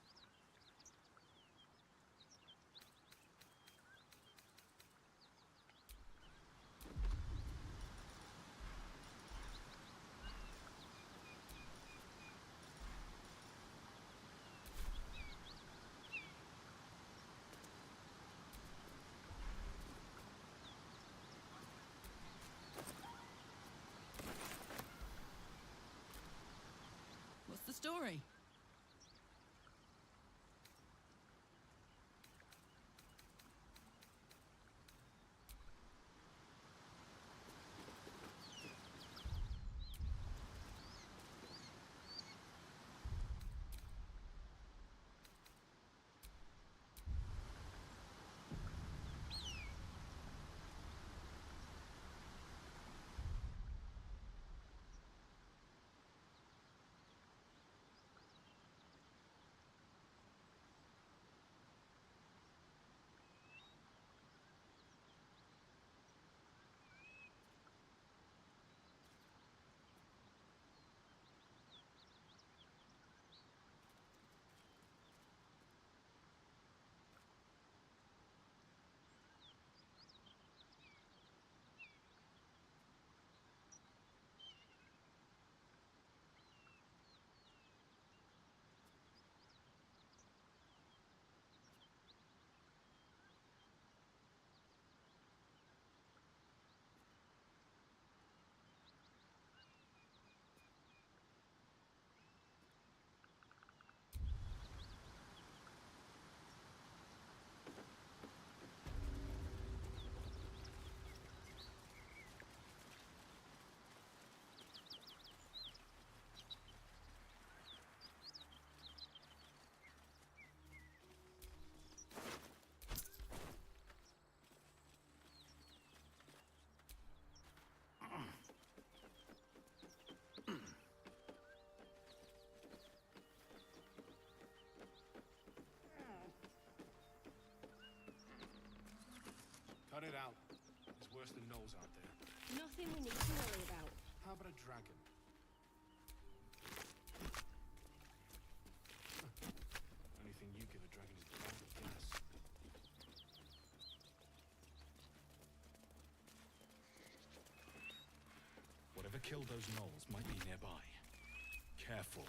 What's the story? Cut it out. There's worse than gnolls out there. Nothing we need to worry about. How about a dragon? Only thing you give a dragon is bad gas. Whatever killed those gnolls might be nearby. Careful.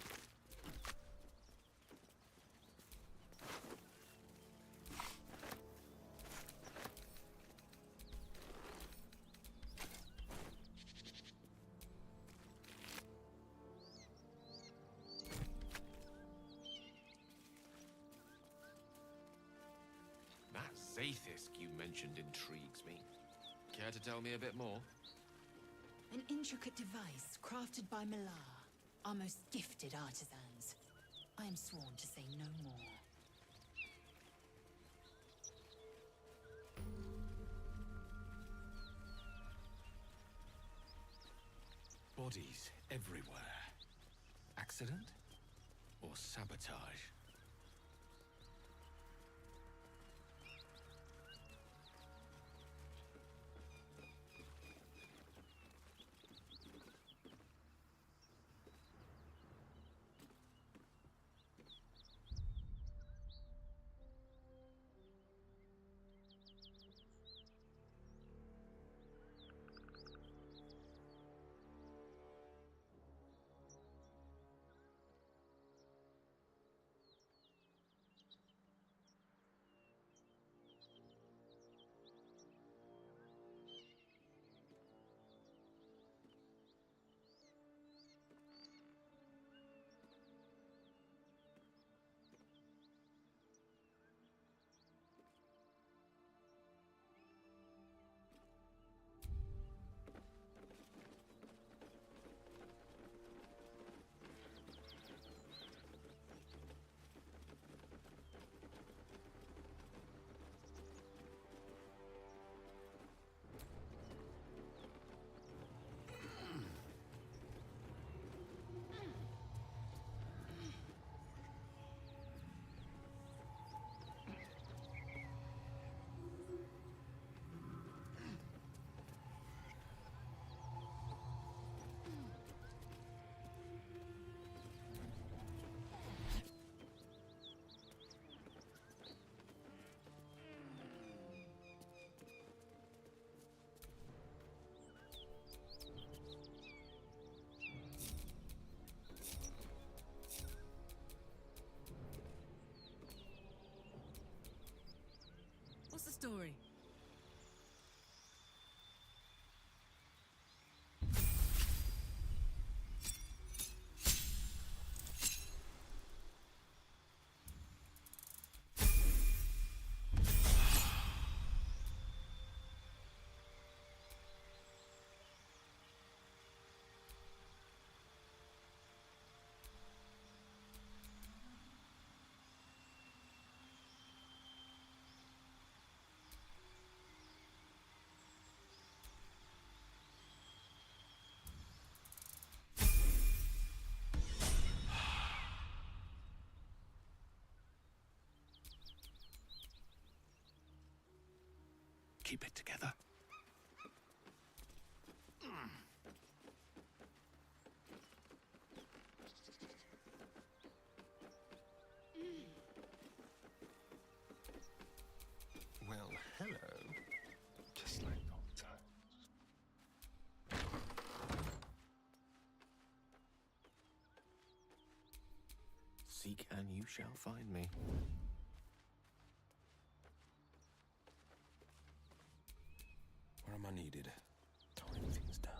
That Zaith'isk you mentioned intrigues me. Care to tell me a bit more? An intricate device crafted by Malar, our most gifted artisans. I am sworn to say no more. Bodies everywhere. Accident? Or sabotage? What's the story? Keep it together. Well, hello. Just like old times. Seek and you shall find me. Where am I needed? Tying things down.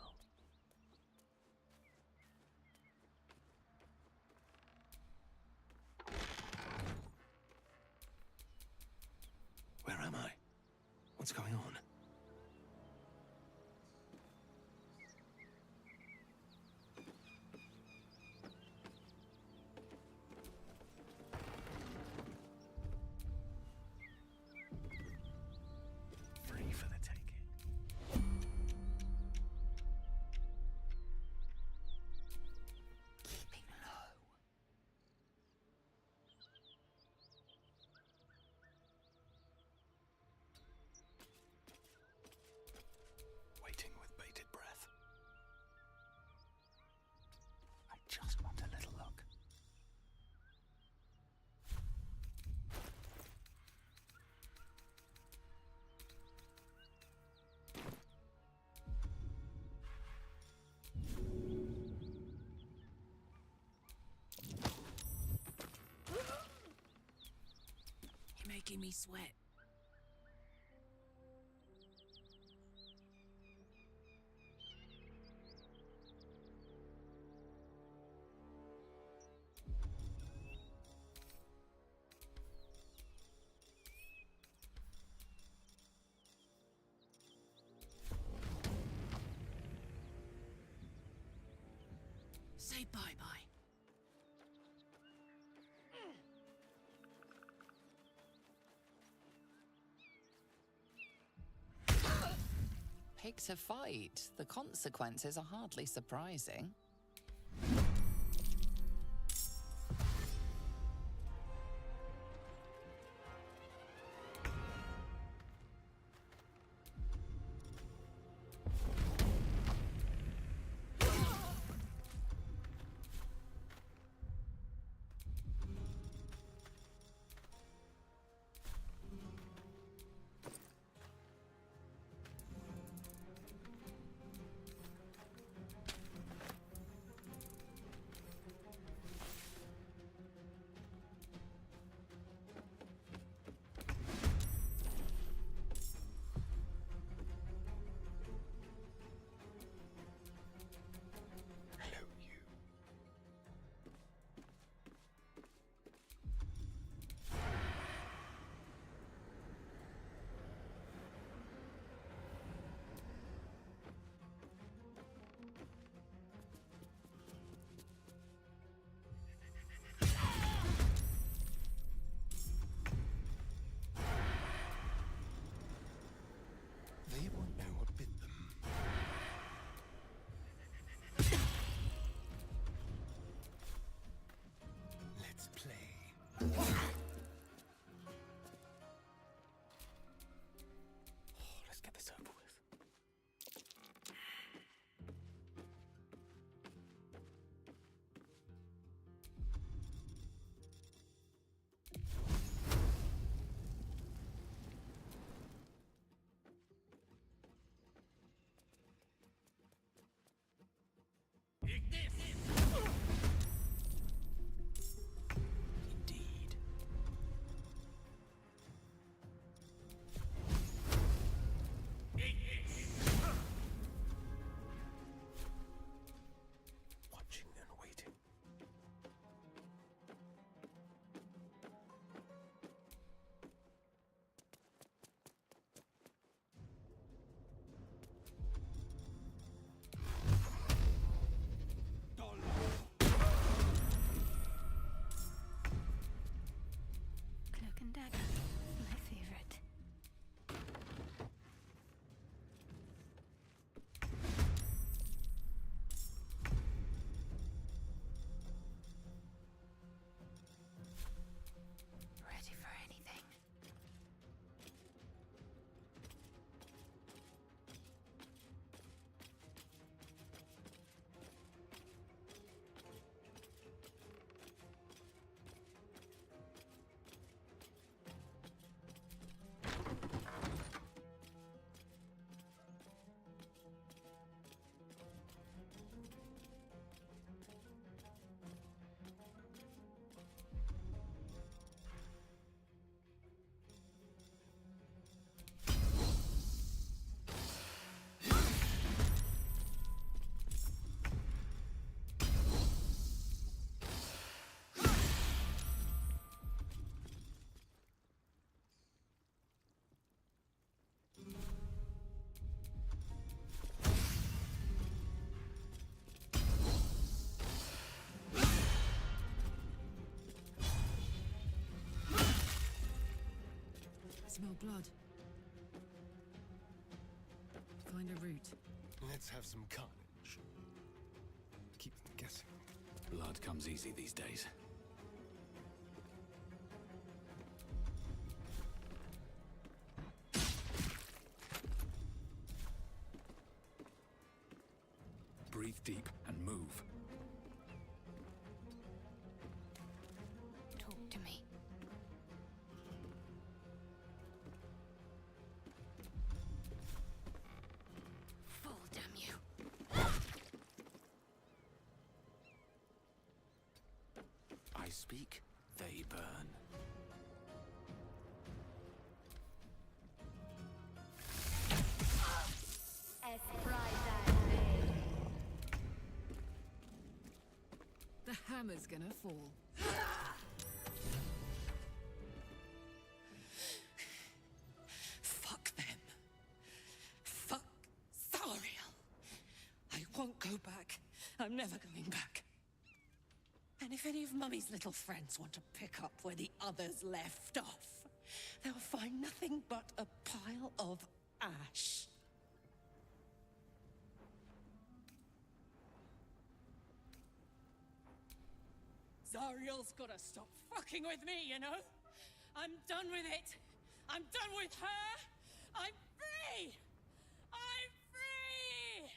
Where am I? What's going on? Free for the taking. making me sweat. Say bye-bye. Picked a fight. The consequences are hardly surprising. They won't know what bit them. Let's play. Let's get this over with. Watching and waiting. Cloak and dagger, my favorite. Ready for anything. Smell blood. Find a route. Let's have some carnage. Keep them guessing. Blood comes easy these days. Breathe deep and move. Talk to me. Fool, damn you. I speak, they burn. hammer's gonna fall. Fuck them. Fuck Zariel. I won't go back. I'm never going back. And if any of Mummy's little friends want to pick up where the others left off, they'll find nothing but a pile of ash. Zariel's gotta stop fucking with me, you know? I'm done with it. I'm done with her. I'm free! I'm free!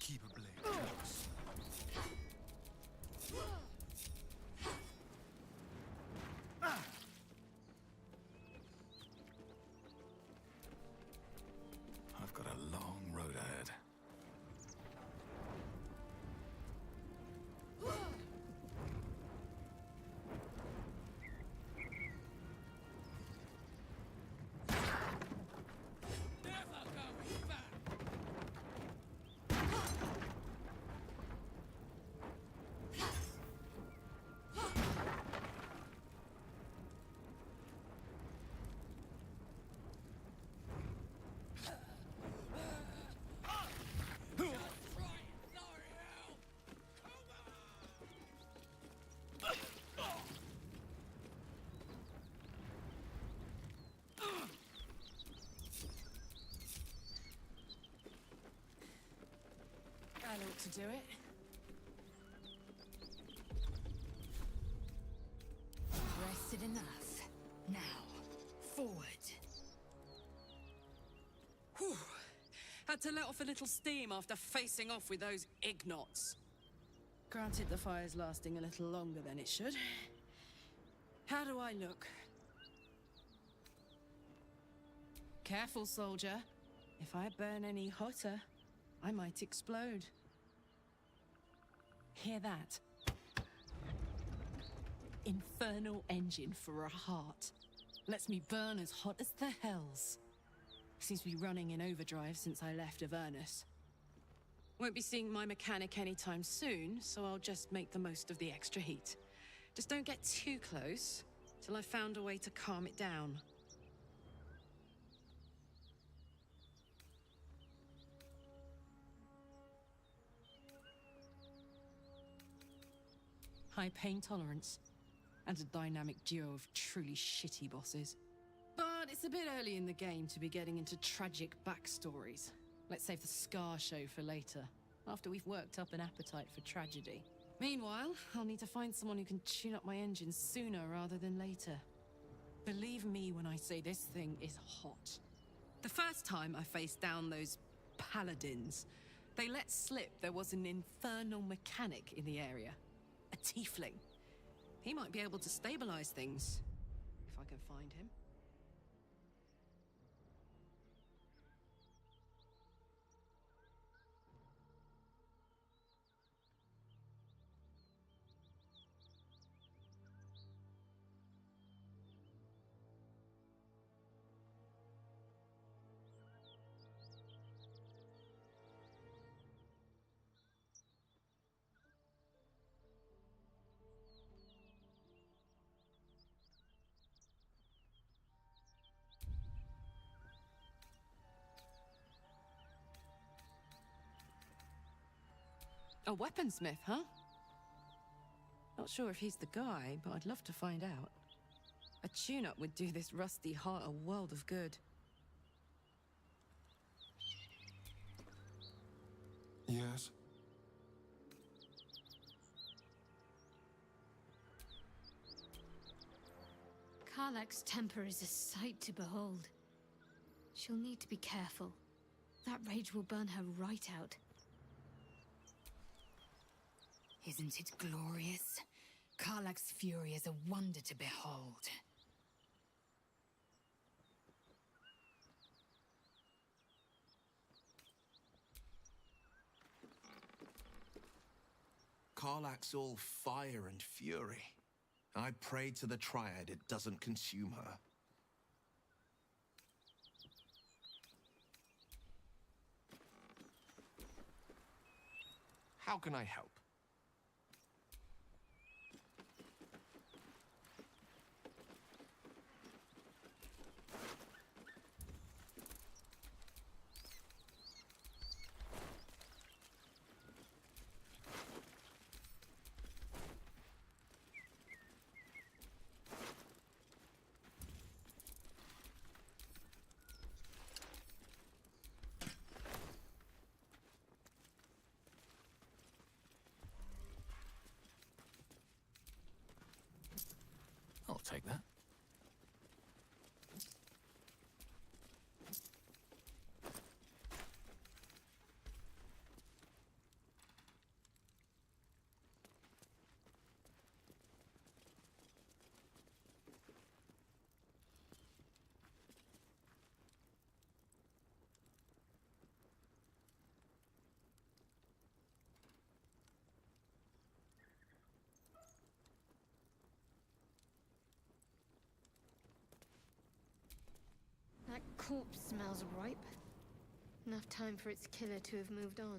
Keep a blade close. I've got a long road ahead. Never going back! That ought to do it. Rested enough. Now, forward. Whew. Had to let off a little steam after facing off with those ignots. Granted, the fire's lasting a little longer than it should. How do I look? Careful, soldier. If I burn any hotter, I might explode. Hear that? Infernal engine for a heart. Lets me burn as hot as the hells. Seems to be running in overdrive since I left Avernus. Won't be seeing my mechanic anytime soon, so I'll just make the most of the extra heat. Just don't get too close till I've found a way to calm it down. High pain tolerance, and a dynamic duo of truly shitty bosses. But it's a bit early in the game to be getting into tragic backstories. Let's save the Scar show for later, after we've worked up an appetite for tragedy. Meanwhile, I'll need to find someone who can tune up my engine sooner rather than later. Believe me when I say this thing is hot. The first time I faced down those paladins, they let slip there was an infernal mechanic in the area. A tiefling. He might be able to stabilize things, if I can find him. A weaponsmith, huh? Not sure if he's the guy, but I'd love to find out. A tune-up would do this rusty heart a world of good. Yes? Karlach's temper is a sight to behold. She'll need to be careful. That rage will burn her right out. Isn't it glorious? Karlach's fury is a wonder to behold. Karlach's all fire and fury. I pray to the Triad it doesn't consume her. How can I help? I'll take that. That corpse smells ripe. Enough time for its killer to have moved on.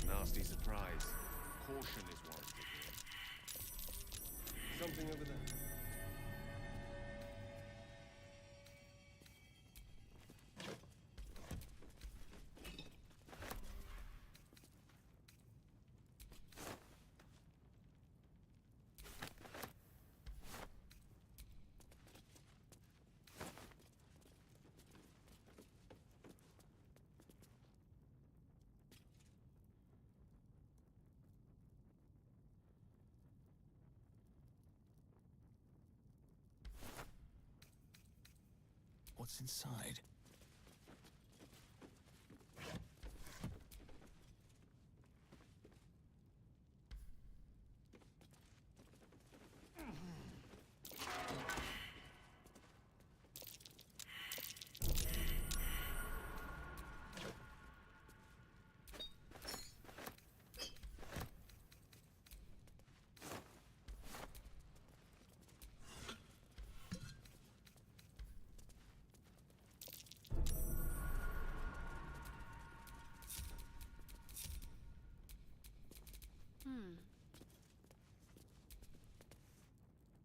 Nasty surprise. Caution is warranted. Something over there. What's inside?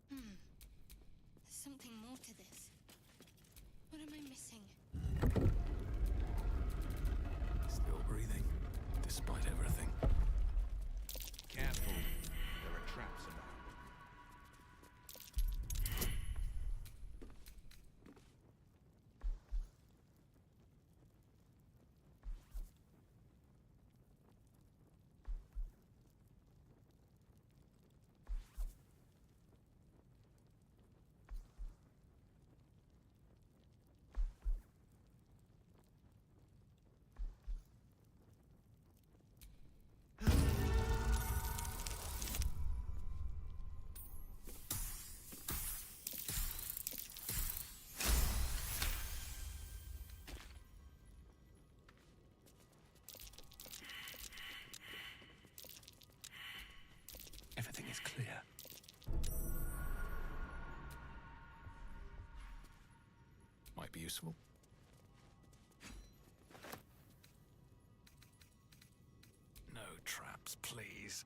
There's something more to this. What am I missing? Still breathing, despite everything. Careful. There are traps about. be useful. No traps, please.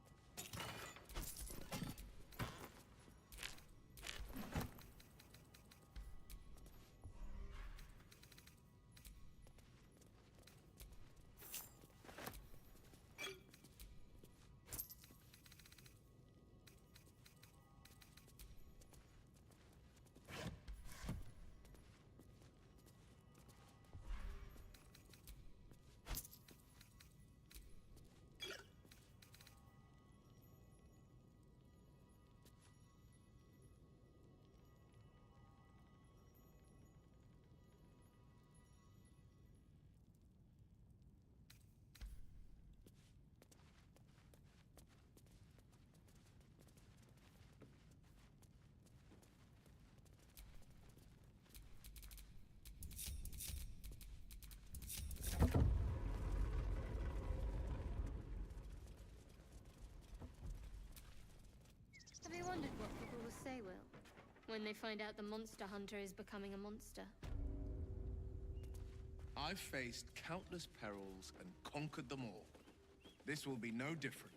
Have you wondered what people will say, Will, when they find out the monster hunter is becoming a monster? I've faced countless perils and conquered them all. This will be no different.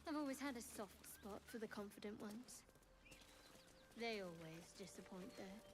I've always had a soft spot for the confident ones. They always disappoint, though.